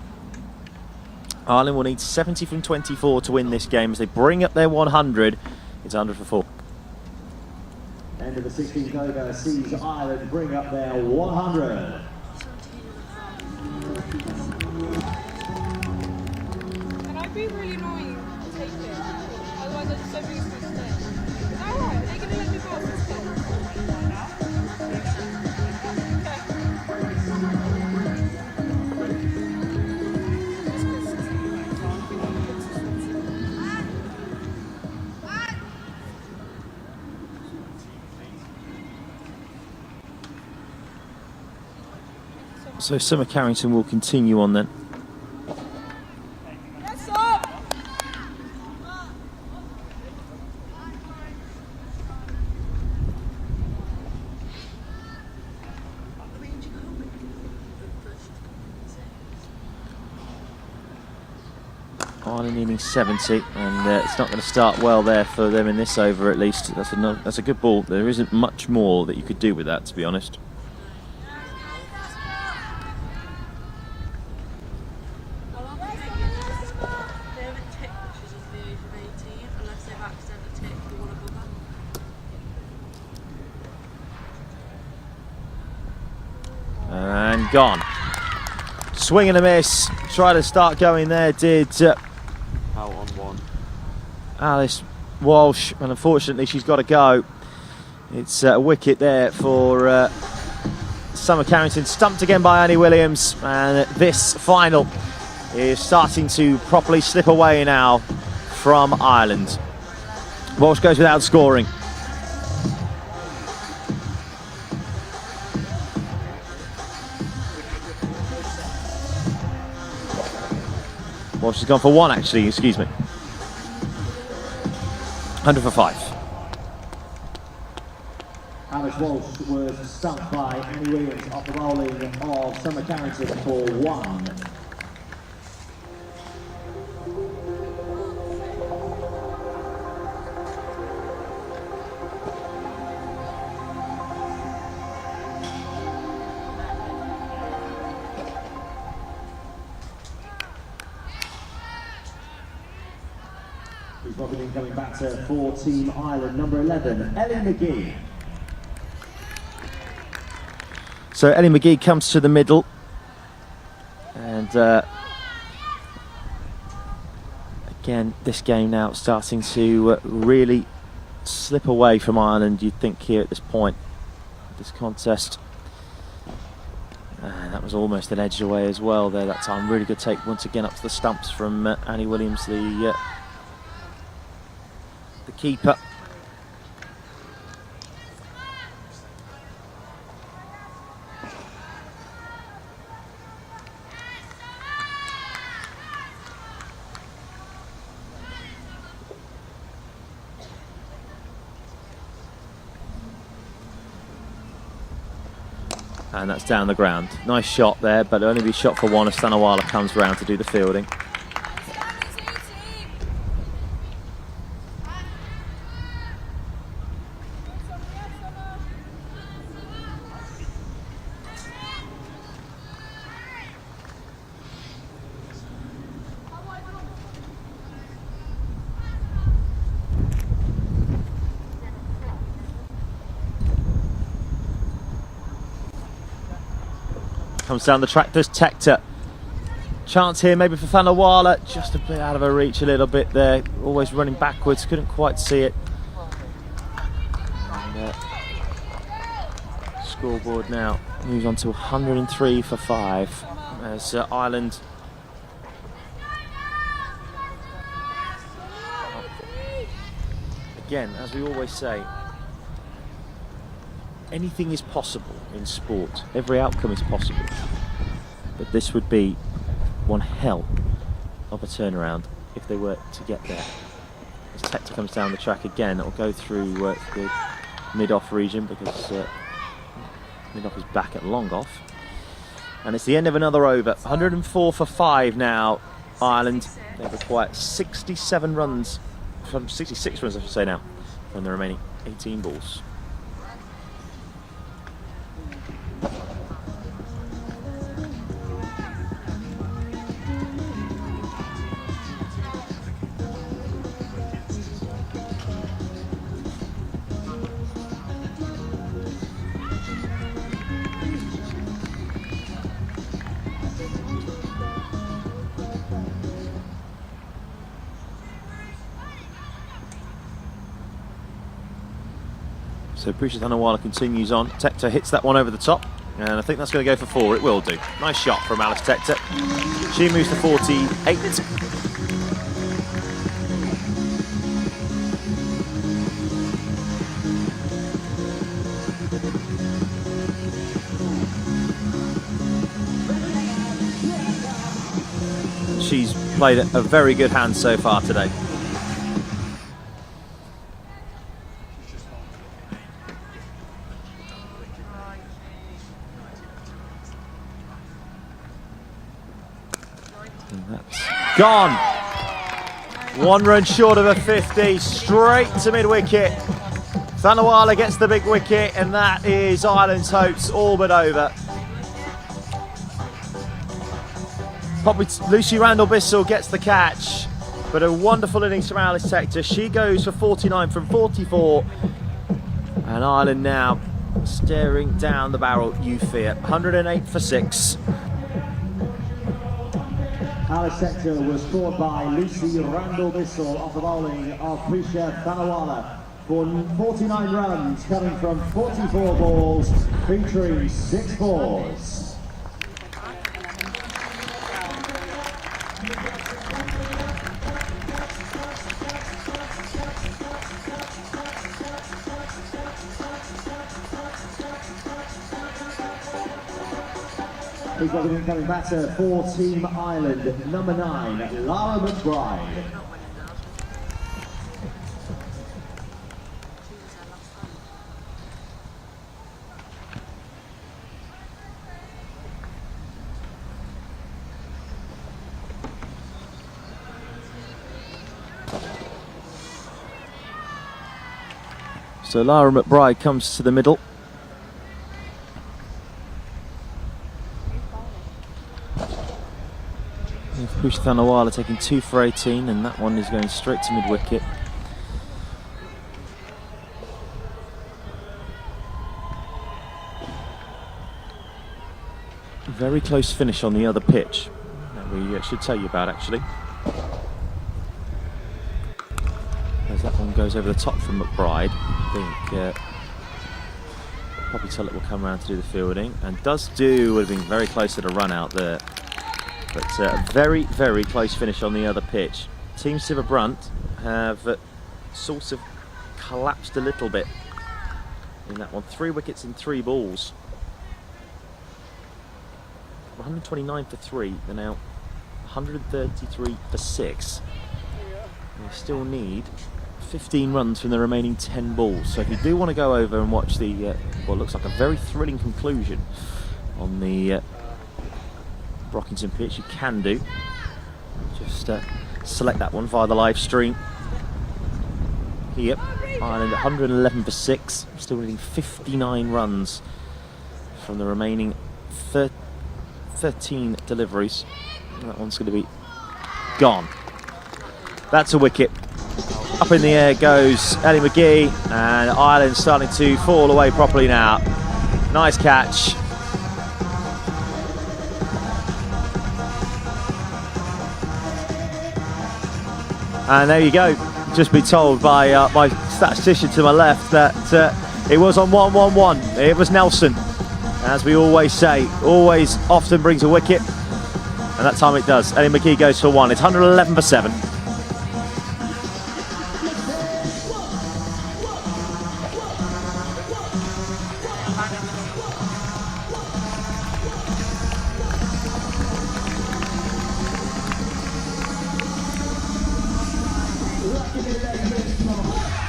A: Ireland will need 70 from 24 to win this game as they bring up their 100. It's 100 for 4.
B: End of the 16th over sees Ireland bring up their 100.
G: Be really annoying to take it. Otherwise, I just don't think it's going to stay. Is that alright? Are they going to let me go off this game?
A: So Summer Carrington will continue on then. Ireland needing 70, and it's not going to start well there for them in this over at least. That's a good ball. There isn't much more that you could do with that, to be honest. And gone. Swing and a miss. Try to start going there, did
F: Out on one.
A: Alice Walsh, and unfortunately she's got to go. It's a wicket there for Summer Carrington, stumped again by Annie Williams, and this final is starting to properly slip away now from Ireland. Walsh goes without scoring. Walsh has gone for 1 actually, excuse me. 100 for 5.
B: Alice Walsh was stumped by Annie Williams off the bowling of Summer Carrington for 1. Robin incoming batter for Team Ireland, number 11, Ellie McGee.
A: So Ellie McGee comes to the middle, and again this game now starting to really slip away from Ireland, you'd think, here at this point, this contest. That was almost an edge away as well there that time. Really good take once again up to the stumps from Annie Williams, the keeper. And that's down the ground. Nice shot there, but it'll only be shot for one as Thanawala comes round to do the fielding. Comes down the track, does Tector. Chance here maybe for Thanawala, just a bit out of her reach a little bit there. Always running backwards, couldn't quite see it. And, scoreboard now moves on to 103 for 5 as Ireland again, as we always say, anything is possible in sport. Every outcome is possible. But this would be one hell of a turnaround if they were to get there. As Tector comes down the track again, it'll go through the mid-off region because mid-off is back at long-off. And it's the end of another over. 104 for 5 now, Ireland. They require 67 runs, from 66 runs I should say now, from the remaining 18 balls. So Prisha Thanawala continues on. Tector hits that one over the top, and I think that's going to go for 4. It will do. Nice shot from Alice Tector. She moves to 48. She's played a very good hand so far today. Gone. 1 run short of a 50, straight to mid-wicket. Thanawala gets the big wicket, and that is Ireland's hopes all but over. Probably Lucy Randall-Bissell gets the catch, but a wonderful innings from Alice Tector. She goes for 49 from 44, and Ireland now staring down the barrel, you fear. 108 for 6.
B: Alice Tector was scored by Lucy Randall-Bissell off the bowling of Prisha Thanawala for 49 runs, coming from 44 balls, featuring 6 fours. We've got an incoming batter for Team Ireland, number 9, Lara McBride.
A: So Lara McBride comes to the middle. Prisha Thanawala taking 2 for 18, and that one is going straight to mid-wicket. Very close finish on the other pitch that we should tell you about actually. As that one goes over the top from McBride, I think probably tell it will come around to do the fielding, and does do. Would have been very close to the run out there. But a very, very close finish on the other pitch. Team Siva Brunt have sort of collapsed a little bit in that one. 3 wickets in 3 balls. 129 for 3. They're now 133 for 6. They still need 15 runs from the remaining 10 balls. So if you do want to go over and watch the what looks like a very thrilling conclusion on the Brockington pitch. You can do. Just select that one via the live stream. Here, Ireland 111 for 6, still needing 59 runs from the remaining 13 deliveries. That one's going to be gone. That's a wicket. Up in the air goes Ellie McGee, and Ireland starting to fall away properly now. Nice catch. And there you go. Just be told by my statistician to my left that it was on 1-1-1. It was Nelson. As we always say, always often brings a wicket. And that time it does. Ellie McGee goes for 1. It's 111 for 7.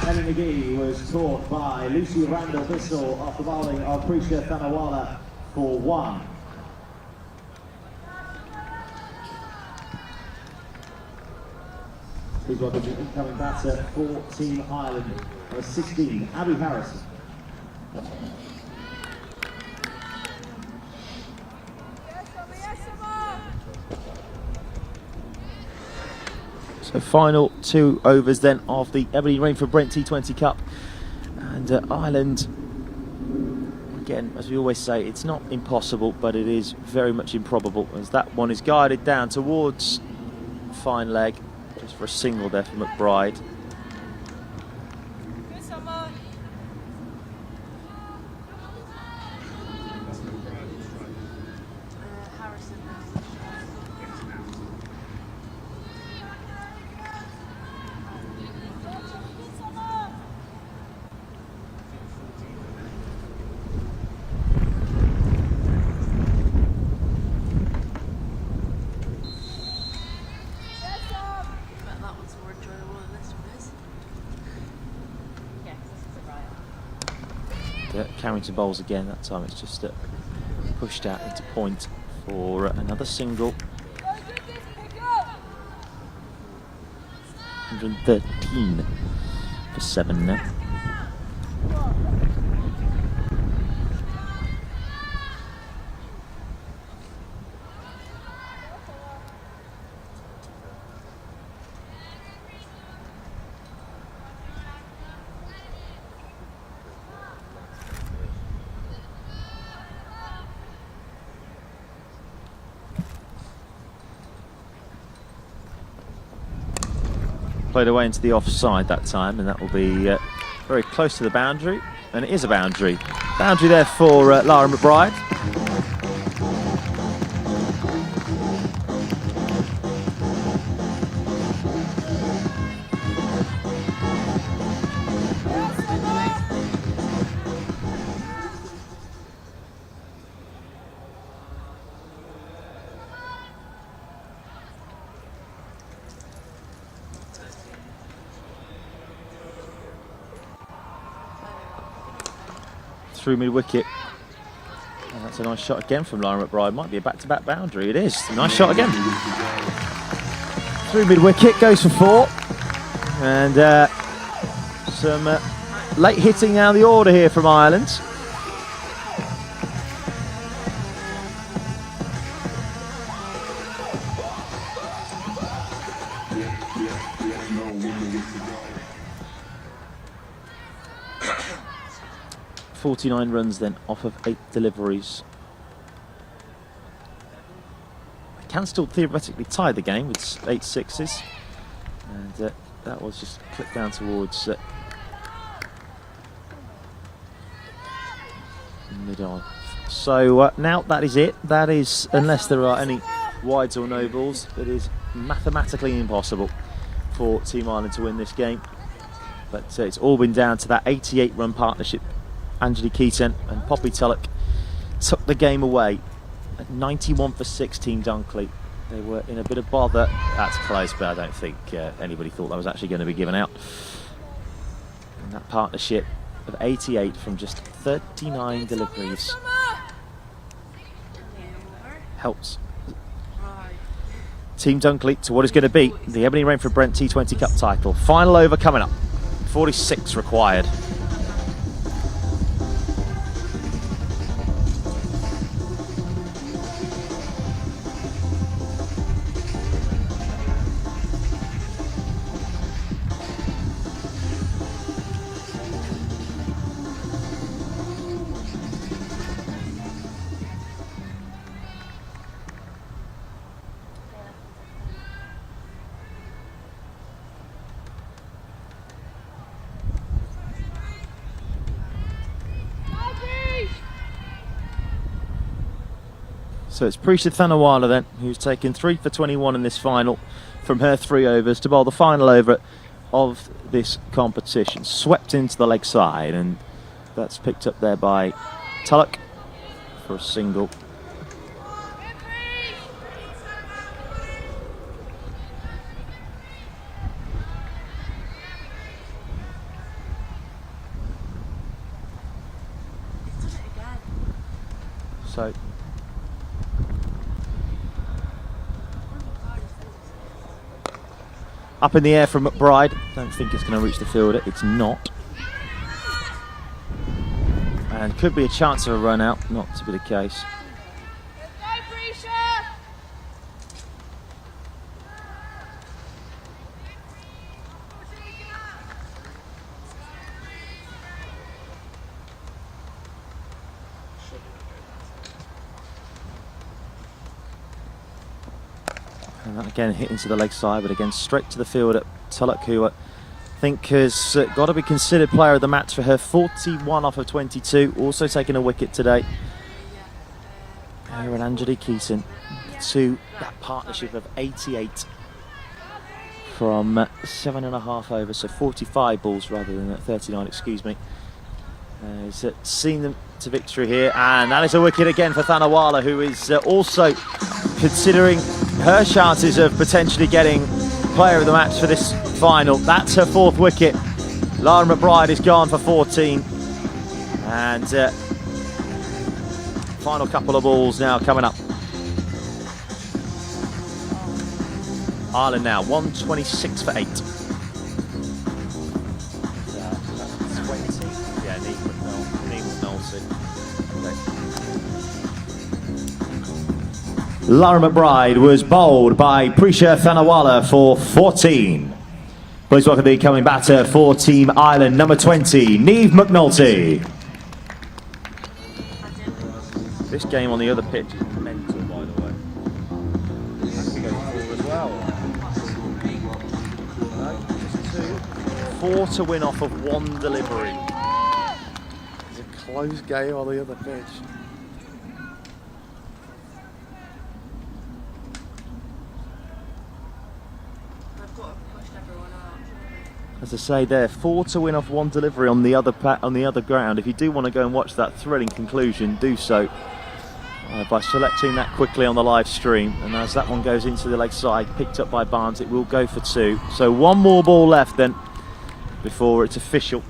B: Ellie McGee was caught by Lucy Randall-Bissell off the bowling of Prisha Thanawala for 1. Please welcome the incoming batter for Team Ireland, number 16, Abby Harrison.
A: So final 2 overs then of the Ebony Rainford Brent T20 Cup. And Ireland, again, as we always say, it's not impossible, but it is very much improbable, as that one is guided down towards fine leg, just for a single there for McBride. Carrington bowls again. That time it's just pushed out into point for another single. 113 for 7 now. Played away into the offside that time, and that will be very close to the boundary, and it is a boundary. Boundary there for Lara McBride. Through mid-wicket. And that's a nice shot again from Lara McBride. Might be a back-to-back boundary. It is. Nice shot again. Through mid-wicket, goes for 4. And some late hitting down the order here from Ireland. .49 runs then off of 8 deliveries. They can still theoretically tie the game with 8 sixes, and that was just clipped down towards mid-on. So now that is it. That is, unless there are any wides or no balls, it is mathematically impossible for Team Ireland to win this game. But it's all been down to that 88-run partnership. Angelique Keaton and Poppy Tulloch took the game away at 91 for 6, Team Dunkley. They were in a bit of bother. That's close, but I don't think anybody thought that was actually going to be given out. And that partnership of 88 from just 39 deliveries. Helps Team Dunkley to what is going to be the Ebony Rainford Brent T20 Cup title. Final over coming up. 46 required. So it's Prisha Thanawala then, who's taken 3 for 21 in this final from her 3 overs to bowl the final over of this competition. Swept into the leg side, and that's picked up there by Tulloch for a single. So up in the air from McBride. Don't think it's going to reach the fielder. It's not. And could be a chance of a run out. Not to be the case. And that again hit into the leg side, but again straight to the field at Tulloch, who I think has got to be considered player of the match for her 41 off of 22. Also taking a wicket today. Her and Angelique Keaton to that partnership of 88 from 7.5 overs, so 45 balls rather than 39, excuse me. Has seen them to victory here, and that is a wicket again for Thanawala, who is also considering her chances of potentially getting player of the match for this final. That's her 4th wicket. Lara McBride is gone for 14, and final couple of balls now coming up. Ireland now 126 for 8. Lara McBride was bowled by Prisha Thanawala for 14. Please welcome the coming batter for Team Ireland, number 20, Niamh McNulty. This game on the other pitch is mental, by the way. That could go 4 as well. No, just 2. 4 to win off of 1 delivery. It's a close game on the other pitch. As I say there, 4 to win off 1 delivery on the other ground. If you do want to go and watch that thrilling conclusion, do so by selecting that quickly on the live stream. And as that one goes into the leg side, picked up by Barnes, it will go for 2. So 1 more ball left then before it's official.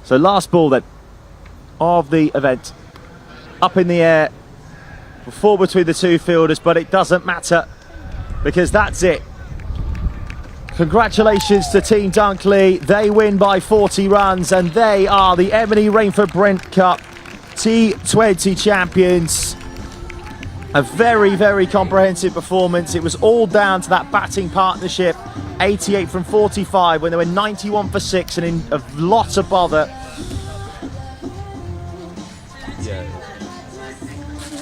A: So last ball then of the event, up in the air, before between the 2 fielders, but it doesn't matter because that's it. Congratulations to Team Dunkley. They win by 40 runs and they are the Ebony Rainford Brent Cup T20 champions. A very, very comprehensive performance. It was all down to that batting partnership. 88 from 45 when they were 91 for 6 and in a lot of bother.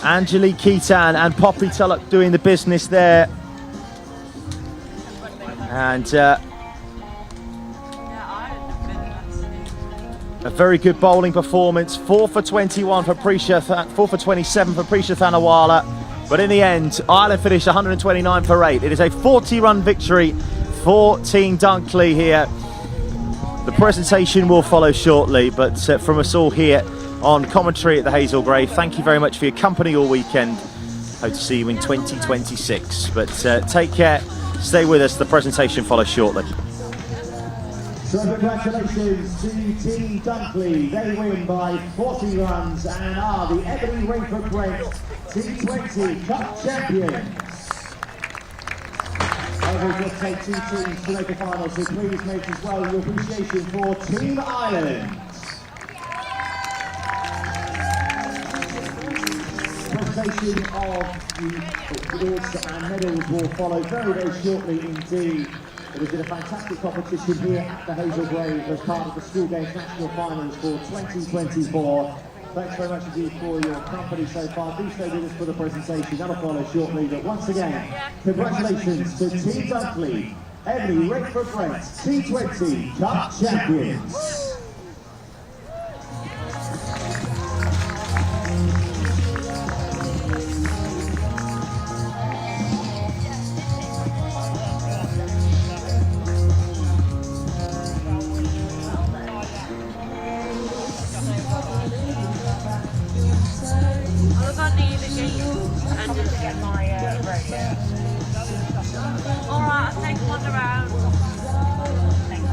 A: Angelique Keaton and Poppy Tulloch doing the business there. And a very good bowling performance. 4 for 21 for Prisha, 4 for 27 for Prisha Thanawala. But in the end, Ireland finished 129 for 8. It is a 40-run victory for Team Dunkley here. The presentation will follow shortly, but from us all here on commentary at the Haslegrave. Thank you very much for your company all weekend. Hope to see you in 2026. But take care, stay with us. The presentation follows shortly.
B: So congratulations to Team Dunley. They win by 40 runs and are the Ebony Rainford Brent T20 Cup champions. We'll just take 2 teams to make the final, so please make as well your appreciation for Team Ireland. Presentation of the awards and medals will follow very, very shortly indeed. It has been a fantastic competition here at the Haslegrave as part of the School Games National Finals for 2024. Thanks very much indeed for your company so far. Do stay with us for the presentation. That'll follow shortly. But once again, congratulations to Team Dunley, Ebony Rainford Brent T20 Cup champions.
E: Alright, I'll take one around. Thank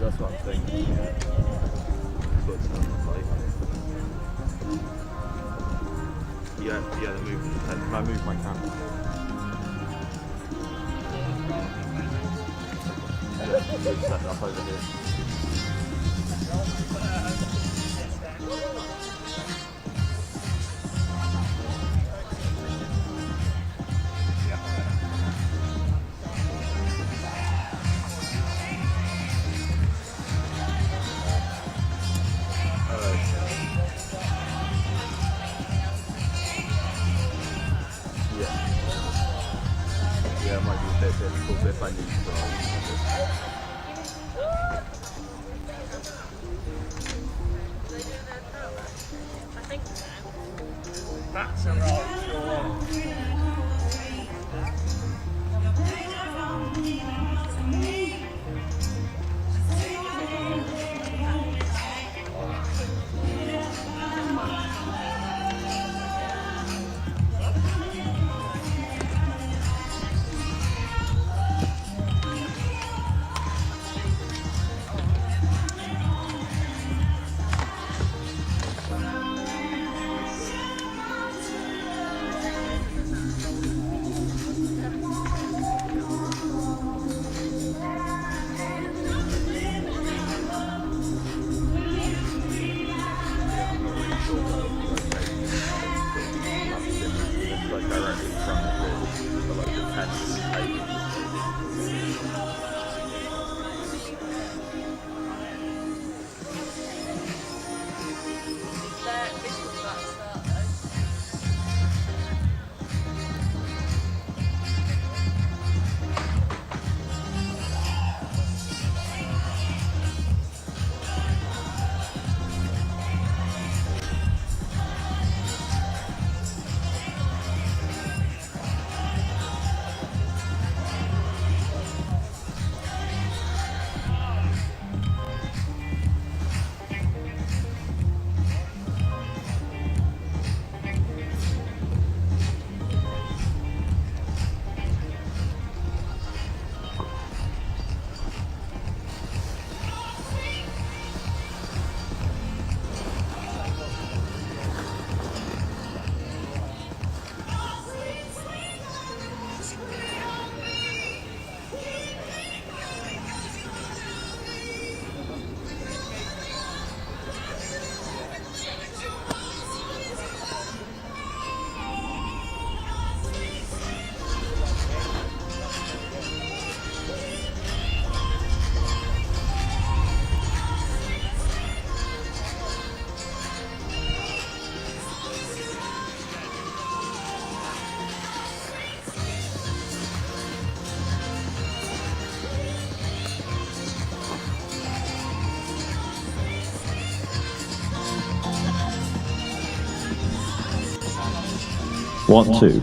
H: That's what I'm thinking. That's what it sounds like. Yeah, they're moving the tent. Can I move my camera? Set that up over here. Yeah, it might be a bit difficult if I need to.
E: I think so. That's a roll.
B: 1-2.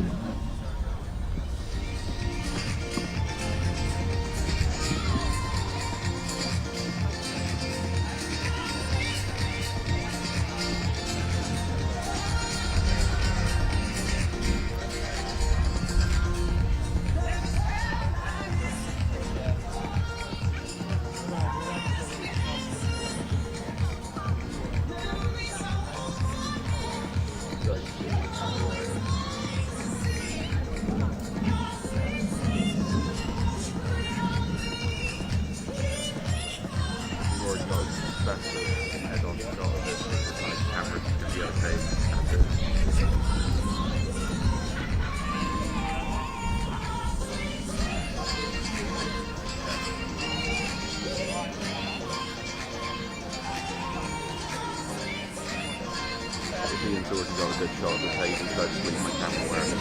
H: Me and George got a good shot of the table, so just leave my camera where it is.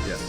H: Yes.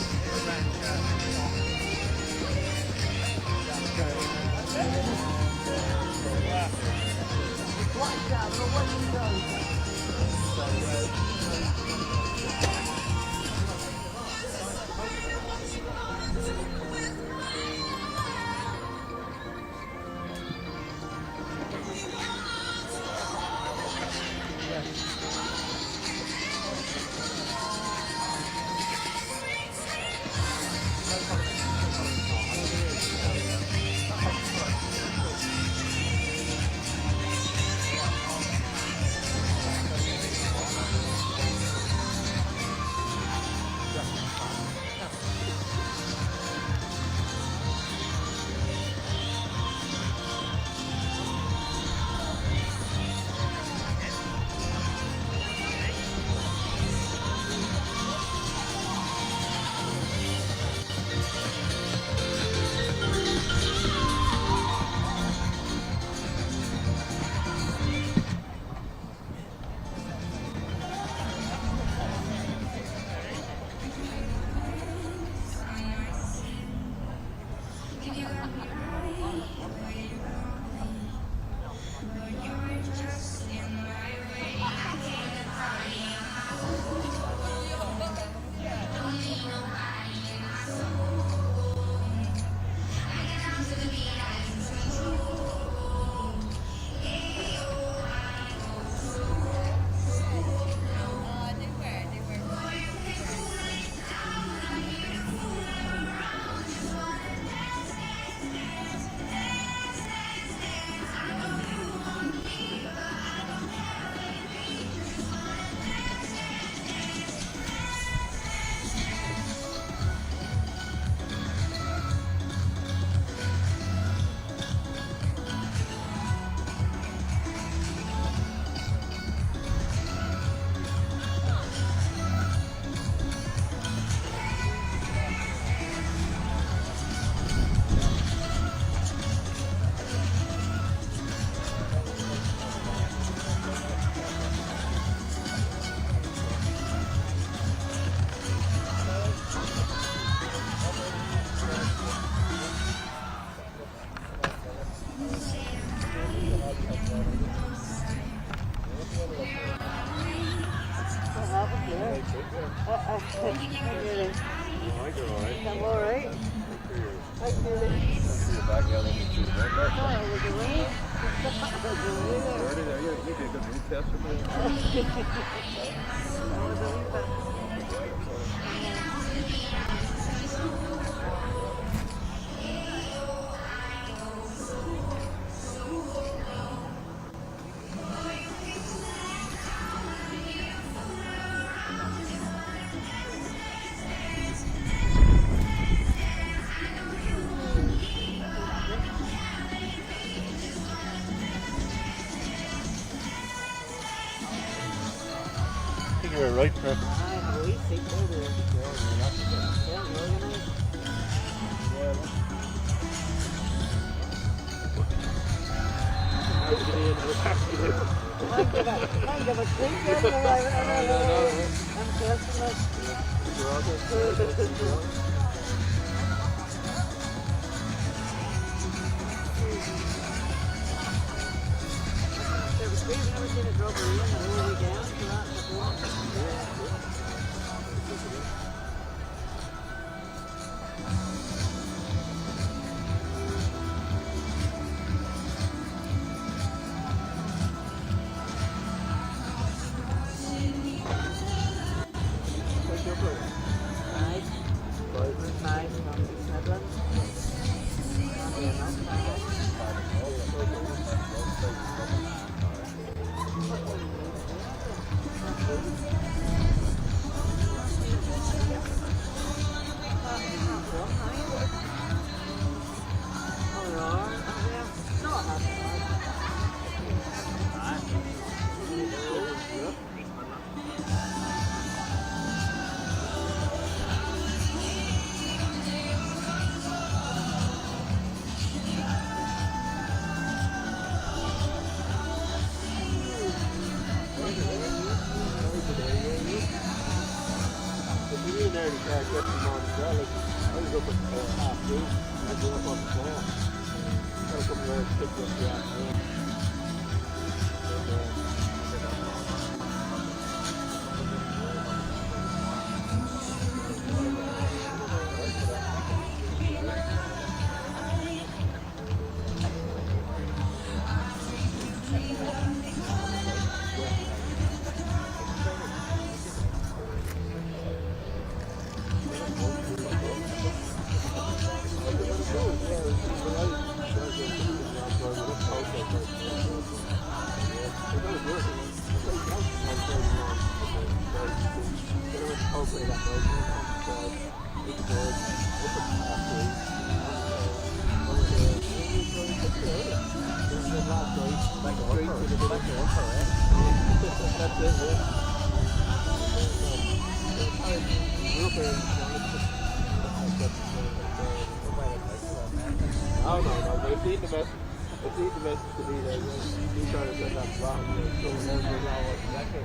H: You're right, Chris.
D: We've never seen it drop a room all the way down to that.
H: yesterday morning as well. Like, I was up at half 2, and I was up on the floor. I was up there and picked up the afternoon. No, but I've seen the message to me that he's trying to send that wrong, so whenever they allow it, exactly.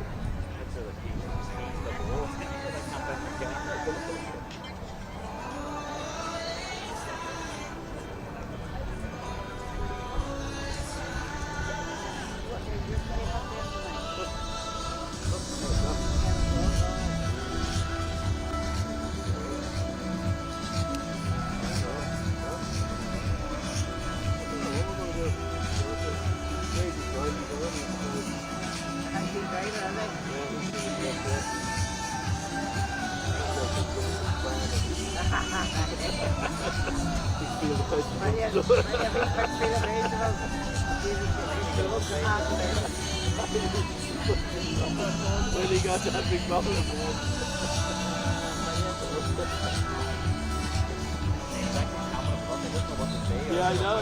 H: When he got that big bubble. Yeah, I know.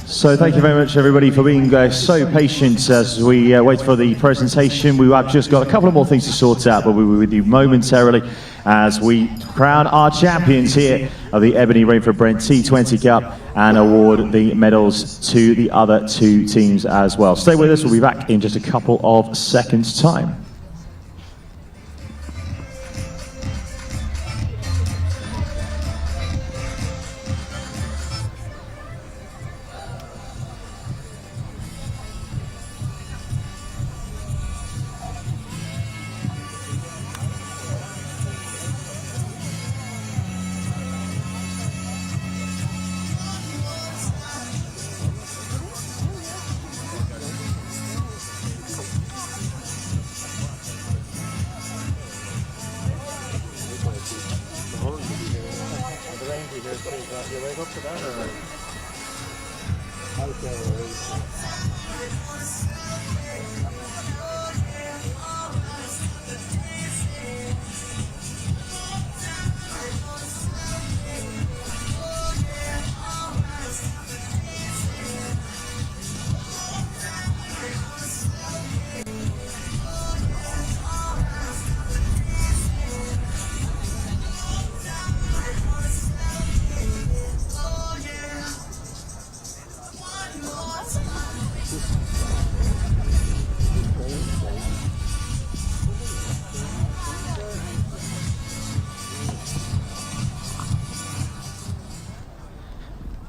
A: So thank you very much everybody for being so patient as we wait for the presentation. We have just got a couple of more things to sort out, but we will be with you momentarily as we crown our champions here of the Ebony Rainford Brent T20 Cup and award the medals to the other two teams as well. Stay with us, we'll be back in just a couple of seconds' time.
H: You wake up to that or?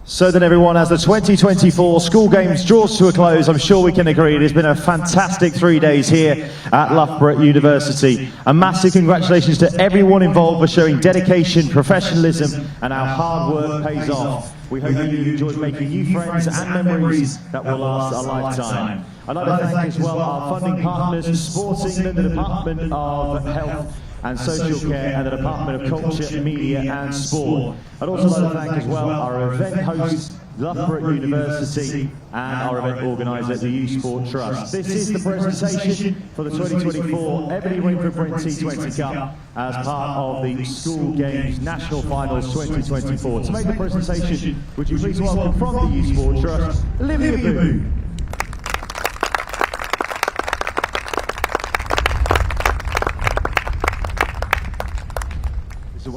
B: So then everyone, as the 2024 school games draws to a close, I'm sure we can agree it has been a fantastic 3 days here at Loughborough University. A massive congratulations to everyone involved for showing dedication, professionalism, and our hard work pays off. We hope that you enjoyed making new friends and memories that will last a lifetime. I'd like to thank as well our funding partners, Sports England, the Department of Health and Social Care, and the Department of Culture, Media and Sport. I'd also like to thank as well our event host, Loughborough University, and our event organiser, the Youth Sport Trust. This is the presentation for the 2024 Ebony Ringford Brent T20 Cup as part of the School Games National Finals 2024. To make the presentation, would you please welcome from the Youth Sport Trust, Olivia Boo.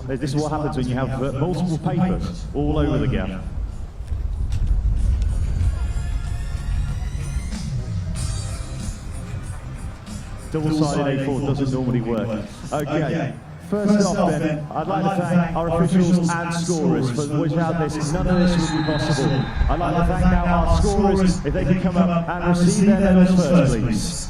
B: This is what happens when you have multiple papers all over the gap. Double-sided A4 doesn't normally work. Okay, first off then, I'd like to thank our officials and scorers, for without this, none of this would be possible. I'd like to thank now our scorers, if they could come up and receive their medals first, please.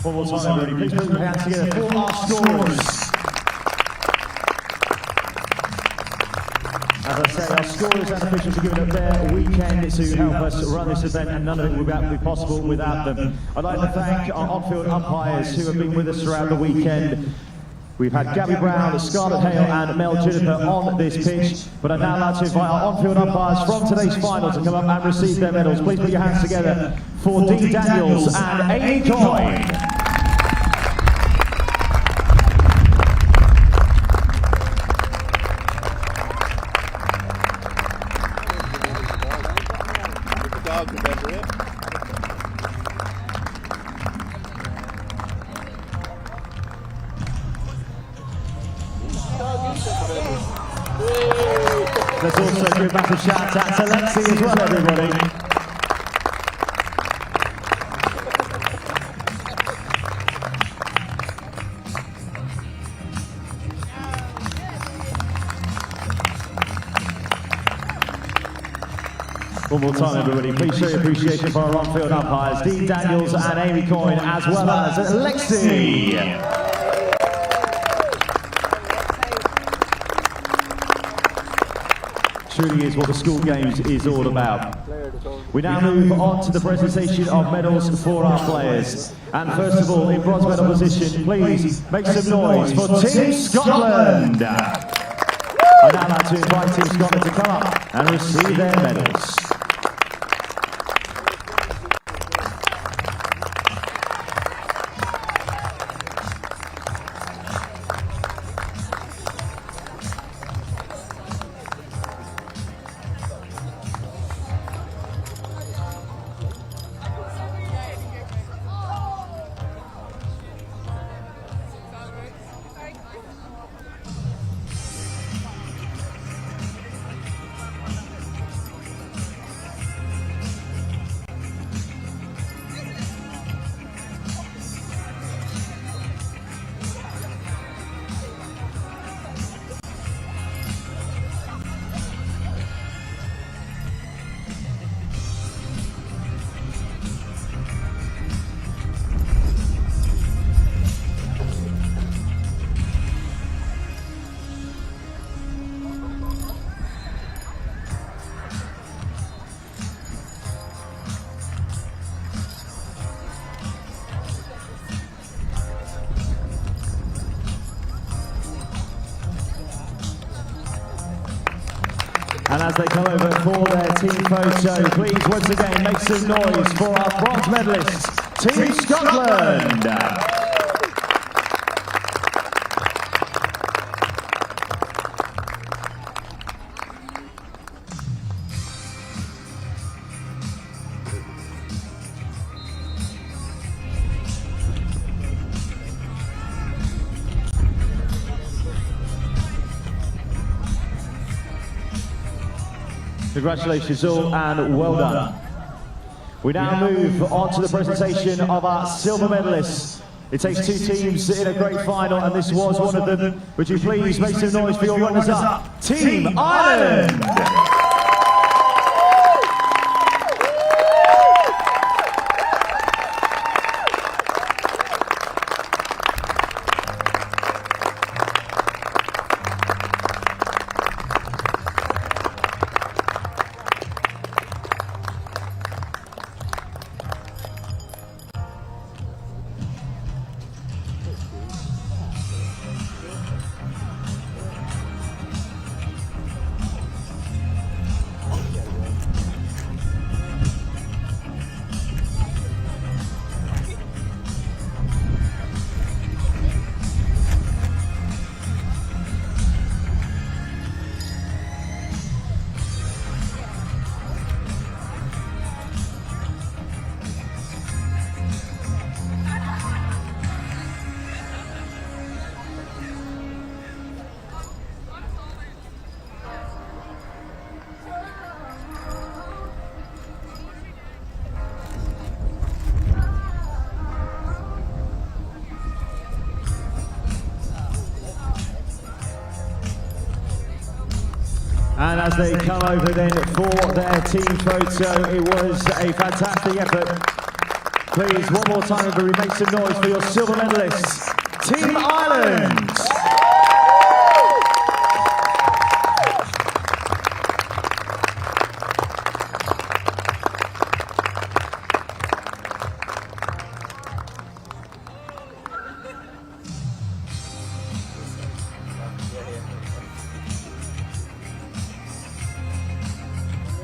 B: One more time, everybody. Please put your hands together for our scorers. As I say, our scorers and officials are giving up their weekend to help us run this event, and none of it would be possible without them. I'd like to thank our on-field umpires who have been with us throughout the weekend. We've had Gabby Brown, Scarlett Hale and Mel Juniper on this pitch, but I'd now like to invite our on-field umpires from today's final to come up and receive their medals. Please put your hands together for Dean Daniels and Amy Coyne. Let's also give back a shout out to Lexi as well, everybody. One more time, everybody. Please show your appreciation for our on-field umpires, Dean Daniels and Amy Coyne, as well as Lexi. Truly is what the school games is all about. We now move on to the presentation of medals for our players. And first of all, in bronze medal position, please make some noise for Team Scotland. I'd now like to invite Team Scotland to come up and receive their medals. they come over for their team photo. Please, once again, make some noise for our bronze medalists, Team Scotland. Congratulations all and well done. We now move on to the presentation of our silver medalists. It takes two teams in a great final and this was one of them. Would you please make some noise for your runners-up, Team Ireland! And as they come over then for their team photo, it was a fantastic effort. Please, one more time, everybody, make some noise for your silver medalists, Team Ireland!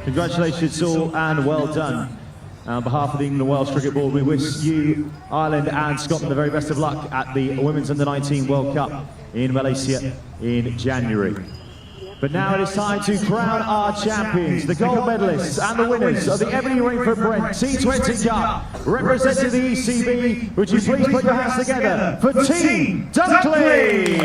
B: Congratulations all and well done. On behalf of the England and Wales Cricket Board, we wish you, Ireland and Scotland, the very best of luck at the Women's Under-19 World Cup in Malaysia in January. But now it is time to crown our champions, the gold medalists and the winners of the Ebony Rainford Brent T20 Cup. Representing the ECB, would you please put your hands together for Team Dunley?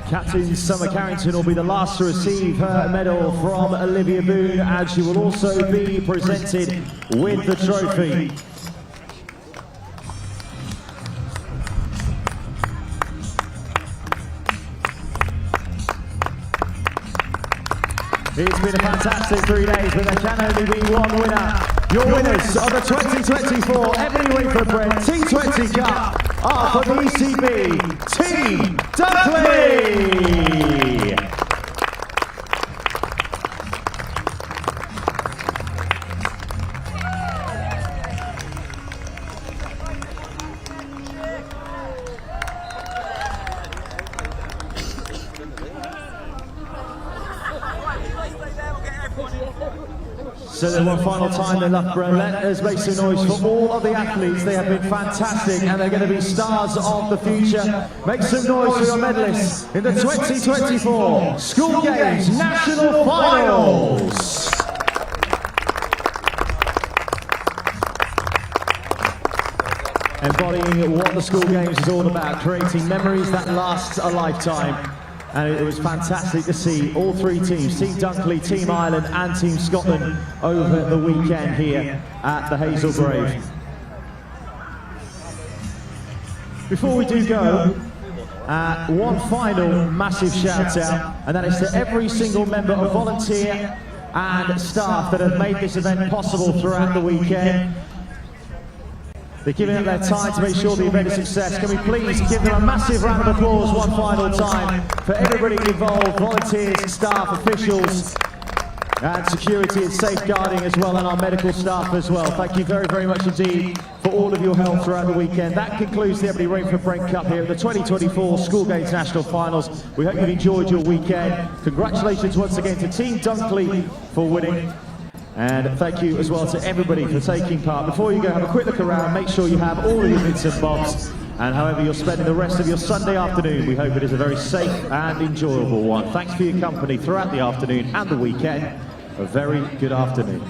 B: Captain Summer Carrington will be the last to receive her medal from Olivia Boone, and she will also be presented with the trophy. It's been a fantastic 3 days, but there can only be one winner. Your winners of the 2024 Ebony Rainford Brent T20 Cup are for the ECB, Team Dunley! So then one final time in Loughborough. Let us make some noise for all of the athletes. They have been fantastic and they're going to be stars of the future. Make some noise for your medalists in the 2024 School Games National Finals. Embodying what the School Games is all about, creating memories that last a lifetime. And it was fantastic to see all three teams, Team Dunley, Team Ireland and Team Scotland, over the weekend here at the Haslegrave. Before we do go, one final massive shout out, and that is to every single member of volunteer and staff that have made this event possible throughout the weekend. They're giving up their time to make sure the event is a success. Can we please give them a massive round of applause one final time for everybody involved, volunteers, staff, officials, and security and safeguarding as well, and our medical staff as well. Thank you very, very much indeed for all of your help throughout the weekend. That concludes the Ebony Rainford Brent Cup here at the 2024 School Games National Finals. We hope you've enjoyed your weekend. Congratulations once again to Team Dunley for winning. And thank you as well to everybody for taking part. Before you go, have a quick look around, make sure you have all of your bits and bobs. And however you're spending the rest of your Sunday afternoon, we hope it is a very safe and enjoyable one. Thanks for your company throughout the afternoon and the weekend. A very good afternoon.